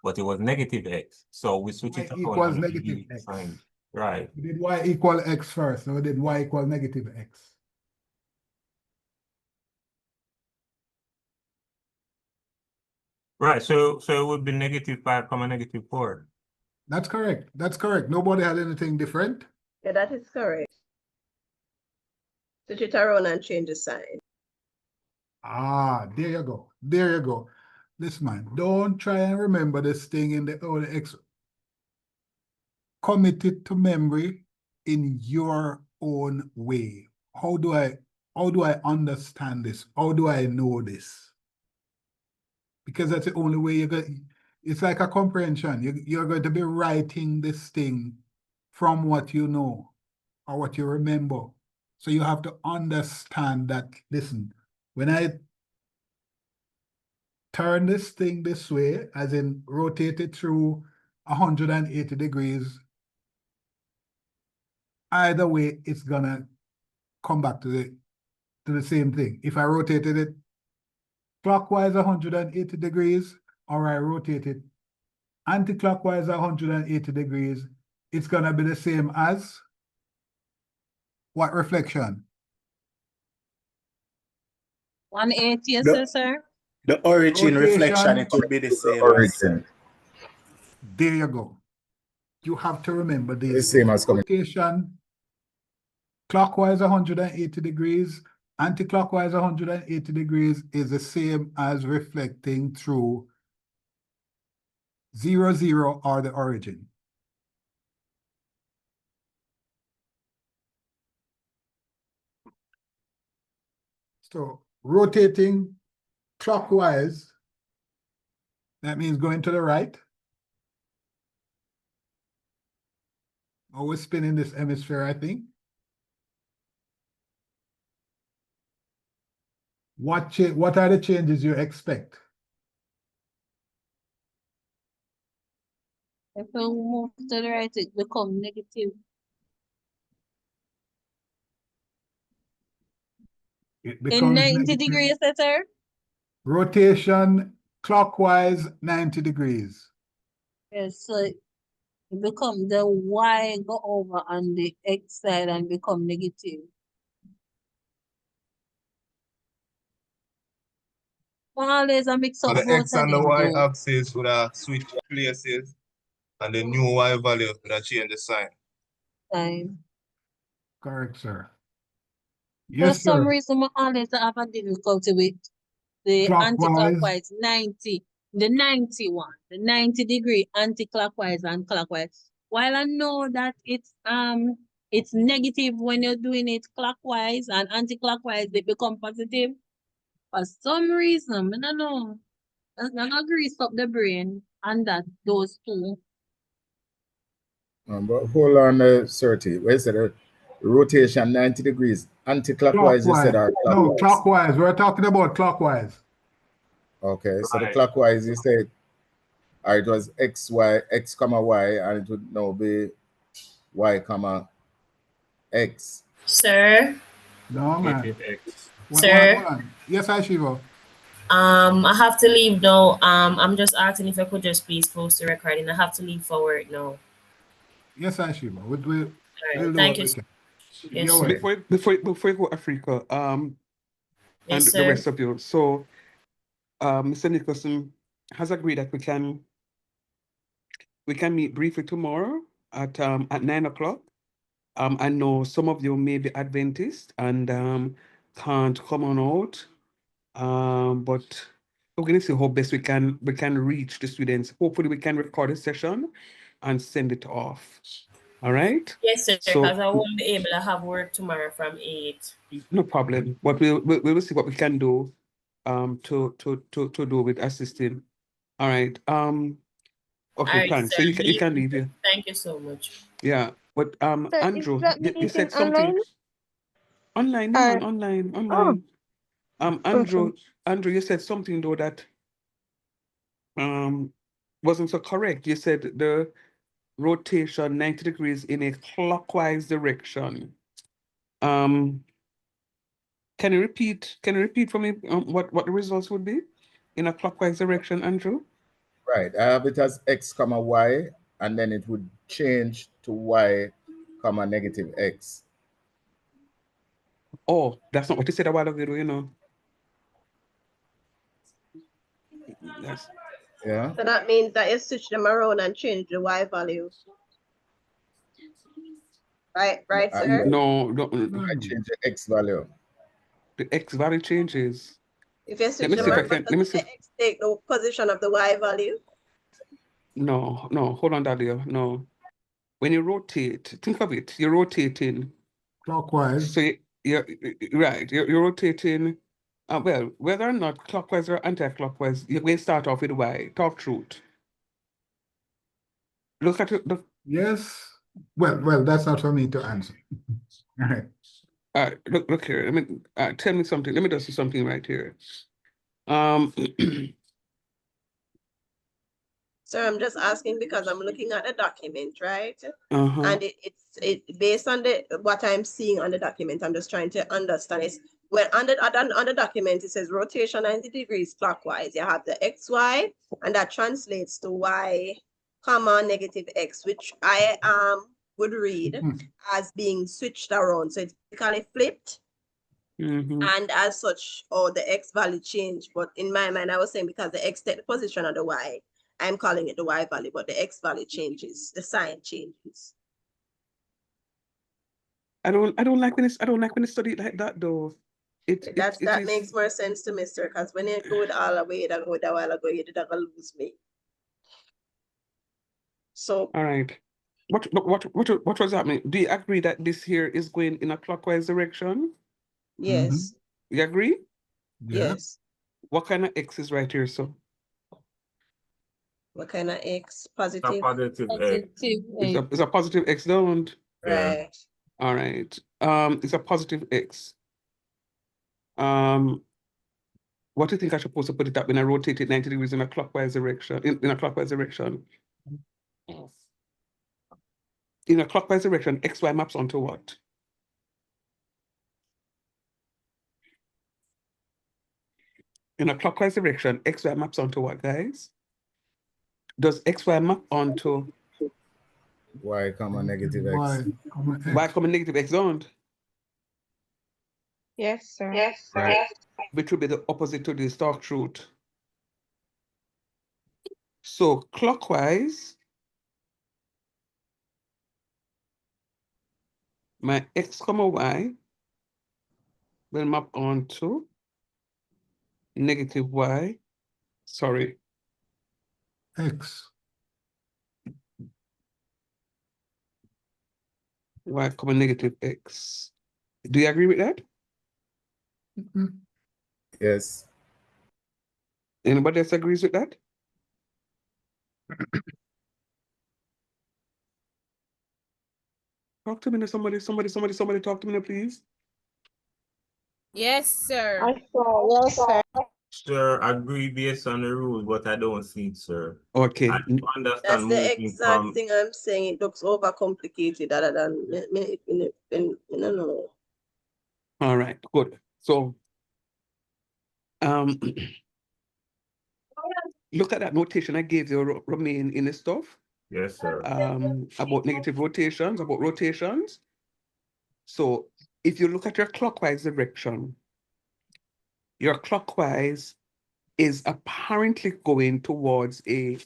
but it was -x. So we switch it Y around equals and we -x. find right. We did y equal x first. So we did y equal -x. Right. So it would be -5, -4. That's correct. That's correct. Nobody had anything different. Yeah, that is correct. Switch it around and change the sign. Ah, there you go. There you go. Listen, man, don't try and remember this thing in the x. Commit it to memory in your own way. How do I understand this? How do I know this? Because that's the only way it's like a comprehension. You're going to be writing this thing from what you know or what you remember. So you have to understand that, listen, when I turn this thing this way, as in rotate it through 180 degrees, either way, it's gonna come back to the same thing. If I rotated it clockwise 180 degrees, or I rotate it anti-clockwise 180 degrees, it's gonna be the same as what reflection? 180, yes, sir. The origin reflection, it would be the same as. There you go. You have to remember this. The same as coming. Rotation clockwise 180 degrees, anti-clockwise 180 degrees is the same as reflecting through 0, 0 or the origin. So rotating clockwise, that means going to the right. Always spinning this hemisphere, I think. What are the changes you expect? If we move to the right, it becomes negative. It In becomes 90 negative. degrees, sir? Rotation clockwise 90 degrees. Yes, so it become the y go over on the x side and become negative. Always a mix So up the both x of and the them y though. axis would have switched places and the new y value that change the sign. Time. Correct, sir. For Yes, some sir. reason, I always have a difficulty with the Clockwise. anti-clockwise 90, the 91, the 90-degree anti-clockwise and clockwise. While I know that it's negative when you're doing it clockwise and anti-clockwise, they become positive. For some reason, I don't know. I'm not grease up the brain and that those two. But hold on, 30. Where is it? Rotation 90 degrees. Anti-clockwise, you said, or clockwise? No, clockwise. We're talking about clockwise. Okay, so the clockwise, you said, or it was x, y, x comma y, and it would now be y comma x. Sir? No, man. Sir? Hold on. Yes, Shiva. I have to leave now. I'm just asking if I could just please close the recording. I have to leave for work now. Yes, Shiva. We'll do Thank what you, we sir. can. Yes, You're sir. welcome. Before you go Africa, Yes, and the sir. rest of you. So, Mr. Nicholson has agreed that we can meet briefly tomorrow at 9 o'clock. I know some of you may be Adventist and can't come on out, but we're going to see how best we can reach the students. Hopefully, we can record a session and send it off. All right. Yes, sir, So because I won't be able to have work tomorrow from 8. no problem. But we'll see what we can do to do with assisting. All right. Okay, All right, thanks. sir. So you can leave here. Thank you so much. Yeah. But So is Andrew, that you meeting said something online? online, yeah, online. Okay. Andrew, you said something though that wasn't so correct. You said the rotation 90 degrees in a clockwise direction. Can you repeat for me what the results would be in a clockwise direction, Andrew? Right. I have it as x comma y, and then it would change to y comma negative x. Oh, that's not what you said a while ago, you know. Yes. Yeah. So that means that you switch them around and change the y value. Right, sir? No. I change the x value. The x value changes. If you Let switch me them see if I around, can. Let me doesn't see. the x take the position of the y value? No. Hold on, Dalia. No. When you rotate, think of it. You're rotating clockwise. So you're right. You're rotating. Well, whether or not clockwise or anti-clockwise, you're going to start off with y. Talk truth. Look at it. Yes. Well, that's not for me to answer. All right. Look here. Tell me something. Let me just do something right here. Sir, I'm just asking because I'm looking at the document, right? Uh-huh. And it's based on what I'm seeing on the document. I'm just trying to understand it. When on the document it says rotation 90 degrees clockwise. You have the XY, and that translates to y comma negative x, which I would read as being switched around. So it's basically flipped. And as such, the x value changed. But in my mind, I was saying because the x take the position of the y, I'm calling it the y value, but the x value changes, the sign changes. I don't like when you study it like that though. That makes more sense to me, sir, because when you go with all the way that go a while ago, you didn't lose me. So all right. What was that mean? Do you agree that this here is going in a clockwise direction? Yes. You agree? Yes. What kind of x is right here, so? What kind of x? Positive? Positive x. It's a positive x, don't? Right. All right. It's a positive x. What do you think I should supposed to put it up when I rotate it 90 degrees in a clockwise direction? In a clockwise direction. In a clockwise direction, xy maps onto what? In a clockwise direction, xy maps onto what, guys? Does xy map onto y comma negative x? Y comma negative x, don't? Yes, sir. Yes, sir. Right. Which would be the opposite to the stark truth. So clockwise my X comma Y will map on to negative Y, sorry. X. Y comma negative X. Do you agree with that? Yes. Anybody else agrees with that? Talk to me now, somebody talk to me now, please. Yes, sir. Yes, sir. Sir, I agree based on the rules, but I don't see it, sir. Okay. I do understand That's the moving exact from thing I'm saying. It looks overcomplicated other than no. All right, good. So look at that notation I gave you, Romain, in the stuff. Yes, sir. About negative rotations, about rotations. So if you look at your clockwise direction, your clockwise is apparently going towards a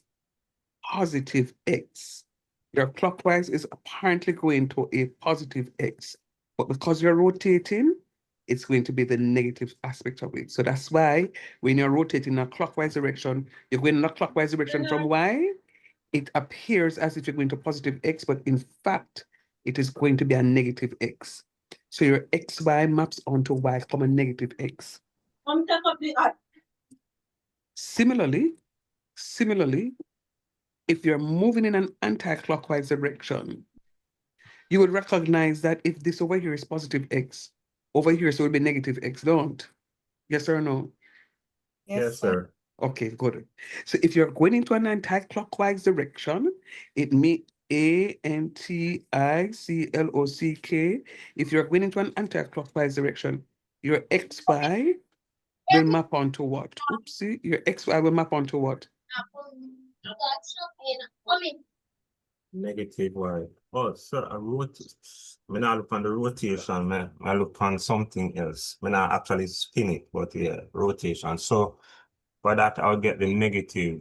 positive X. Your clockwise is apparently going to a positive X. But because you're rotating, it's going to be the negative aspect of it. So that's why when you're rotating in a clockwise direction, you're going in a clockwise direction from Y, it appears as if you're going to positive X, but in fact, it is going to be a negative X. So your XY maps onto Y from a negative X. Similarly, if you're moving in an anti-clockwise direction, you would recognize that if this over here is positive X, over here so it will be negative X, don't? Yes or no? Yes, sir. Okay, good. So if you're going into an anti-clockwise direction, it means ANTICLOCK. If you're going into an anti-clockwise direction, your XY will map onto what? Oopsie, your XY will map onto what? Negative Y. Oh, sir, when I look on the rotation, man, I look on something else. When I actually spin it, but yeah, rotation. So for that, I'll get the negative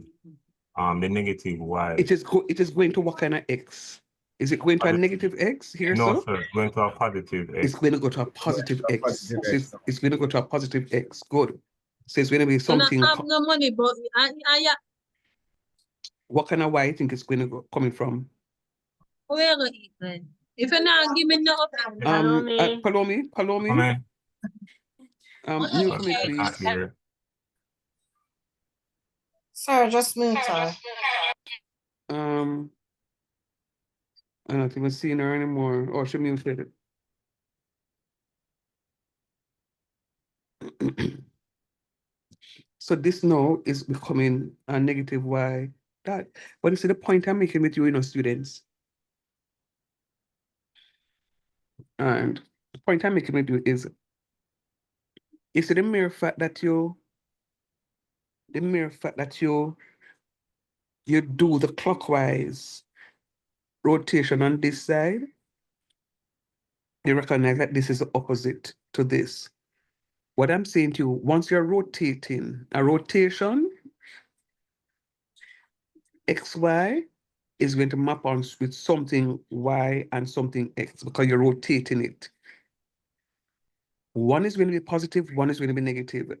Y. It is going to what kind of X? Is it going to a negative X here, No, sir? sir, it's going to a positive X. It's going to go to a positive X. Positive So X. it's going to go to a positive X. Good. So it's going to be You don't something. have no money, but What kind of Y you think it's going to go coming from? where you eat then? If you not give me no Palomi. Mute for me, please. Sir, just mute her. I'm not even seeing her anymore. Or she muted it. So this now is becoming a negative Y dot. But you see the point I'm making with you, students. And the point I'm making with you is the mere fact that you do the clockwise rotation on this side, you recognize that this is the opposite to this. What I'm saying to you, once you're rotating, a rotation, XY is going to map on with something Y and something X because you're rotating it. One is going to be positive, one is going to be negative.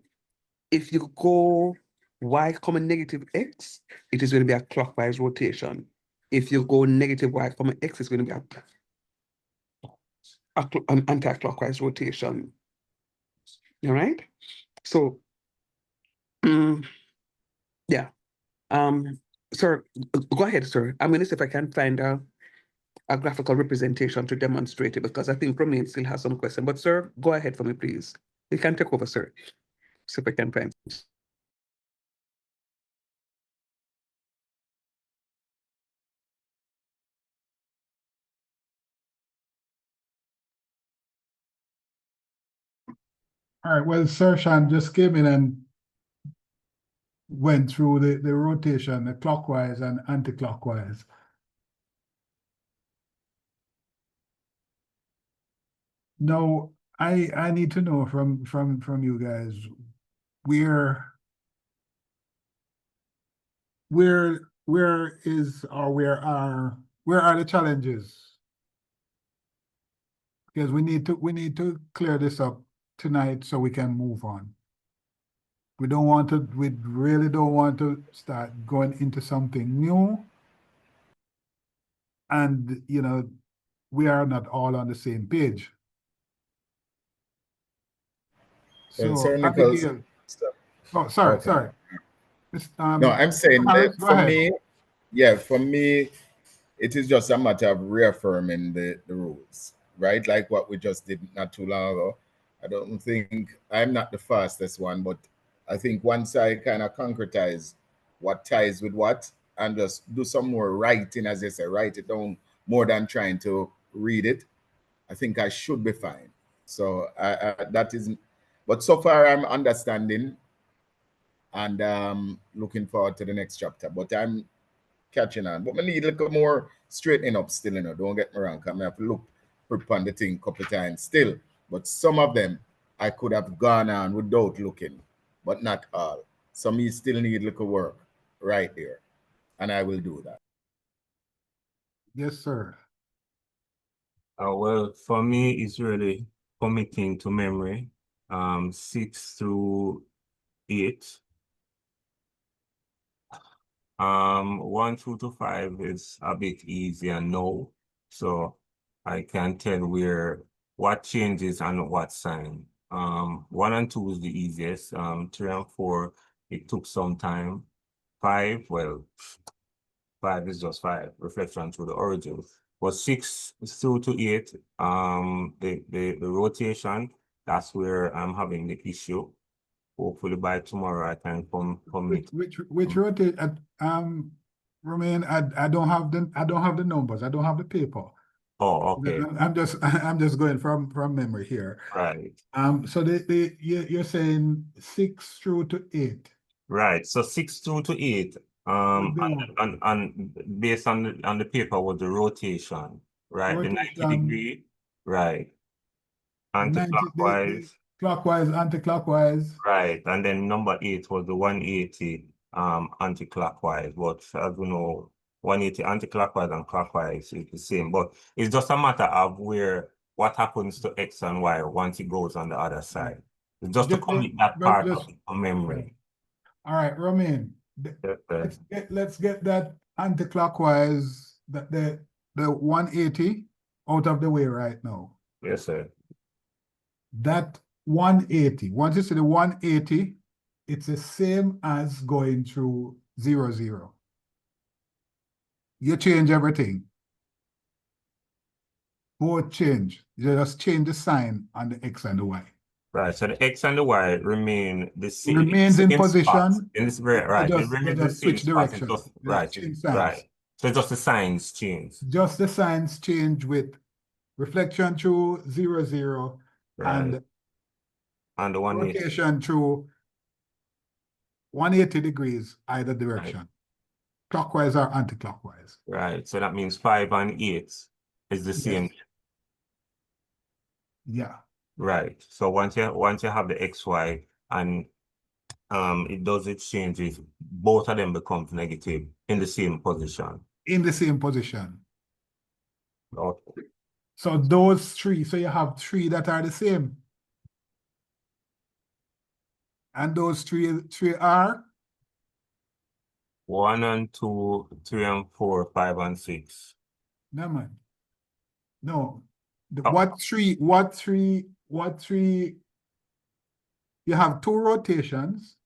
If you go Y comma negative X, it is going to be a clockwise rotation. If you go negative Y comma X, it's going to be an anti-clockwise rotation. All right? So, yeah. Sir, go ahead, sir. I'm going to see if I can find a graphical representation to demonstrate it because I think Romain still has some question. But sir, go ahead for me, please. You can take over, sir. See if I can find. All right, well, Sershan just came in and went through the rotation, the clockwise and anti-clockwise. Now, I need to know from you guys where are the challenges? Because we need to clear this up tonight so we can move on. We really don't want to start going into something new. And, you know, we are not all on the same page. Well, So, Sir Nichols. Abigail. Oh, sorry, Okay. sorry. No, I'm saying Harris, that go for ahead. me, yeah, for me, it is just a matter of reaffirming the rules, right? Like what we just did not too long ago. I don't think I'm not the fastest one, but I think once I kind of concretize what ties with what and just do some more writing, as they say, write it down more than trying to read it, I think I should be fine. So that isn't, but so far I'm understanding and looking forward to the next chapter. But I'm catching on. But I need a little more straightening up still, you know. Don't get me wrong. I have to look upon the thing a couple of times still. But some of them I could have gone on without looking, but not all. So me still need a little work right there. And I will do that. Yes, sir. Well, for me, it's really committing to memory, 6 through 8. 1 through to 5 is a bit easier now, so I can tell what changes and what sign. 1 and 2 is the easiest. 3 and 4, it took some time. 5, well, 5 is just 5, reflection through the origin. But 6 through to 8, the rotation, that's where I'm having the issue. Hopefully by tomorrow I can commit. Which rotate Romain, I don't have the numbers. I don't have the paper. Oh, okay. I'm just going from memory here. Right. So you're saying 6 through to 8. Right. So 6 through to 8. And based on the paper was the rotation, right? The 90 degree, right. Anti-clockwise. Clockwise, anti-clockwise. Right. And then number 8 was the 180 anti-clockwise. But as we know, 180 anti-clockwise and clockwise is the same. But it's just a matter of what happens to X and Y once it goes on the other side. It's just to commit that part of the memory. All right, Romain. Let's get that anti-clockwise, the 180 out of the way right now. Yes, sir. That 180, once you see the 180, it's the same as going through 0, 0. You change everything. Both change. You just change the sign on the X and the Y. Right, so the X and the Y remain the same. Remains in position. In this right, Just, it remains just switch direction. Right. So just the signs change. Just the signs change with reflection through 0, 0, right. And the 180. Rotation through 180 degrees either direction. Right. Clockwise or anti-clockwise. Right. So that means 5 and 8 is the same. Yeah. Right. So once you have the XY and it does its changes, both of them becomes negative in the same position. In the same position. Okay. So those 3, so you have 3 that are the same. And those 3 are 1 and 2, 3 and 4, 5 and 6. No, man. No. What three? You have 2 rotations.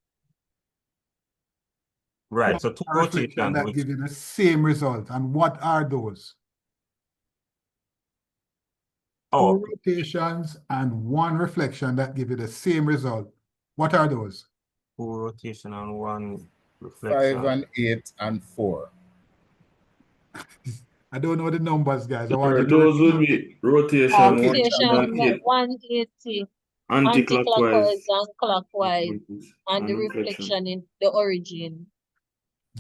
Right. So 2 rotations that give you the same result. And what are those? 2 rotations and 1 reflection that give you the same result. What are those? 2 rotation and 1 reflection. 5 and 8 and 4. I don't know the numbers, guys. Those would be rotation 180 anti-clockwise and clockwise, and the reflection in the origin.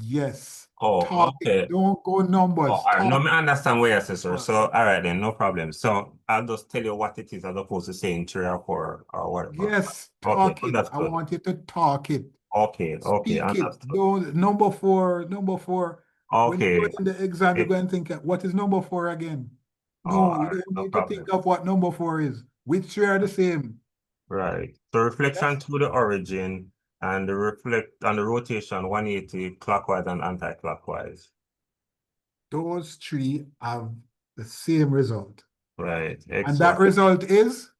Yes. Okay. Don't go numbers. All right. No, I understand where you're saying. So, all right then, no problem. So I'll just tell you what it is as opposed to saying 3 or 4 or whatever. Yes, talk it. I want you to talk it. Okay, Speak it. Don't, number 4. Okay. When you go in the exam, you're going to think, what is number 4 again? No, you don't need to think of what number 4 is. Which 3 are the same? Right. So reflection to the origin and the rotation 180 clockwise and anti-clockwise. Those 3 have the same result. Right. And that result is?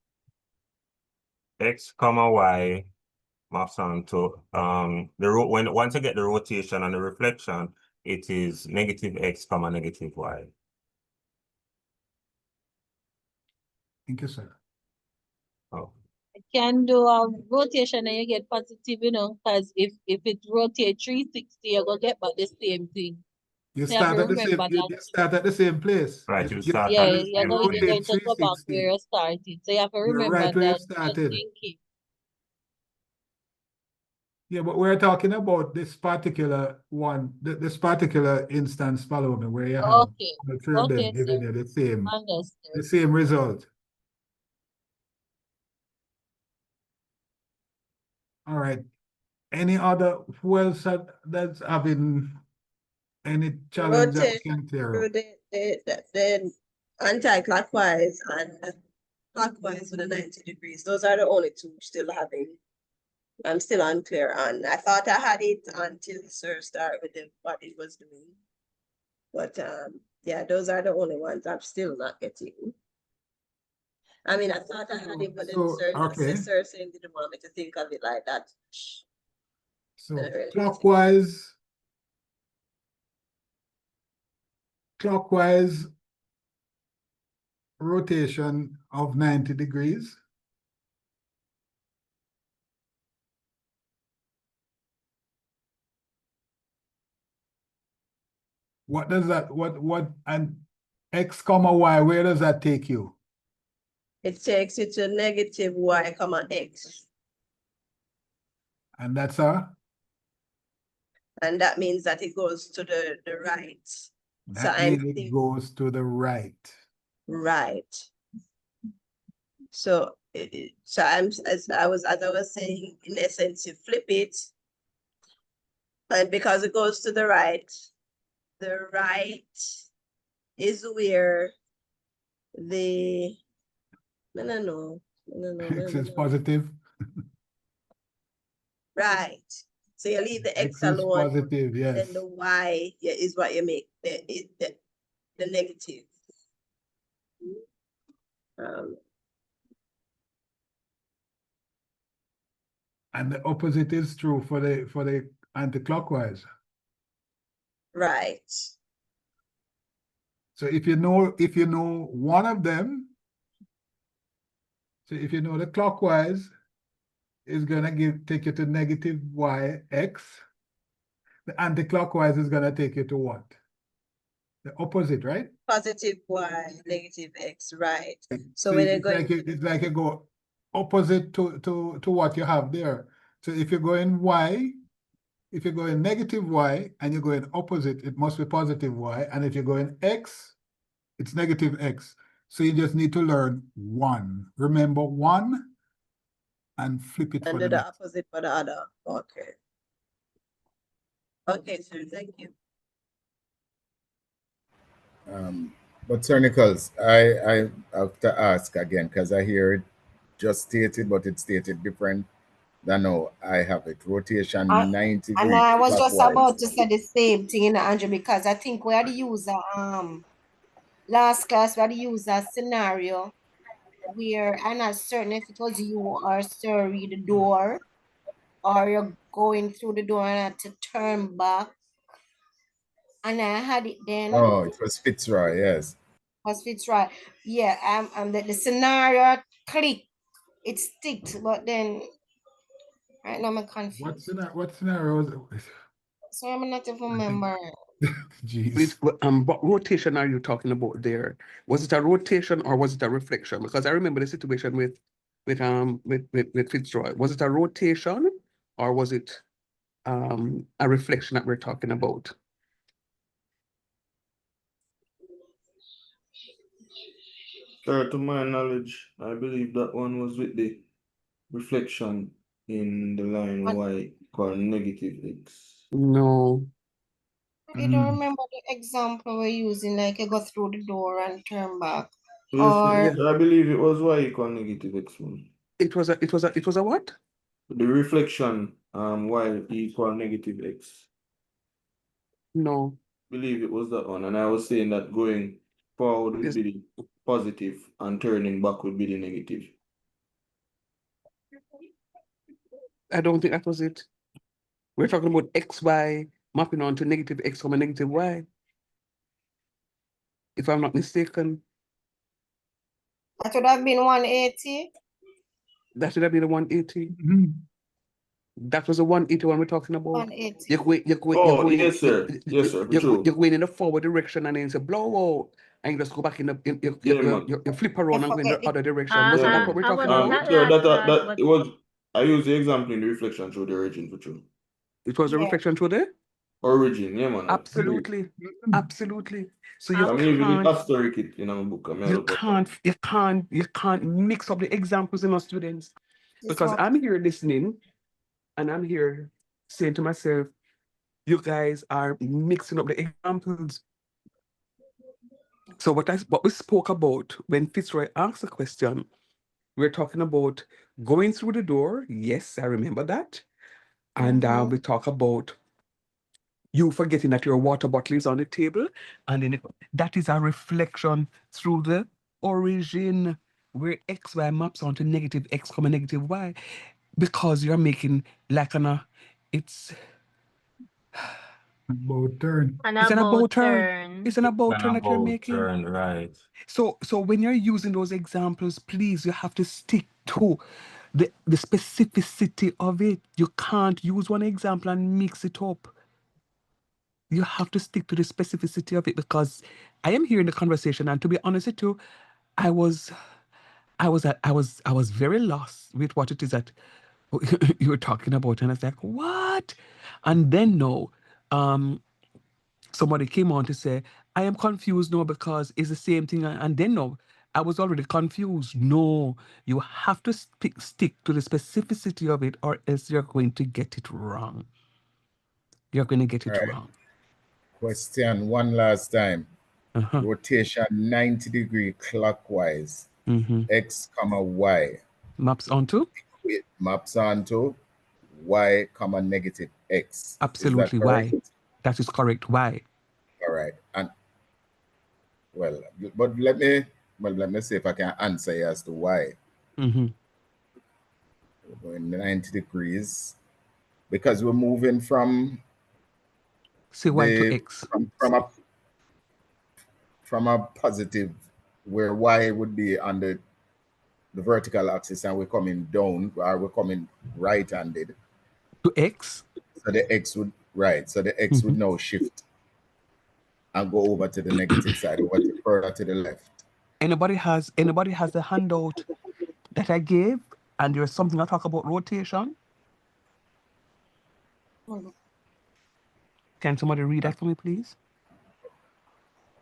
X, Y maps on to once you get the rotation and the reflection, it is negative X, negative Y. Thank you, sir. Oh. You can do a rotation and you get positive, because if it rotates 360, you're gonna get back the same thing. You So you have start to at the same. remember You that. start at the same place. Right, you start Yeah, at the you're same going place. to go back where you started. So you have to You're remember right where you that started. thinking. Yeah, but we're talking about this particular one, this particular instance, follow me, where you have all 3 of them giving you the same result. All right. Any other, who else that's having any challenge that we can clear up? The anti-clockwise and clockwise with the 90 degrees. Those are the only 2 still having. I'm still unclear on. I thought I had it until Sir started with what it was doing. But yeah, those are the only ones I'm still not getting. I mean, I thought I had it, but then Sir saying didn't want me to think of it like that. So clockwise rotation of 90 degrees. What does that, and X, Y, where does that take you? It takes you to negative Y, X. And that's and that means that it goes to the right. That means it goes to the right. Right. So as I was saying, in essence, you flip it, and because it goes to the right is where the no. X is positive. Right. So you leave the X X is alone. positive, yes. Then the Y is what you make the negative. And the opposite is true for the anti-clockwise. Right. So if you know one of them, so if you know the clockwise is gonna take you to negative Y X, the anti-clockwise is gonna take you to what? The opposite, right? Positive Y, negative X, right. So when it's like you go opposite to what you have there. So if you're going Y, if you're going negative Y and you're going opposite, it must be positive Y. And if you're going X, it's negative X. So you just need to learn 1. Remember 1 and flip it and for do the the next. opposite for the other. Okay. Okay, sir, thank you. But Sir Nichols, I have to ask again because I hear it just stated, but it's stated different than how I have it. Rotation 90 And degrees I was just clockwise. about to say the same thing, Andrew, because I think we had to use last class we had to use a scenario where I'm not certain if it was you or Sir read the door, or you're going through the door and I had to turn back. And I had it then. Oh, it was Fitzroy, yes. Was Fitzroy. Yeah, the scenario clicked, it sticked, but then right now I'm confused. What scenario was it? So I'm not even remember. Jeez. What rotation are you talking about there? Was it a rotation or was it a reflection? Because I remember the situation with Fitzroy. Was it a rotation or was it a reflection that we're talking about? Sir, to my knowledge, I believe that one was with the reflection in the line Y called negative X. No. I don't remember the example we're using, like you go through the door and turn back. Yes, Or yes, I believe it was y equal negative x1. It was a what? The reflection y equal negative x. No. Believe it was that one, and I was saying that going forward would be the positive and turning back would be the negative. I don't think that was it. We're talking about xy mapping onto negative x, negative y. If I'm not mistaken. that would have been 180. That should have been a 180. That was a 180 one we're talking about. 180. Yes, sir. Yes, sir. You're going in the forward direction and then it's a blowout. And you just go back in you flip around and go in the other direction. Wasn't that what we're talking about? Sir, that it was. I used the example in the reflection through the origin for true. It was a reflection through there? Origin, yeah, man. Absolutely. Absolutely. So I'm leaving it historic it in a book. You can't mix up the examples in our students. Because I'm here listening and I'm here saying to myself, you guys are mixing up the examples. So what we spoke about when Fitzroy asked the question, we're talking about going through the door. Yes, I remember that. And we talk about you forgetting that your water bottle is on the table. And then that is a reflection through the origin where xy maps onto negative x, negative y. Because you're making like it's about turn. It's an about turn. It's an about turn that you're making. Turn, right. So when you're using those examples, please, you have to stick to the specificity of it. You can't use one example and mix it up. You have to stick to the specificity of it because I am hearing the conversation, and to be honest with you, I was very lost with what it is that you were talking about, and I was like, what? And then somebody came on to say, I am confused now because it's the same thing. And then I was already confused. No, you have to stick to the specificity of it or else you're going to get it wrong. You're going to get it wrong. Question one last time. Rotation 90 degree clockwise. X, y. Maps onto? It maps onto y, negative x. Absolutely. Y. That is correct. Y. All right. And but let me see if I can answer you as to why. We're going 90 degrees because we're moving from y to x. From a positive where y would be on the vertical axis and we're coming down, or we're coming right-handed. To x? So the x would, so the x would now shift and go over to the negative side, further to the left. Anybody has the handout that I gave, and there's something I talk about rotation? Can somebody read that for me, please?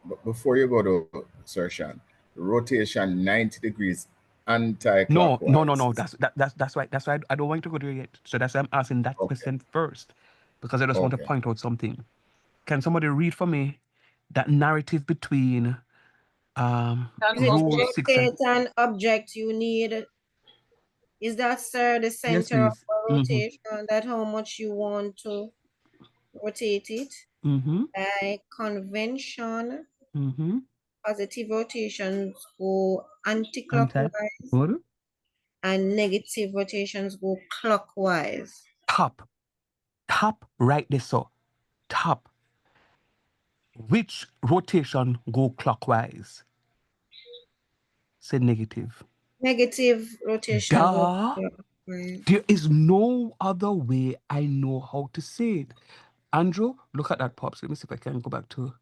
But before you go to Sir rotation 90 degrees anti-clockwise. No. That's why I don't want to go there yet. So that's why I'm asking that question first, because I just want to point out something. Can somebody read for me that narrative between rule 6 and an object you need? Is that, sir, the center of rotation? That how much you want to rotate it? By convention, positive rotations go anti-clockwise and negative rotations go clockwise. Top right there, so top. Which rotation go clockwise? Say negative. Negative rotation. There is no other way I know how to say it. Andrew, look at that, Pops. Let me see if I can go back to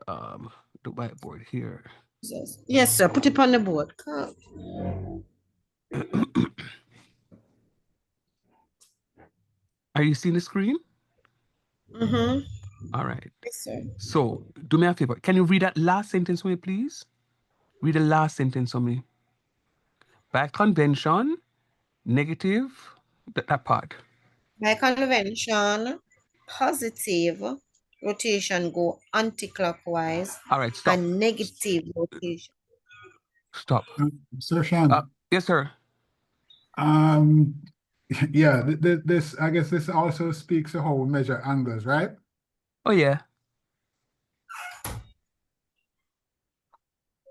the whiteboard here. Yes, sir. Put it on the board. Are you seeing the screen? All right. Yes, sir. So, do me a favor. Can you read that last sentence for me, please? Read the last sentence for me. By convention, negative, that part. By convention, positive rotation go anti-clockwise. All right, stop. And negative rotation. Stop. Sir Shan. Yes, sir. Yeah, this I guess this also speaks to how we measure angles, right? Oh yeah.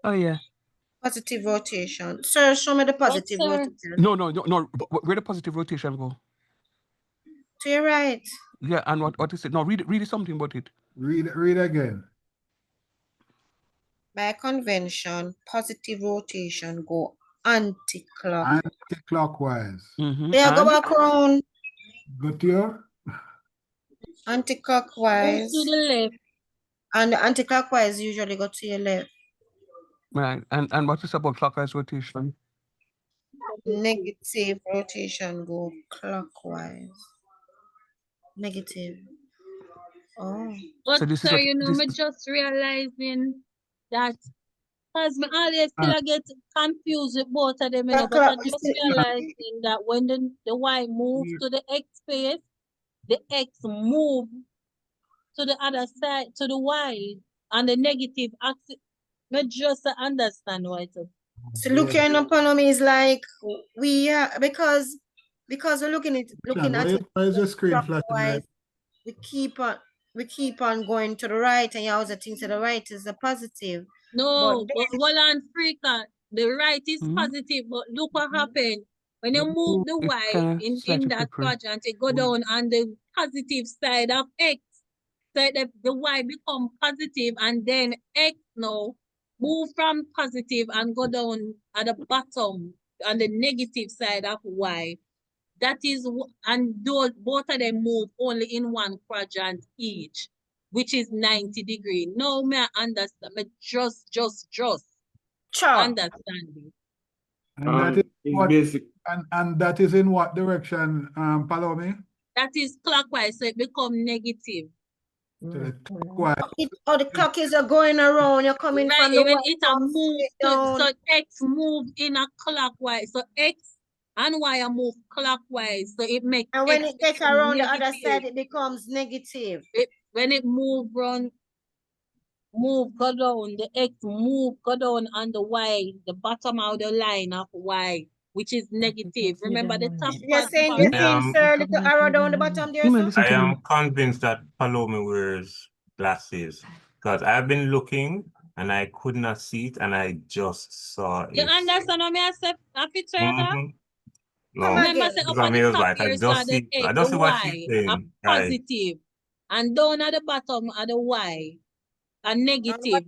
Oh yeah. Positive rotation. Sir, show me the positive rotation. No. Where the positive rotation go? To your right. Yeah, and what is it? No, read it something about it. Read again. By convention, positive rotation go anti-clockwise. Anti-clockwise. Yeah, go back around. Go to your Anti-clockwise. To the left. And the anti-clockwise usually go to your left. Right. And what is about clockwise rotation? Negative rotation go clockwise. Negative. Oh. But So this is sir, what you know, this me just realizing that because me always still I get confused with both of them, you know, but I just realizing that when the Y move to the X space, the X move to the other side, to the Y, and the negative axis. Me just understand why it is. So looking upon me is like we are because we're looking at why is your screen flashing clockwise. red? We keep on going to the right, and you always think to the right is a positive. No, but Wallan Freaka, the right is positive, but look what happened. When you move the Y in that quadrant, it go down on the positive side of X. So the Y become positive, and then X now move from positive and go down at the bottom on the negative side of Y. That is, and those both of them move only in one quadrant each, which is 90 degrees. No, me I understand. Me just understanding. And that is it's what basic. and that is in what direction, Palomi? That is clockwise, so it become negative. The clock is going around. You're coming from the when Y. it a move so X move in a clockwise. So X and Y are move clockwise. So it makes and when X it gets around the other side, it becomes negative. When it move go down, the X go down on the Y, the bottom of the line of Y, which is negative. Remember the top You're part. saying, sir, little arrow down the bottom there, sir? I am convinced that Paloma wears glasses because I've been looking and I could not see it, and I just saw it. You understand what I said? A picture of that? No, Remember, say up at the top here, so the X, the Y, a positive, and down at the bottom of the Y, a negative.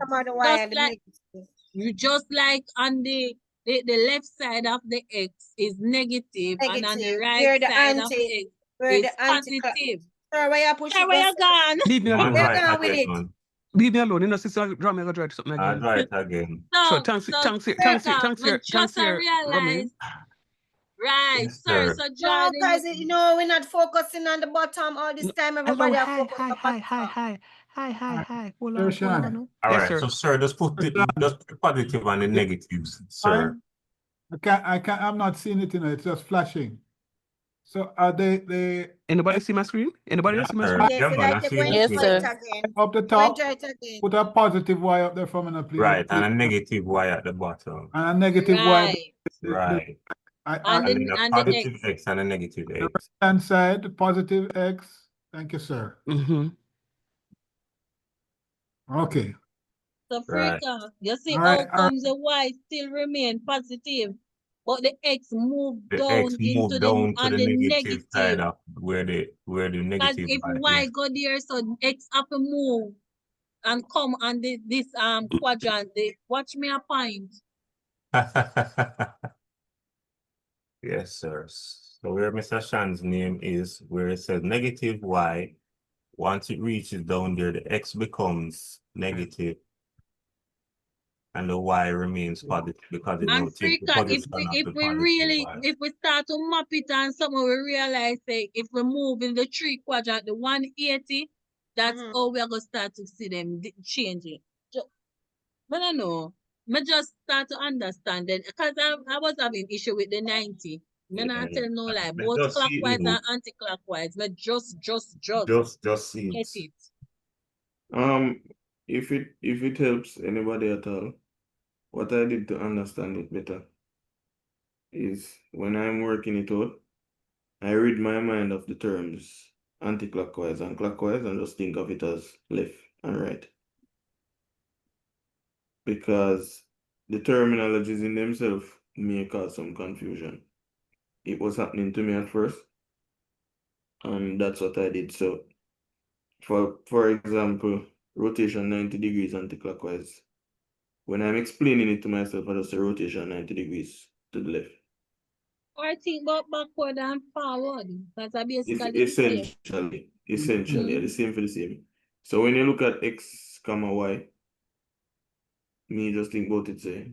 Just like on the left side of the X is negative, and on the right side of the X is positive. Sir, where you push it? Where you gone? Leave me alone. Where you gone with it? Leave me alone. You know, sister, draw me, I try something again. I'll try it again. Sure, thanks, realize. Right, yes, sir. So no, guys, you know, we're not focusing on the bottom all this time. Everybody are focused on the bottom. Hi. Hold on. All right, so sir, just put the positive and the negatives, sir. I'm not seeing it, you know, it's just flashing. So are they anybody see my screen? Anybody see my screen? Yes, sir. Up the top, put a positive Y up there for me, please. Right, and a negative Y at the bottom. And a negative Y. Right. And then a positive X and a negative X. The right-hand side, positive X. Thank you, sir. Okay. So Freaka, you see how comes the Y still remain positive, but the X moved down into the negative side of where the negative. Because if Y go there, so X have to move and come on this quadrant. Watch me a point. Yes, sir. So where Mr. Shan's name is, where it says negative Y, once it reaches down there, the X becomes negative and the Y remains positive because it and Freaka, if we start to map it and somehow we realize if we move in the 3 quadrant, the 180, that's how we are going to start to see them changing. I don't know. I just start to understand it because I was having issue with the 90. I'm not telling no lie. Both clockwise and anti-clockwise. But just see get it. If it helps anybody at all, what I did to understand it better is when I'm working it out, I read my mind of the terms anti-clockwise and clockwise and just think of it as left and right. Because the terminologies in themselves may cause some confusion. It was happening to me at first, and that's what I did. So, for example, rotation 90 degrees anti-clockwise. When I'm explaining it to myself, I just say rotation 90 degrees to the left. Or think about backward and forward. That's basically Essentially, the same for the same. So when you look at X, comma, Y, me just think about it, say,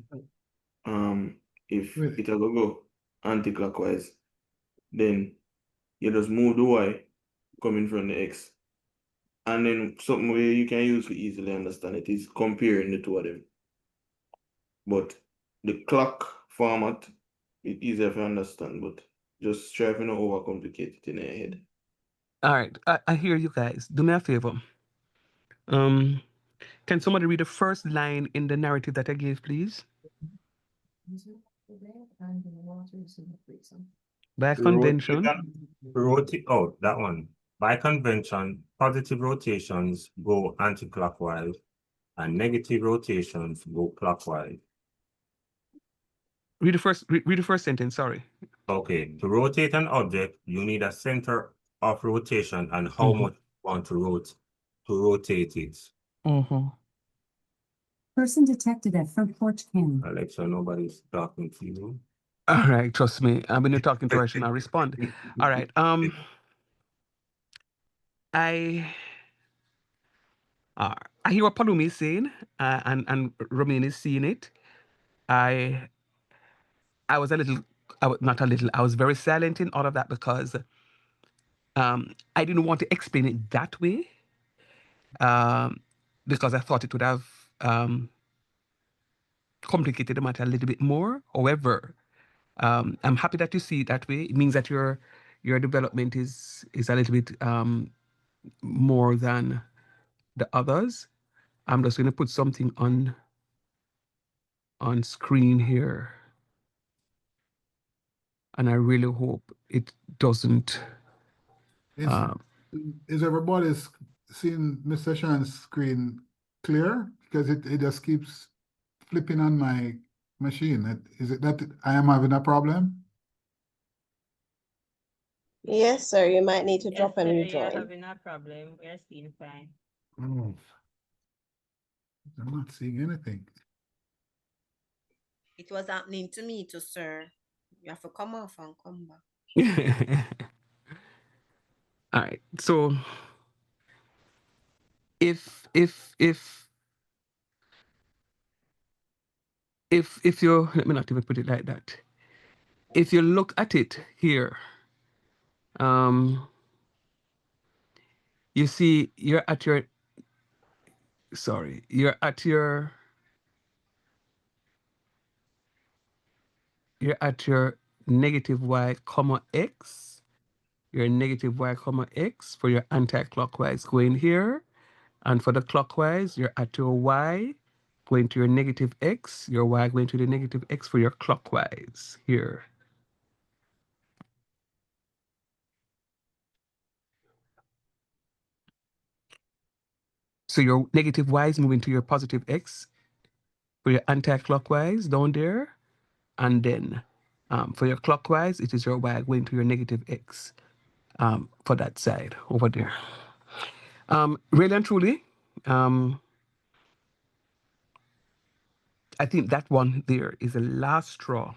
if it will go anti-clockwise, then you just move the Y coming from the X. And then something where you can use to easily understand it is comparing the two of them. But the clock format, it's easier to understand, but just try to not overcomplicate it in your head. All right, I hear you guys. Do me a favor. Can somebody read the first line in the narrative that I gave, please? By convention. That one. By convention, positive rotations go anti-clockwise and negative rotations go clockwise. Read the first sentence, sorry. Okay, to rotate an object, you need a center of rotation and how much you want to rotate it. Person detected at front porch cam. Alexa, nobody's talking to you. All right, trust me. When you're talking to her, I should not respond. All right. I hear what Palumi is saying, and Romain is seeing it. I was I was very silent in all of that because I didn't want to explain it that way, because I thought it would have complicated the matter a little bit more. However, I'm happy that you see it that way. It means that your development is a little bit more than the others. I'm just going to put something on screen here, and I really hope it doesn't. Is everybody's seeing Mr. Shan's screen clear? Because it just keeps flipping on my machine. Is it that I am having a problem? Yes, sir. You might need to drop and You're rejoin. having a problem. We're seeing fine. Oh, I'm not seeing anything. It was happening to me too, sir. You have to come off and come back. All right. So if you, let me not even put it like that. If you look at it here, you see you're at your negative y comma x. Your negative y comma x for your anti-clockwise going here, and for the clockwise you're at your y going to your negative x, your y going to the negative x for your clockwise here. So your negative y is moving to your positive x for your anti-clockwise down there, and then for your clockwise, it is your y going to your negative x for that side over there. Really and truly, I think that one there is the last straw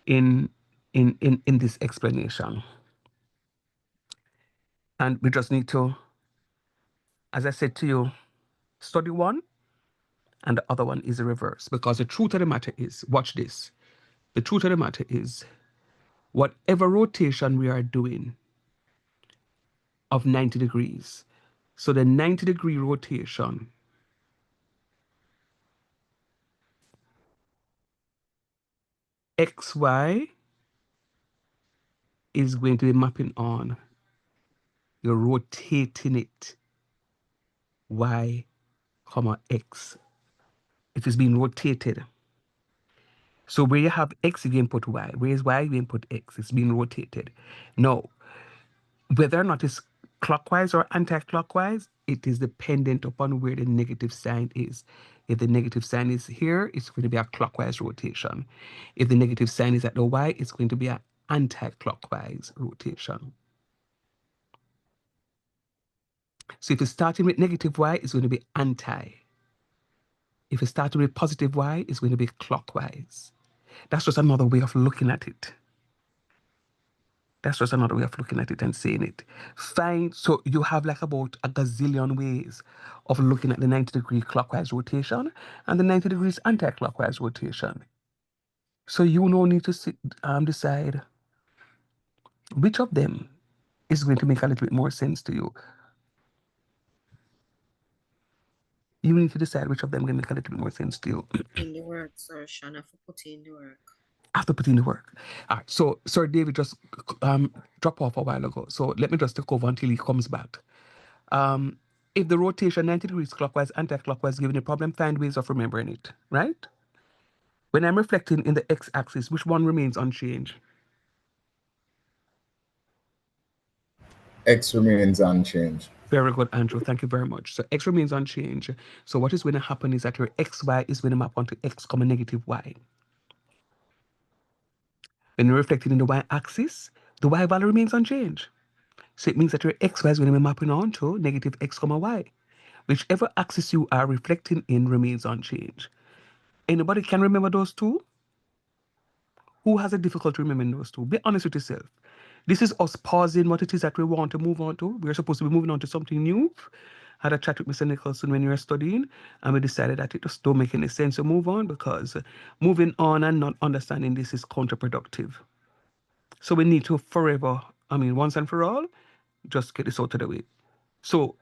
in this explanation. And we just need to, as I said to you, study one, and the other one is the reverse. Because the truth of the matter is, watch this. The truth of the matter is, whatever rotation we are doing of 90 degrees, so the 90-degree rotation XY is going to be mapping on, you're rotating it y, comma, x. It is being rotated. So where you have x, you input y. Where is y, you input x. It's being rotated. Now, whether or not it's clockwise or anti-clockwise, it is dependent upon where the negative sign is. If the negative sign is here, it's going to be a clockwise rotation. If the negative sign is at the y, it's going to be an anti-clockwise rotation. So if you're starting with negative y, it's going to be anti. If you're starting with positive y, it's going to be clockwise. That's just another way of looking at it. That's just another way of looking at it and saying it. Fine. So you have like about a gazillion ways of looking at the 90-degree clockwise rotation and the 90 degrees anti-clockwise rotation. So you now need to decide which of them is going to make a little bit more sense to you. You need to decide which of them can make a little bit more sense to you. In the work, sir, Sean, I have to put in the work. After putting the work. All right. So Sir David just dropped off a while ago. So let me just take over until he comes back. If the rotation 90 degrees clockwise, anti-clockwise, given a problem, find ways of remembering it, right? When I'm reflecting in the x-axis, which one remains unchanged? X remains unchanged. Very good, Andrew. Thank you very much. So x remains unchanged. So what is going to happen is that your xy is going to map onto x, negative y. When you're reflecting in the y-axis, the y value remains unchanged. So it means that your xy is going to be mapping onto negative x, y. Whichever axis you are reflecting in remains unchanged. Anybody can remember those two? Who has a difficulty remembering those two? Be honest with yourself. This is us pausing what it is that we want to move on to. We're supposed to be moving on to something new. Had a chat with Mr. Nicholson when you were studying, and we decided that it just don't make any sense to move on because moving on and not understanding this is counterproductive. So we need to forever, once and for all, just get this out of the way. So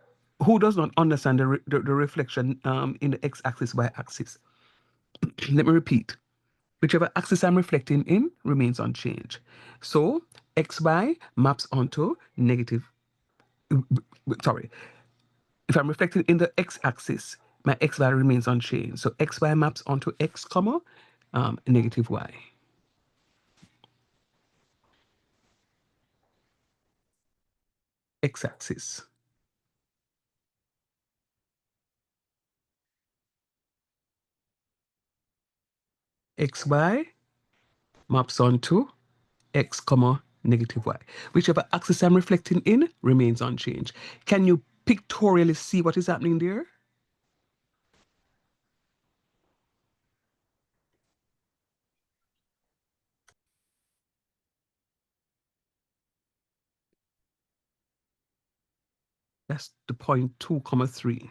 who does not understand the reflection in the x-axis, y-axis? Let me repeat. Whichever axis I'm reflecting in remains unchanged. So xy maps onto negative. Sorry. If I'm reflecting in the x-axis, my x value remains unchanged. So xy maps onto x, comma, negative y. X-axis. xy maps onto x, comma, negative y. Whichever axis I'm reflecting in remains unchanged. Can you pictorially see what is happening there? That's the point 2, 3.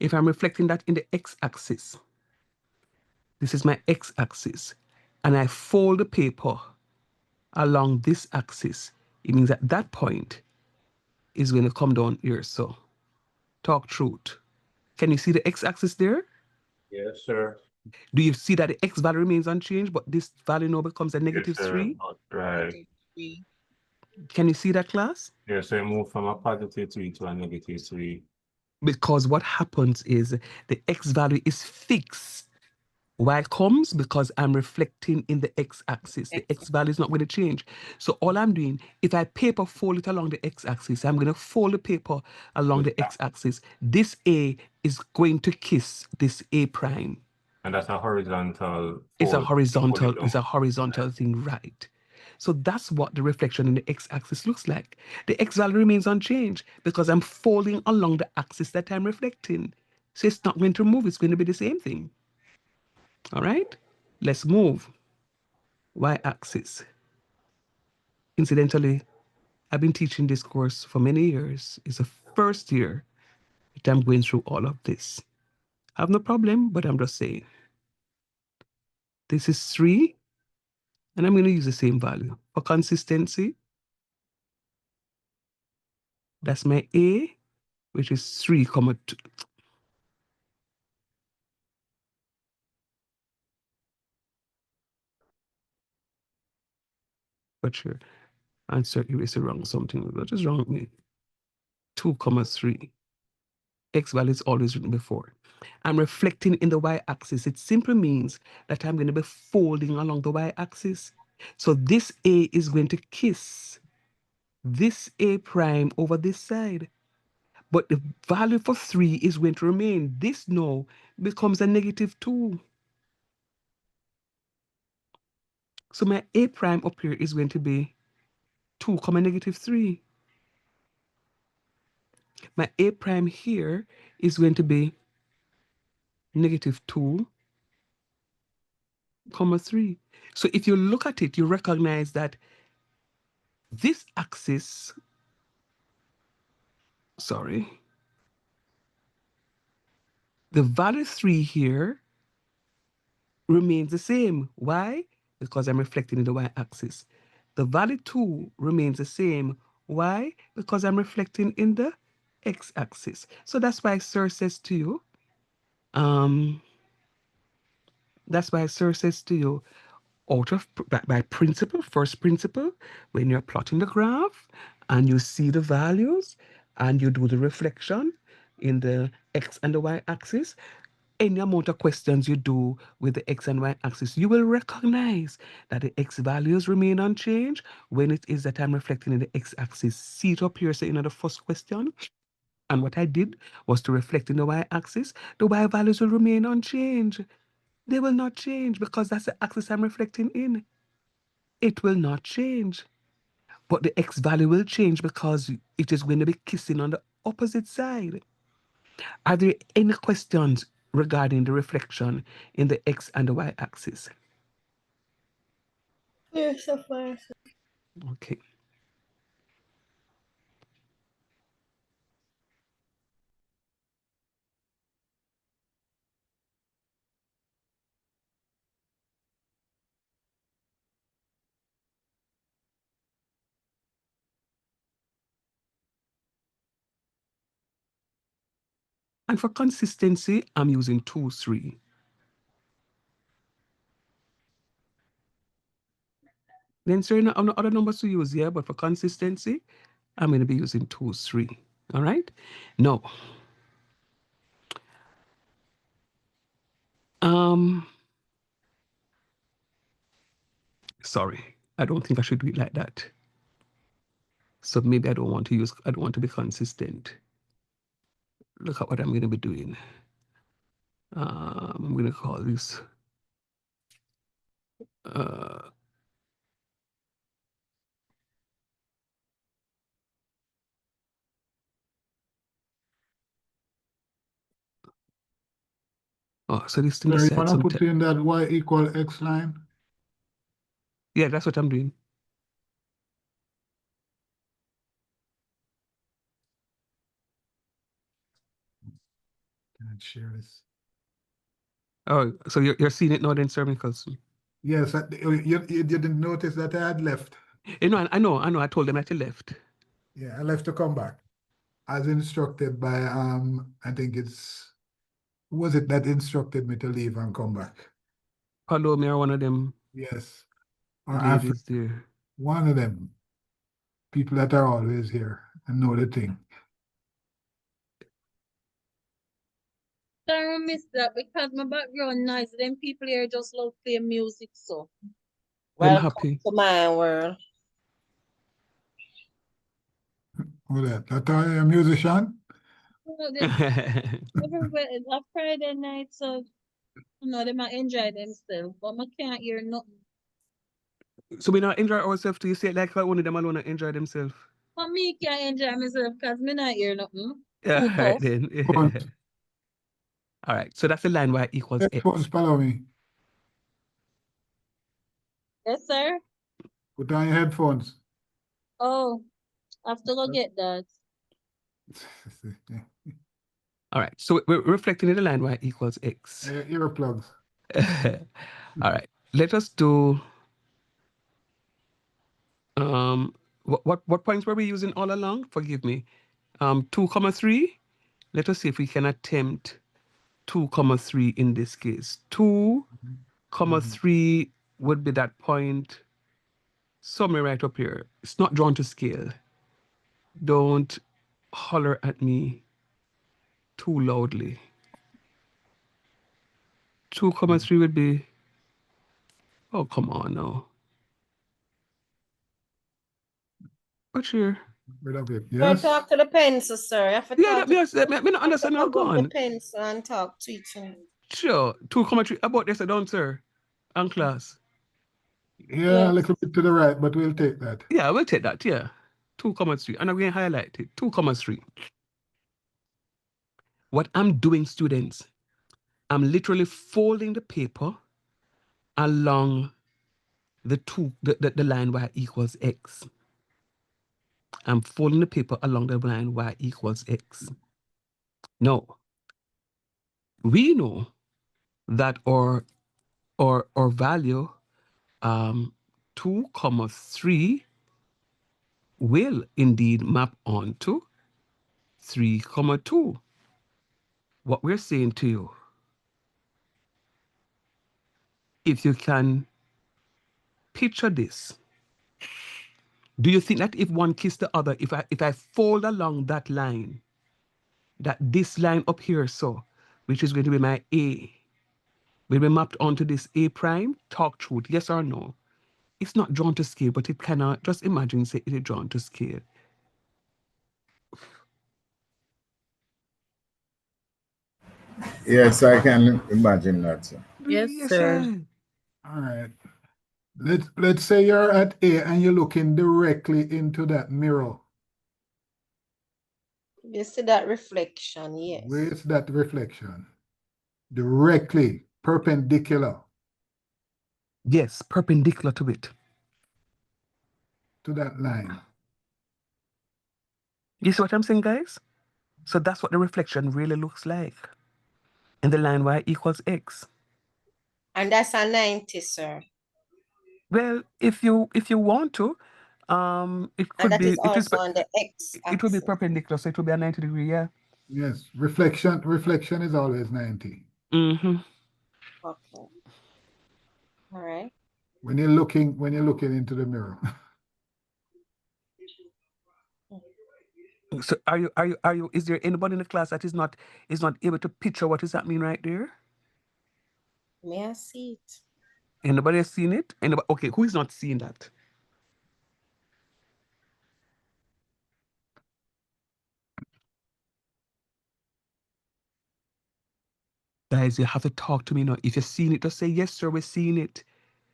If I'm reflecting that in the x-axis, this is my x-axis, and I fold the paper along this axis, it means at that point is going to come down here. So talk truth. Can you see the x-axis there? Yes, sir. Do you see that the x value remains unchanged, but this value now becomes a negative Yes, sir. 3? Right. Can you see that, class? Yes, I move from a positive 3 to a negative 3. Because what happens is the x value is fixed. Why comes? Because I'm reflecting in the x-axis. The x value is not going to change. So all I'm doing, if I paper fold it along the x-axis, I'm going to fold the paper along the x-axis. This A is going to kiss this A prime. And that's a horizontal It's a fold. horizontal thing, right? So that's what the reflection in the x-axis looks like. The x value remains unchanged because I'm folding along the axis that I'm reflecting. So it's not going to move. It's going to be the same thing. All right, let's move. Y-axis. Incidentally, I've been teaching this course for many years. It's the first year that I'm going through all of this. I have no problem, but I'm just saying. This is 3, and I'm going to use the same value. For consistency, that's my A, which is 3, 2. But sure. Answer erase wrong something. What is wrong with me? 2, 3. X value is always written before. I'm reflecting in the y-axis. It simply means that I'm going to be folding along the y-axis. So this A is going to kiss this A prime over this side. But the value for 3 is going to remain. This now becomes a -2. So my A prime up here is going to be 2, -3. My A prime here is going to be -2, 3. So if you look at it, you recognize that this axis, sorry, the value 3 here remains the same. Why? Because I'm reflecting in the y-axis. The value 2 remains the same. Why? Because I'm reflecting in the x-axis. So that's why Sir says to you, out of by principle, first principle, when you're plotting the graph and you see the values and you do the reflection in the x and the y-axis, any amount of questions you do with the x and y axis, you will recognize that the x values remain unchanged when it is that I'm reflecting in the x axis. See it up here, so the first question. And what I did was to reflect in the y axis. The y values will remain unchanged. They will not change because that's the axis I'm reflecting in. It will not change. But the x value will change because it is going to be kissing on the opposite side. Are there any questions regarding the reflection in the x and the y axis? Yes, so far. Okay. And for consistency, I'm using 2, 3. Then, sir, I have other numbers to use here, but for consistency, I'm going to be using 2, 3. All right? Now, sorry, I don't think I should do it like that. So maybe I don't want to be consistent. Look at what I'm going to be doing. I'm going to call this so this thing Sorry, you aside want to put sometimes. in that y equal x line? Yeah, that's what I'm doing. Can I share this? Oh, so you're seeing it now then, Sir Mickelson? Yes, you didn't notice that I had left. You know, I know. I told them that you left. Yeah, I left to come back. As instructed by, I think it's, who was it that instructed me to leave and come back? Palome or one of them. Yes. Or ladies there. One of them. People that are always here and know the thing. Sorry, I missed that because my background noise, then people here just love play music, so. I'm happy. To my world. Who that? That are you a musician? Everywhere is a Friday night, so you know they might enjoy themselves, but I can't hear nothing. So we not enjoy ourselves. Do you say it like one of them alone enjoy themselves? But me can't enjoy myself because me not hear nothing. Yeah, Too all right tough. then. All right. So that's the line y equals x. Headphones, follow me. Yes, sir. Put on your headphones. Oh, I have to go get that. All right. So we're reflecting in the line y equals x. Earplugs. All right. Let us do. What points were we using all along? Forgive me. 2, 3. Let us see if we can attempt 2, 3 in this case. 2, 3 would be that point Summary right up here. It's not drawn to scale. Don't holler at me too loudly. 2,3 would be, oh, come on now. What's here? Yes. Talk to the pencil, sir. You have to Yeah, talk me not understand how gone. the pencil and talk to each other. Sure. 2,3 about this, don't, sir. And class. Yeah, a little bit to the right, but we'll take that. Yeah, we'll take that, yeah. 2,3. And I'm going to highlight it. 2,3. What I'm doing, students, I'm literally folding the paper along the line y equals x. I'm folding the paper along the line y equals x. Now, we know that our value 2,3 will indeed map onto 3,2. What we're saying to you, if you can picture this, do you think that if one kissed the other, if I fold along that line, that this line up here, so, which is going to be my A, will be mapped onto this A prime? Talk truth, yes or no? It's not drawn to scale, but it cannot, just imagine, say it is drawn to scale. Yes, I can imagine that, sir. Yes, sir. All right. Let's say you're at A and you're looking directly into that mirror. You see that reflection, yes. Where's that reflection? Directly, perpendicular. Yes, perpendicular to it. To that line. You see what I'm saying, guys? So that's what the reflection really looks like. And the line y equals x. And that's a 90, sir. Well, if you want to, it could And that be. is also on the x It will be perpendicular, so it will be a 90-degree. Yeah. Yes, reflection is always 90. Mm-hmm. Okay. All right. When you're looking into the mirror. So are you? Is there anybody in the class that is not able to picture what does that mean right there? May I see it? Anybody has seen it? Anybody? Okay, who is not seeing that? Guys, you have to talk to me now. If you're seeing it, just say yes, sir. We're seeing it.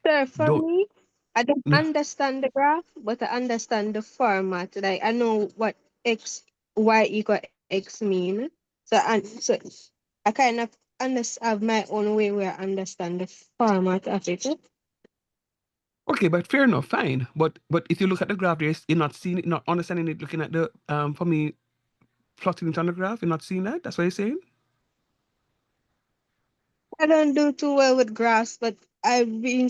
Sir, for Don't. me, I don't understand the graph, but I understand the format. Like I know what y equal x mean. So I kind of have my own way where I understand the format of it. Okay, but fair enough, fine. But if you look at the graph, you're not seeing it, not understanding it. Looking at the for me, plotting it on the graph, you're not seeing that. That's what you're saying. I don't do too well with graphs, but I've been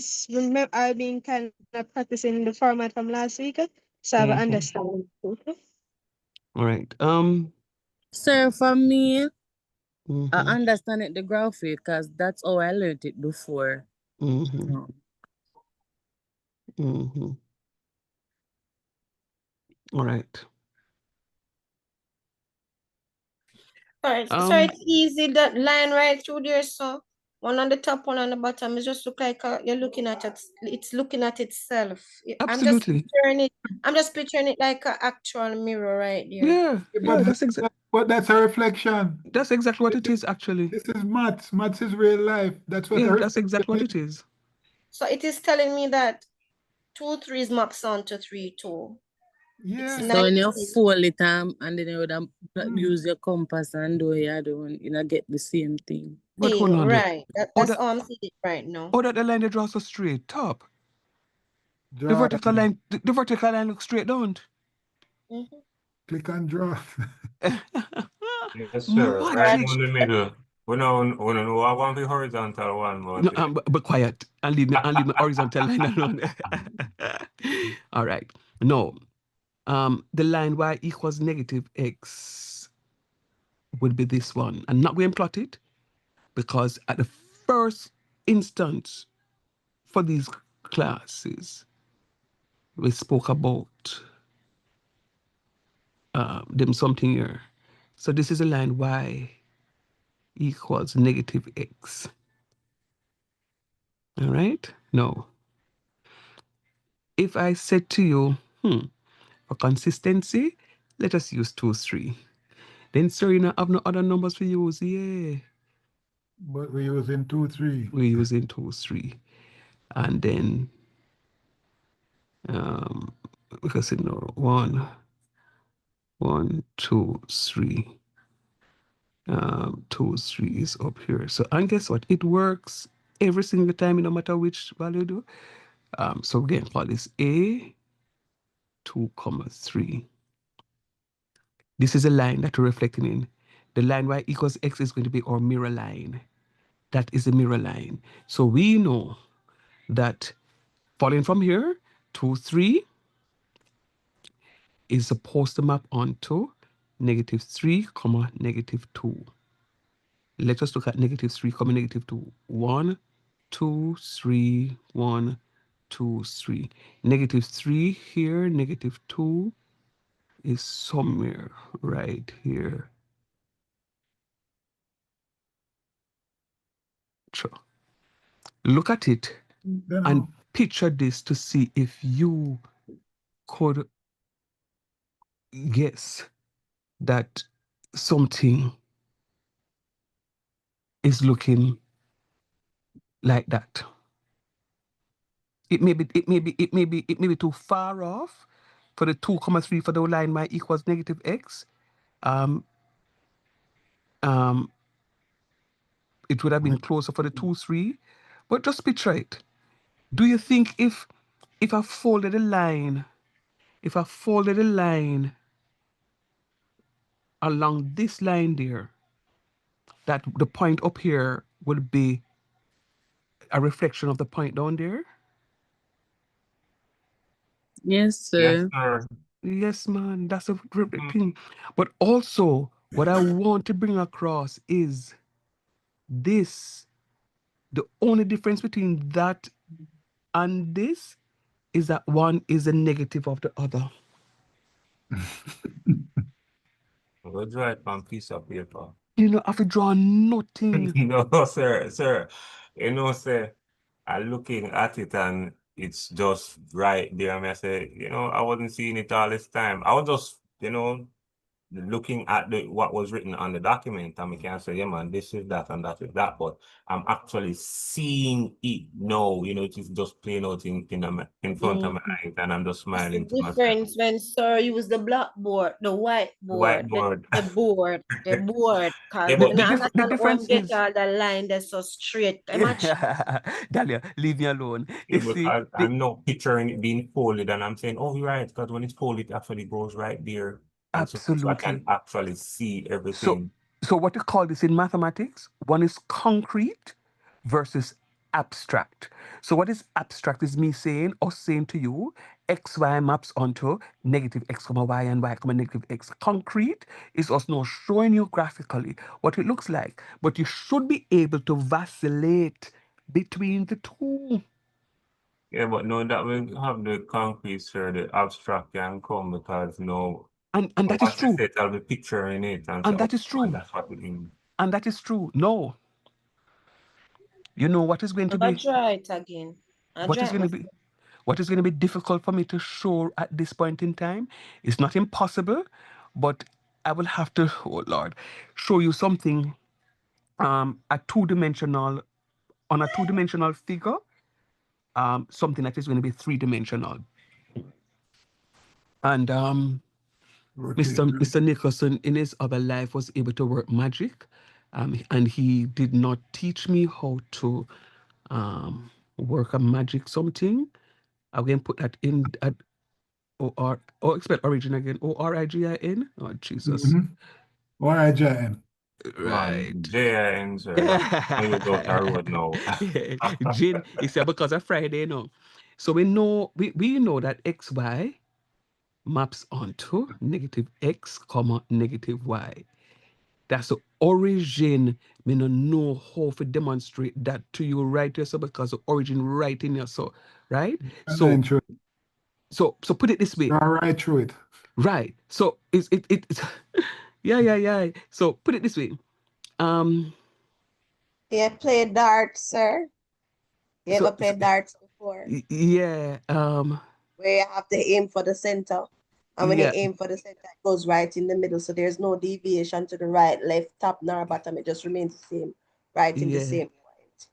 kind of practicing the format from last week, so I understand. All right. Sir, for me, I understand it the graphic because that's how I learned it before. All right. So it's easy, that line right through there, so one on the top, one on the bottom. It just look like you're looking at it. It's looking at itself. Absolutely. I'm just picturing it like an actual mirror right there. Yeah, that's exactly. But that's a reflection. That's exactly what it is, actually. This is maths. Maths is real life. That's what. Yeah, that's exactly what it is. So it is telling me that 2 3 maps onto 3 2. Yeah. So when you fold it and then you would use your compass and do the other one, you know, get the same thing. But hold on. Right. That's all I'm seeing it right now. Oh, that the line they draw so straight, top. The vertical line looks straight, don't? Click and draw. Yes, sir. Right in the middle. We don't know what one the horizontal one, but no, but quiet and leave me horizontal line alone. All right. No. The line y equals negative x would be this one. I'm not going to plot it because at the first instance for these classes, we spoke about them something here. So this is a line y equals negative x. All right? Now, if I said to you, for consistency, let us use 2, 3. Then, sir, you don't have no other numbers to use, yeah. But we're using 2, 3. We're using 2, 3. And then, because you know, 1, 2, 3. 2, 3 is up here. So, and guess what? It works every single time, no matter which value you do. So we can call this A 2, 3. This is a line that we're reflecting in. The line y equals x is going to be our mirror line. That is a mirror line. So we know that falling from here, 2, 3 is supposed to map onto negative 3, negative 2. Let us look at negative 3, negative 2. 1, 2, 3, 1, 2, 3. Negative 3 here, negative 2 is somewhere right here. Sure. Look at it and picture this to see if you could guess that something is looking like that. It may be too far off for the 2, 3 for the line y equals negative x. It would have been closer for the 2, 3, but just picture it. Do you think if I folded a line, along this line there, that the point up here would be a reflection of the point down there? Yes, sir. Yes, sir. Yes, man, that's a great thing. But also, what I want to bring across is this. The only difference between that and this is that one is a negative of the other. Go draw it on piece of paper. You know, I have to draw nothing. No, sir. You know, sir, I'm looking at it and it's just right there. I mean, I say, you know, I wasn't seeing it all this time. I was just, you know, looking at what was written on the document, and we can say, yeah, man, this is that and that is that, but I'm actually seeing it now. You know, it is just playing out in front of my eyes, and I'm just smiling to myself. Difference when sir use the blackboard, the whiteboard, the board, because Yeah, but the difference get is all the line that's so straight. Imagine. Dahlia, leave me alone. Yeah, but I'm not picturing it being folded, and I'm saying, oh, you're right, because when it's folded, it actually goes right there. And so I can actually see everything. So what you call this in mathematics, one is concrete versus abstract. So what is abstract is me saying or saying to you, xy maps onto negative x comma y and y comma negative x. Concrete is us now showing you graphically what it looks like, but you should be able to vacillate between the two. Yeah, but no, that will have the concrete, sir, the abstract can come because no. And that is true. I'll be picturing it. And that is true. That's what it means. And that is true. No. You know what is going to be? Try it again. What is going to be difficult for me to show at this point in time? It's not impossible, but I will have to, oh Lord, show you something on a two-dimensional figure, something that is going to be three-dimensional. And Mr. Nicholson, in his other life, was able to work magic, and he did not teach me how to work a magic something. I'm going to put that in at expect origin again. ORIGIN? Oh, Jesus. ORIGIN. Right. JIN, sir. You don't road now. Jin, it's because of Friday now. So we know that XY maps onto negative X, comma, negative Y. That's the origin. Me no know how to demonstrate that to you right here, so because the origin right in your so right. So put it this way. All right through it. Right. So it's yeah. So put it this way. Yeah, play darts, sir. You So, ever played darts before? Yeah. Where you have to aim for the center. And when you Yeah. aim for the center, it goes right in the middle. So there's no deviation to the right, left, top, nor bottom. It just remains the same, right in the Yeah. same point.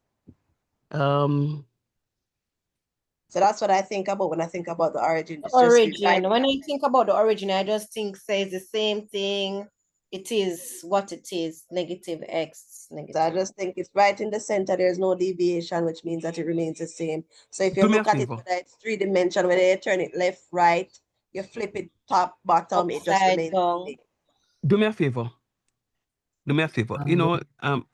So that's what I think about when I think about the origin. It's just right. When I think about the origin, I just think says the same thing. It is what it is, negative x, negative. So I just think it's right in the center. There's no deviation, which means that it remains the same. So if you Do me a look at it, favor. whether it's 3-dimensional, whether you turn it left, right, you flip it top, bottom, it just Upside remains down. the same. Do me a favor. Do me a favor. You know,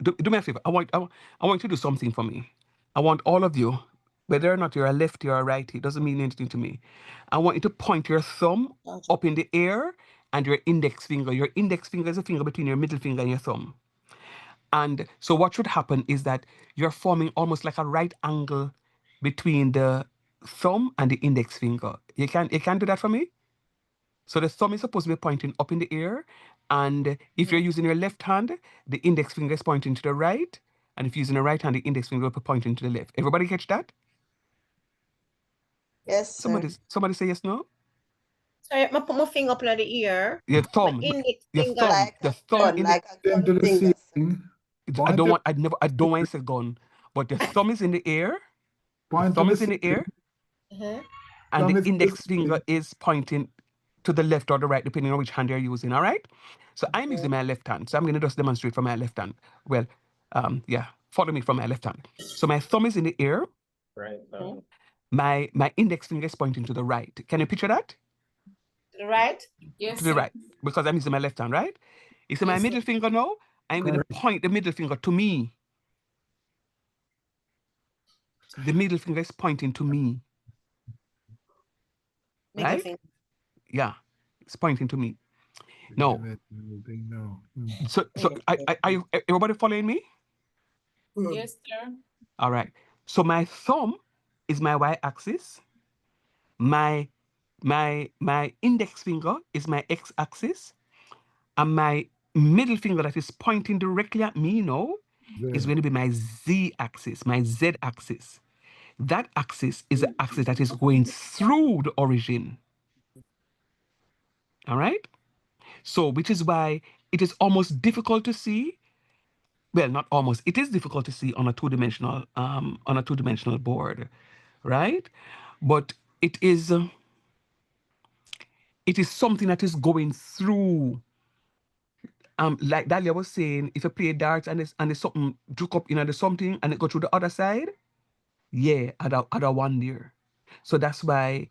do me a favor. I want you to do something for me. I want all of you, whether or not you're a lefty or a righty, it doesn't mean anything to me. I want you to point your thumb up in the air and your index finger. Your index finger is a finger between your middle finger and your thumb. And so what should happen is that you're forming almost like a right angle between the thumb and the index finger. You can do that for me? So the thumb is supposed to be pointing up in the air, and if you're using your left hand, the index finger is pointing to the right, and if you're using the right hand, the index finger will be pointing to the left. Everybody catch that? Yes, sir. Somebody say yes, no? Sorry, I put my finger up in the ear. Your thumb. Index Your finger. thumb. Like The a thumb gun, in like a gun finger. I don't want to say gun, but the thumb is in the air. The thumb is in the air. And the index finger is pointing to the left or the right, depending on which hand you're using, all right? So I'm using my left hand, so I'm going to just demonstrate from my left hand. Well, yeah, follow me from my left hand. So my thumb is in the air. Right. My index finger is pointing to the right. Can you picture that? To the right? To the right, because I'm using my left hand, right? You see my middle finger now? I'm going to point the middle finger to me. The middle finger is pointing to me. Right? Yeah, it's pointing to me. No. So are you everybody following me? Yes, sir. All right. So my thumb is my y-axis. My index finger is my x-axis, and my middle finger that is pointing directly at me now is going to be my z-axis, my z-axis. That axis is the axis that is going through the origin. All right. So, which is why it is almost difficult to see. Well, not almost. It is difficult to see on a two-dimensional board, right? But it is something that is going through. Like Dalia was saying, if you play darts and there's something juke up, there's something and it go through the other side, yeah, other one there. So that's why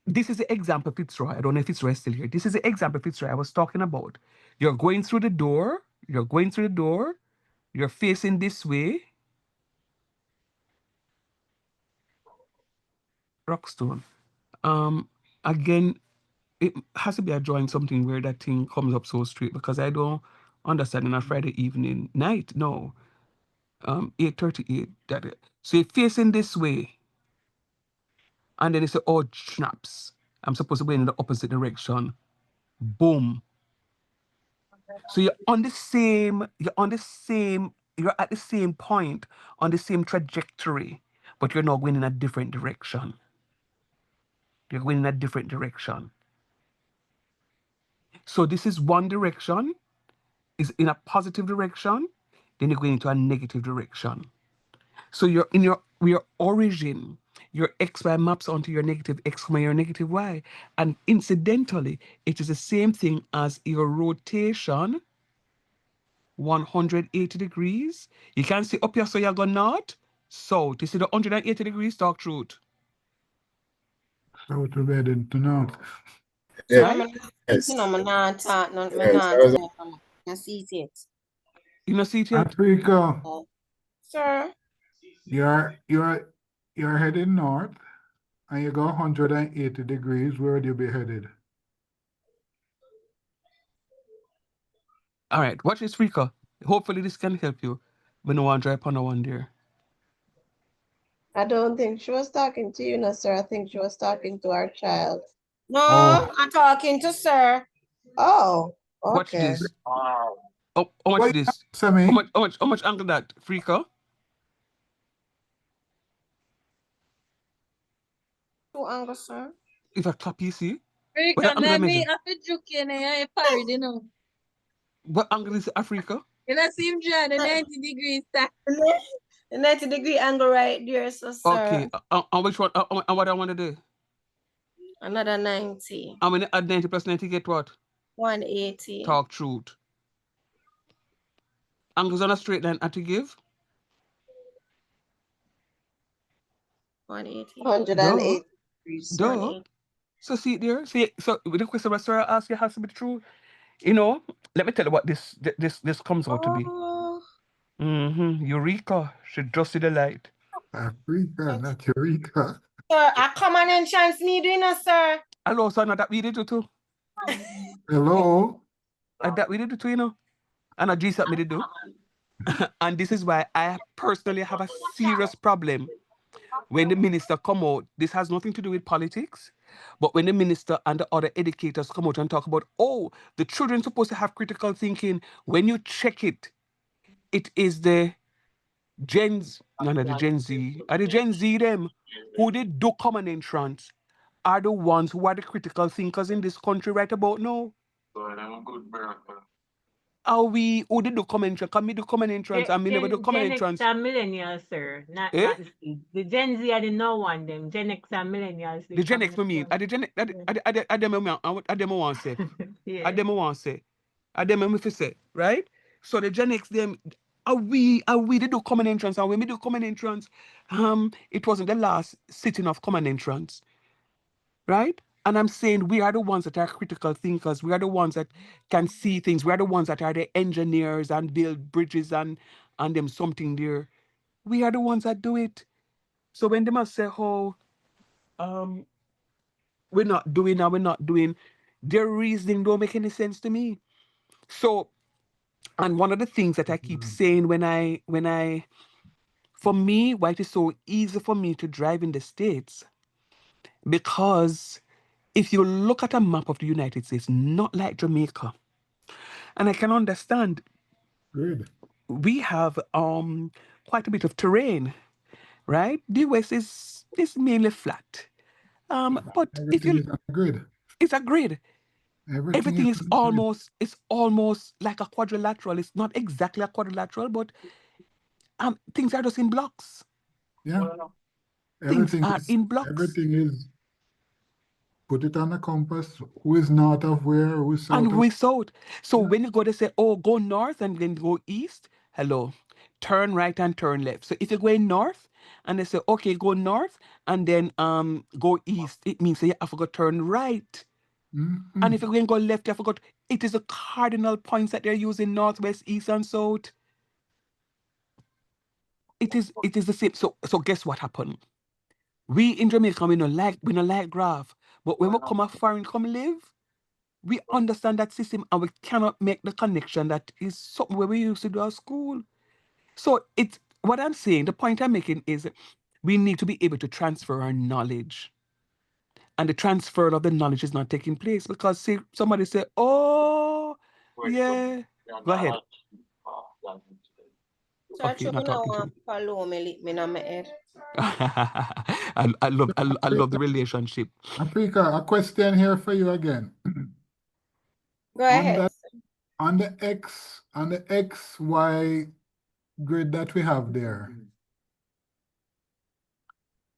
this is the example Fitzroy. I don't know if Fitzroy is still here. This is the example Fitzroy I was talking about. You're going through the door, you're facing this way. Rockstone. Again, it has to be a drawing something where that thing comes up so straight, because I don't understand on a Friday evening night. No. 8:38. So you're facing this way. And then it's a oh snaps. I'm supposed to be in the opposite direction. Boom. So you're at the same point, on the same trajectory, but you're now going in a different direction. You're going in a different direction. So this is one direction, is in a positive direction, then you're going into a negative direction. So you're in your origin, your xy maps onto your negative x, your negative y. And incidentally, it is the same thing as your rotation 180 degrees. You can see up here, so you're going north, south. You see the 180 degrees, talk truth. So to bed into north. Right? You know, I'm not see it. You not see it yet? Africa. Sir. You're heading north, and you go 180 degrees. Where would you be headed? All right, watch this, Rika. Hopefully this can help you. We don't want to drive on the one there. I don't think she was talking to you, no, sir. I think she was talking to our child. No, I'm talking to sir. Oh, Watch okay. this. Oh, how much this? Sammy? How much angle that, Freaka? Two angles, sir. If I clap, you see? Freak, What angle I maybe measure? I feel joking and I parried, you know. What angle is Africa? You know, see him trying the 90 degrees stack. The 90-degree angle right there, so sir. Okay, and which one? And what I want to do? Another 90. I'm going to add 90 plus 90 get what? 180. Talk truth. Angles on a straight line had to give? 180. 108 degrees. Duh. So see it there? See, so with the question that Sarah asked you has to be true. You know, let me tell you what this comes out to be. Oh. Eureka should just see the light. Africa, not Eureka. Sir, a common entrance me doing a sir. Hello, son, that we did it too. Hello? That we did it too, you know. And a G me to do. And this is why I personally have a serious problem when the minister come out. This has nothing to do with politics, but when the minister and the other educators come out and talk about, oh, the children supposed to have critical thinking. When you check it, it is the Gen Z, no, the Gen Z, are the Gen Z them who did do common entrance are the ones who are the critical thinkers in this country right about now. Are we who did do common entrance? Can we do common entrance? And me never do common Gen X entrance. and millennials, sir. Not the Gen Z are the no one them. Gen X and millennials. The Gen X, I mean, are the Gen X, are them I want to say. Are them I want to say. Are them I say, right? So the Gen X, them, are we they do common entrance? And when we do common entrance, it wasn't the last sitting of common entrance, right? And I'm saying we are the ones that are critical thinkers. We are the ones that can see things. We are the ones that are the engineers and build bridges and them something there. We are the ones that do it. So when they must say, oh, we're not doing, their reasoning don't make any sense to me. So, and one of the things that I keep saying for me, why it is so easy for me to drive in the States, because if you look at a map of the United States, not like Jamaica, and I can understand, good. We have quite a bit of terrain, right? The West is mainly flat. But if Everything you is on the grid. it's a grid. Everything Is almost like a quadrilateral. It's not exactly a quadrilateral, but things are just in blocks. Yeah. Things are in blocks. Everything is, put it on the compass. Who is north of where? Who is south and of who is south. So when you go, they say, oh, go north and then go east. Hello. Turn right and turn left. So if you're going north and they say, okay, go north and then go east, it means that you have to go turn right. And if you're going to go left, you have to go. It is the cardinal points that they're using: northwest, east, and south. It is the same. So guess what happened? We in Jamaica, we don't like graph, but when we come up foreign, come live, we understand that system and we cannot make the connection that is something where we used to do at school. So it's what I'm saying. The point I'm making is we need to be able to transfer our knowledge. And the transfer of the knowledge is not taking place because somebody say, oh, yeah. Go ahead. So okay, I not want follow me lick me on my head. I love the relationship. Africa, a question here for you again. Go ahead. On the XY grid that we have there,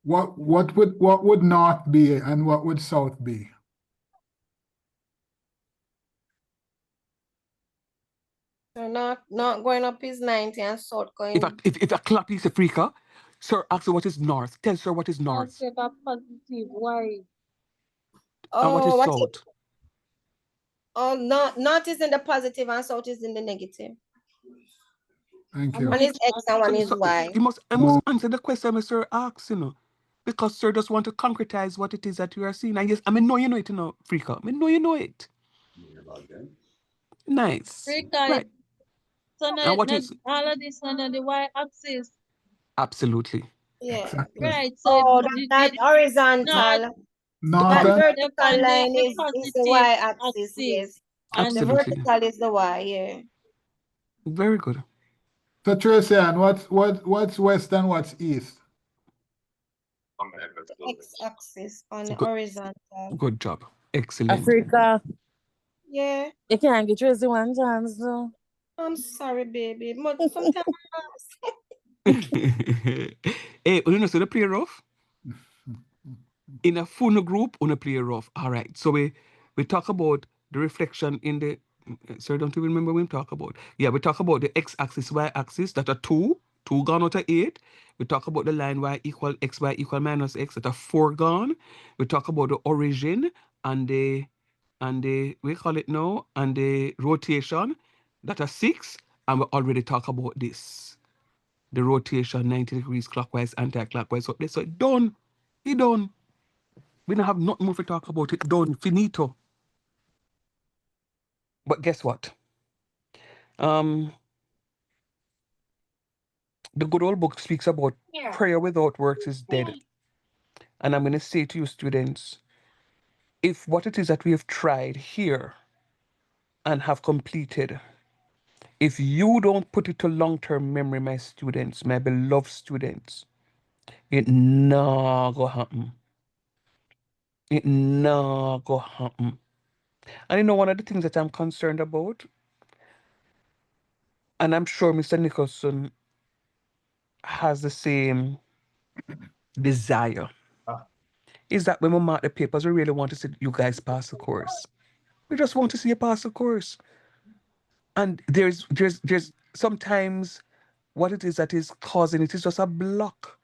what would north be and what would south be? So not going up is 90 and south going. If a clap is a freaker, sir, ask her what is north. Tell sir what is north. Positive. Why? And what is south? North is in the positive and south is in the negative. Thank you. One is X and one is Y. You must answer the question Mr. asks, you know. Because sir just want to concretize what it is that you are seeing. And yes, I mean, no, you know it, you know, freaker. I mean, no, you know it. Nice. Freaker. Right. So and what is all of this under the Y axis? Absolutely. Yeah. Exactly. Right. So Oh, that horizontal. North That and vertical line the is the positive y-axis, yes. axis. And the Absolutely. vertical is the y, yeah. Very good. so Tracy, and what's west and what's east? The x-axis on the Good. horizontal. Good job. Excellent. Africa. Yeah. You can't get Tracy one chance, though. I'm sorry, baby. But sometimes Hey, you know, so the play rough? In a full group, on a play rough. All right. So we talk about the reflection in the. Sorry, don't even remember what we talk about. Yeah, we talk about the x-axis, y-axis that are 2 gone out of 8. We talk about the line y equal minus x that are 4 gone. We talk about the origin and the we call it now and the rotation that are 6, and we already talk about this. The rotation 90 degrees clockwise, anti-clockwise. So it's done. He done. We don't have nothing more to talk about. It done. Finito. But guess what? The good old book speaks about prayer without works is dead. And I'm going to say to you, students, if what it is that we have tried here and have completed, if you don't put it to long-term memory, my students, my beloved students, it not go happen. It not go happen. And you know, one of the things that I'm concerned about, and I'm sure Mr. Nicholson has the same desire, is that when we mark the papers, we really want to see you guys pass the course. We just want to see you pass the course. And there's sometimes what it is that is causing it is just a block.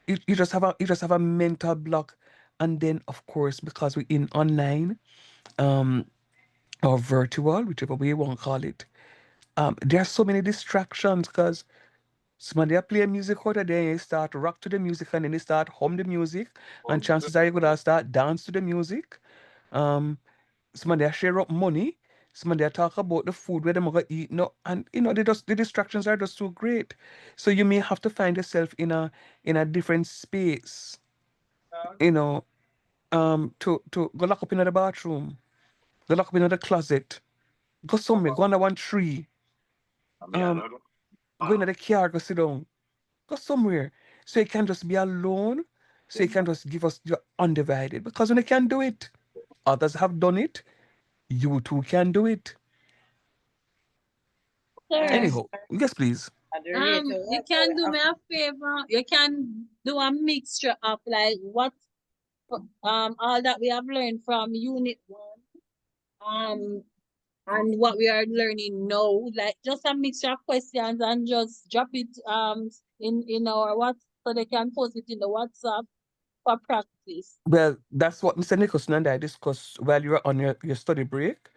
You just have a mental block. And then of course, because we're in online, or virtual, whichever way you want to call it, there are so many distractions because somebody are playing music out of there, you start rock to the music and then you start hum the music, and chances are you're gonna start dance to the music. Somebody are share up money, somebody are talk about the food where they're gonna eat, no, and you know the distractions are just so great. So you may have to find yourself in a different space, you know, to go lock up in the bathroom, go lock up in the closet, go somewhere, go under one tree, go in the car, go sit down. Go somewhere. So you can just be alone. So you can just give us your undivided. Because when you can do it, others have done it. You too can do it. Sir, Anyhow, yes, please. you can do me a favor. You can do a mixture of like what all that we have learned from unit 1, and what we are learning now, like just a mixture of questions, and just drop it in our WhatsApp so they can post it in the WhatsApp for practice. Well, that's what Mr. Nicholson and I discussed while you were on your study break,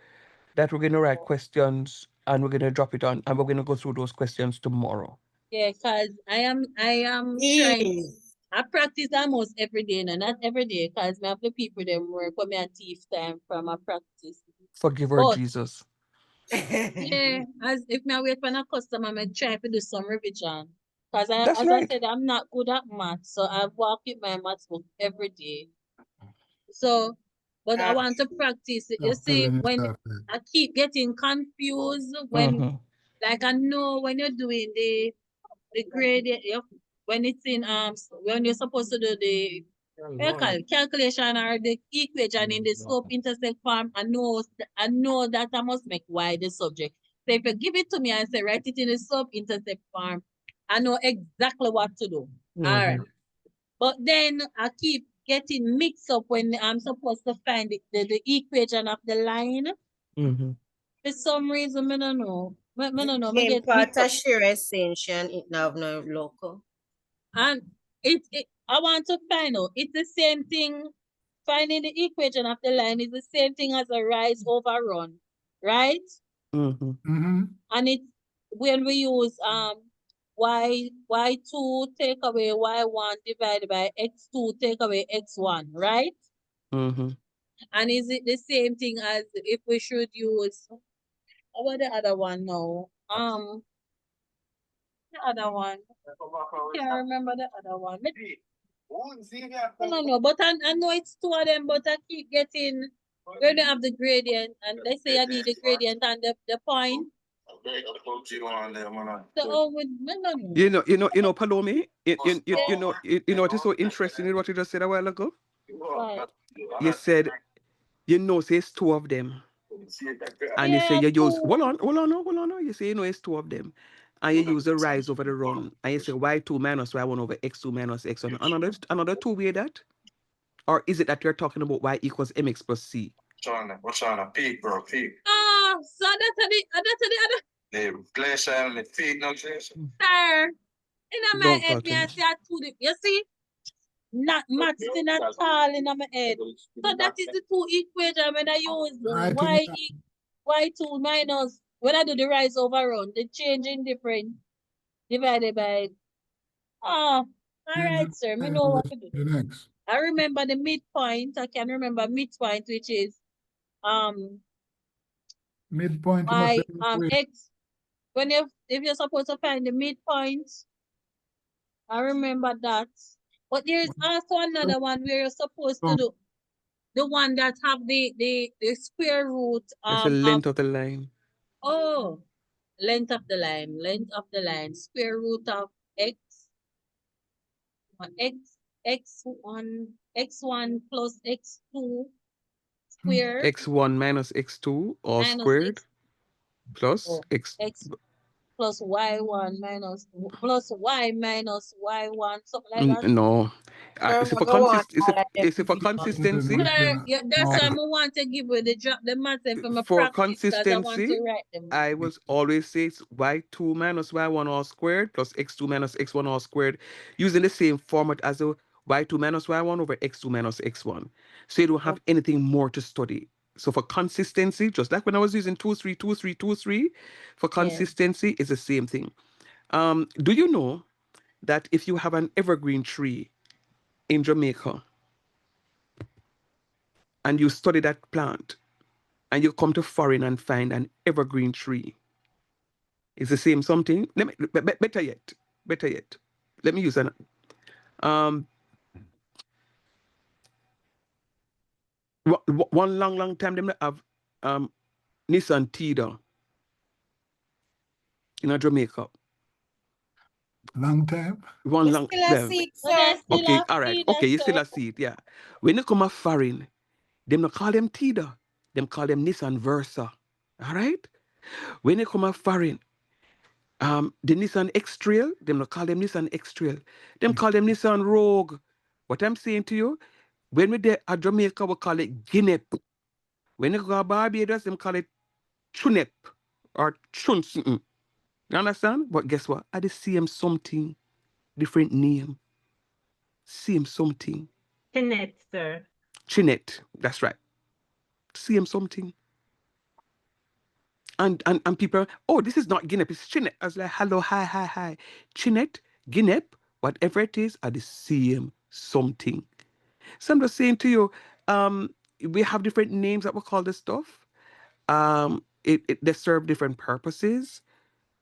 that we're going to write questions and we're going to drop it on and we're going to go through those questions tomorrow. Yeah, because I am trying. I practice almost every day, and not every day, because I have the people them work when me a thief time from a practice. Forgive her, Jesus. Yeah, as if me wait for a customer, I try to do some revision. Because That's as right. I said, I'm not good at math, so I walk with my math book every day. So, but I want to practice. You Stop see, telling when yourself that. I keep getting confused, when like I know when you're doing the grade, when it's in when you're supposed to do the calculation or the equation in the slope intercept form, I know that I must make y the subject. So if you give it to me and say write it in the slope intercept form, I know exactly what to do. All right. But then I keep getting mixed up when I'm supposed to find the equation of the line. For some reason, I don't know. I don't know. I in get part mixed up. of sheer extension, it have no local. And I want to find out. It's the same thing. Finding the equation of the line is the same thing as a rise over run, right? And it's when we use y2 take away y1 divided by x2 take away x1, right? And is it the same thing as if we should use what the other one now? The other one. Can't remember the other one. No. But I know it's two of them, but I keep getting when they have the gradient and they say I need the gradient and the point. So Palome, you know what is so interesting in what you just said a while ago? What? You said, say it's two of them. And you say Yeah, you use, two. hold on. You say, it's two of them. And you use the rise over the run. And you say y2 minus y1 over x2 minus x1. Another two way that? Or is it that you're talking about y equals mx plus c? What's on a peak, bro? Peak. So that's the other. The place and the peak, no place. Sir, in my head, me I say I two. You see? Not much in at all in my head. So that is the two equation when I use y2 minus, when I do the rise over run, the change in difference divided by. All right, sir. Me know what to do. The next. I remember the midpoint. I can remember midpoint, which is midpoint. You must x. When if you're supposed to find the midpoint, I remember that. But there's also another one where you're supposed to do the one that have the square root. It's the length of the line. Oh, length of the line. Square root of x. X1 plus x2 squared. X1 minus x2 all minus squared plus x plus y1 plus y minus y1, something like that. No. Is it for consistency? That's why I want to give you the math from a For practice because I want consistency, to write them. I was always say it's y2 minus y1 all squared plus x2 minus x1 all squared, using the same format as a y2 minus y1 over x2 minus x1. So you don't have anything more to study. So for consistency, just like when I was using 2, 3, 2, 3, 2, 3, for consistency, it's the same thing. Do you know that if you have an evergreen tree in Jamaica and you study that plant and you come to foreign and find an evergreen tree, it's the same something. Better yet. Let me use an one long time them have Nissan Tida in Jamaica. Long time? One long time. Okay, all right. Seed, Okay, you still a seed, yeah. When you come a foreign, them not call them Tida. Them call them Nissan Versa. All right? When you come a foreign, the Nissan X-Trail, them not call them Nissan X-Trail. Them call them Nissan Rogue. What I'm saying to you, when we there at Jamaica, we call it Guinep. When you go to Barbados, them call it Chunep or Chuns. You understand? But guess what? I the same something, different name. Same something. Chinet, sir. Chinet, that's right. Same something. And people, oh, this is not Guinep, it's Chinet. I was like, hello, hi. Chinet, Guinep, whatever it is, are the same something. So I'm just saying to you, we have different names that we call this stuff. They serve different purposes.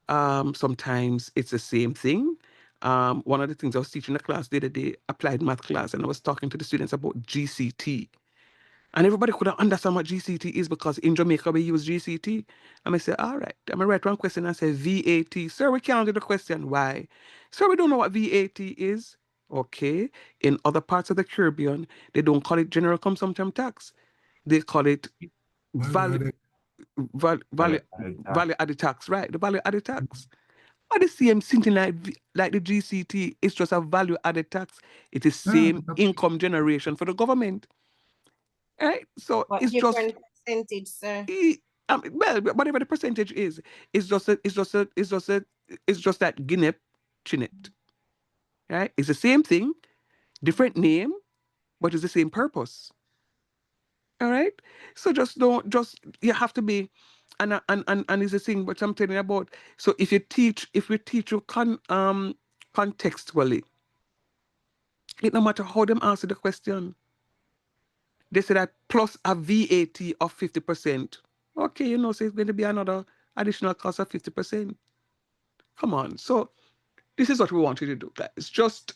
Sometimes it's the same thing. One of the things I was teaching in the class the other day, applied math class, and I was talking to the students about GCT. And everybody couldn't understand what GCT is because in Jamaica we use GCT. And I said, all right, I'm going to write one question and say VAT. Sir, we can't do the question. Why? Sir, we don't know what VAT is. Okay. In other parts of the Caribbean, they don't call it general consumption tax. They call it value added tax, right? The value added tax. Or the same something like the GCT. It's just a value added tax. It is same income generation for the government. Right? So What it's different just percentage, sir? well, whatever the percentage is, it's just that Guinea Chinet. Right? It's the same thing, different name, but it's the same purpose. All right. So you have to be, and it's the thing what I'm telling you about. So if we teach you contextually, it no matter how them answer the question, they say that plus a VAT of 50%. Okay, so it's going to be another additional cost of 50%. Come on. So this is what we want you to do, guys. Just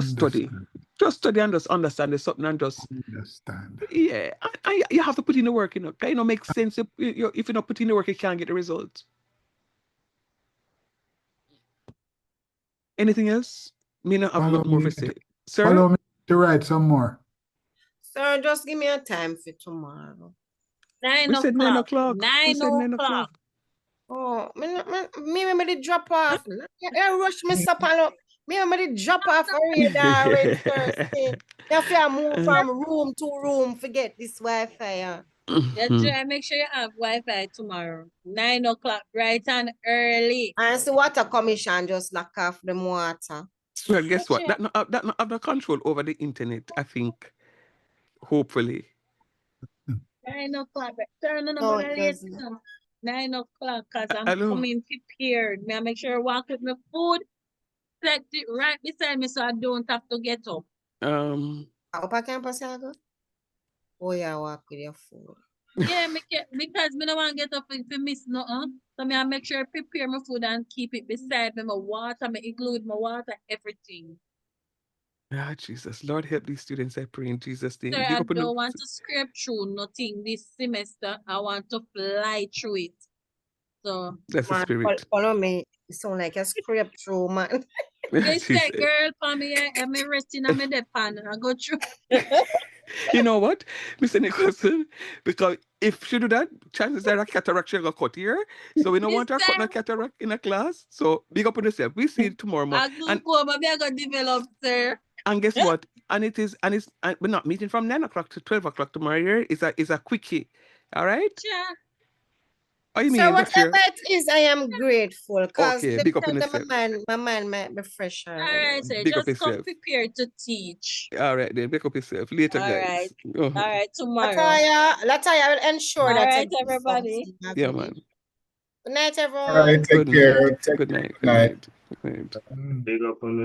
study. Just study and just understand the something and just understand. Yeah, and you have to put in the work, makes sense. If you're not putting in the work, you can't get the results. Anything else? Me not have more to say. Sir? Follow me to write some more. Sir, just give me a time for tomorrow. 9 we said 9 o'clock. 9 o'clock. Oh, me when me drop off. You rush me up and up. Me when me drop off already when Thursday. You have to move from room to room. Forget this Wi-Fi. Yeah, try make sure you have Wi-Fi tomorrow. 9 o'clock, bright and early. And the water commission just knock off the water. Well, guess what? That not have the control over the internet, I think. Hopefully. 9 o'clock. Turn on No, about it late. doesn't. 9 o'clock, because I'm Hello. coming prepared. May I make sure I walk with my food, set it right beside me so I don't have to get up. Upper campus, I go? Oh, yeah, walk with your food. Yeah, because me don't want to get up if you miss nothing. So me I make sure I prepare my food and keep it beside me. My water, me include my water, everything. Ah, Jesus. Lord, help these students, I pray in Jesus' name. Sir, I don't want to scrape through nothing this semester. I want to fly through it. So that's the spirit. Follow me. You sound like a scrape through, man. Yes, that girl for me, I'm resting on my pan. I go through. You know what, Mr. Nicholson? Because if she do that, chances are a cataract she'll go cut here. So we don't want her cut no cataract in a class. So big up on yourself. We see you tomorrow morning. I go develop, sir. And guess what? We're not meeting from 9 o'clock to 12 o'clock tomorrow here. It's a quickie. All right? Yeah. Oh, you So mean whatever it is, I am grateful. Because okay, big up on my yourself. mind might be fresher. All right, sir. Big up Just come yourself. prepared to teach. All right, then. Big up yourself. Later, All guys. right. All right, tomorrow. Lataya will ensure all that. Right, everybody. Yeah, man. Good night, everyone. All right, take care. Good night. Good night. Good night. Big up on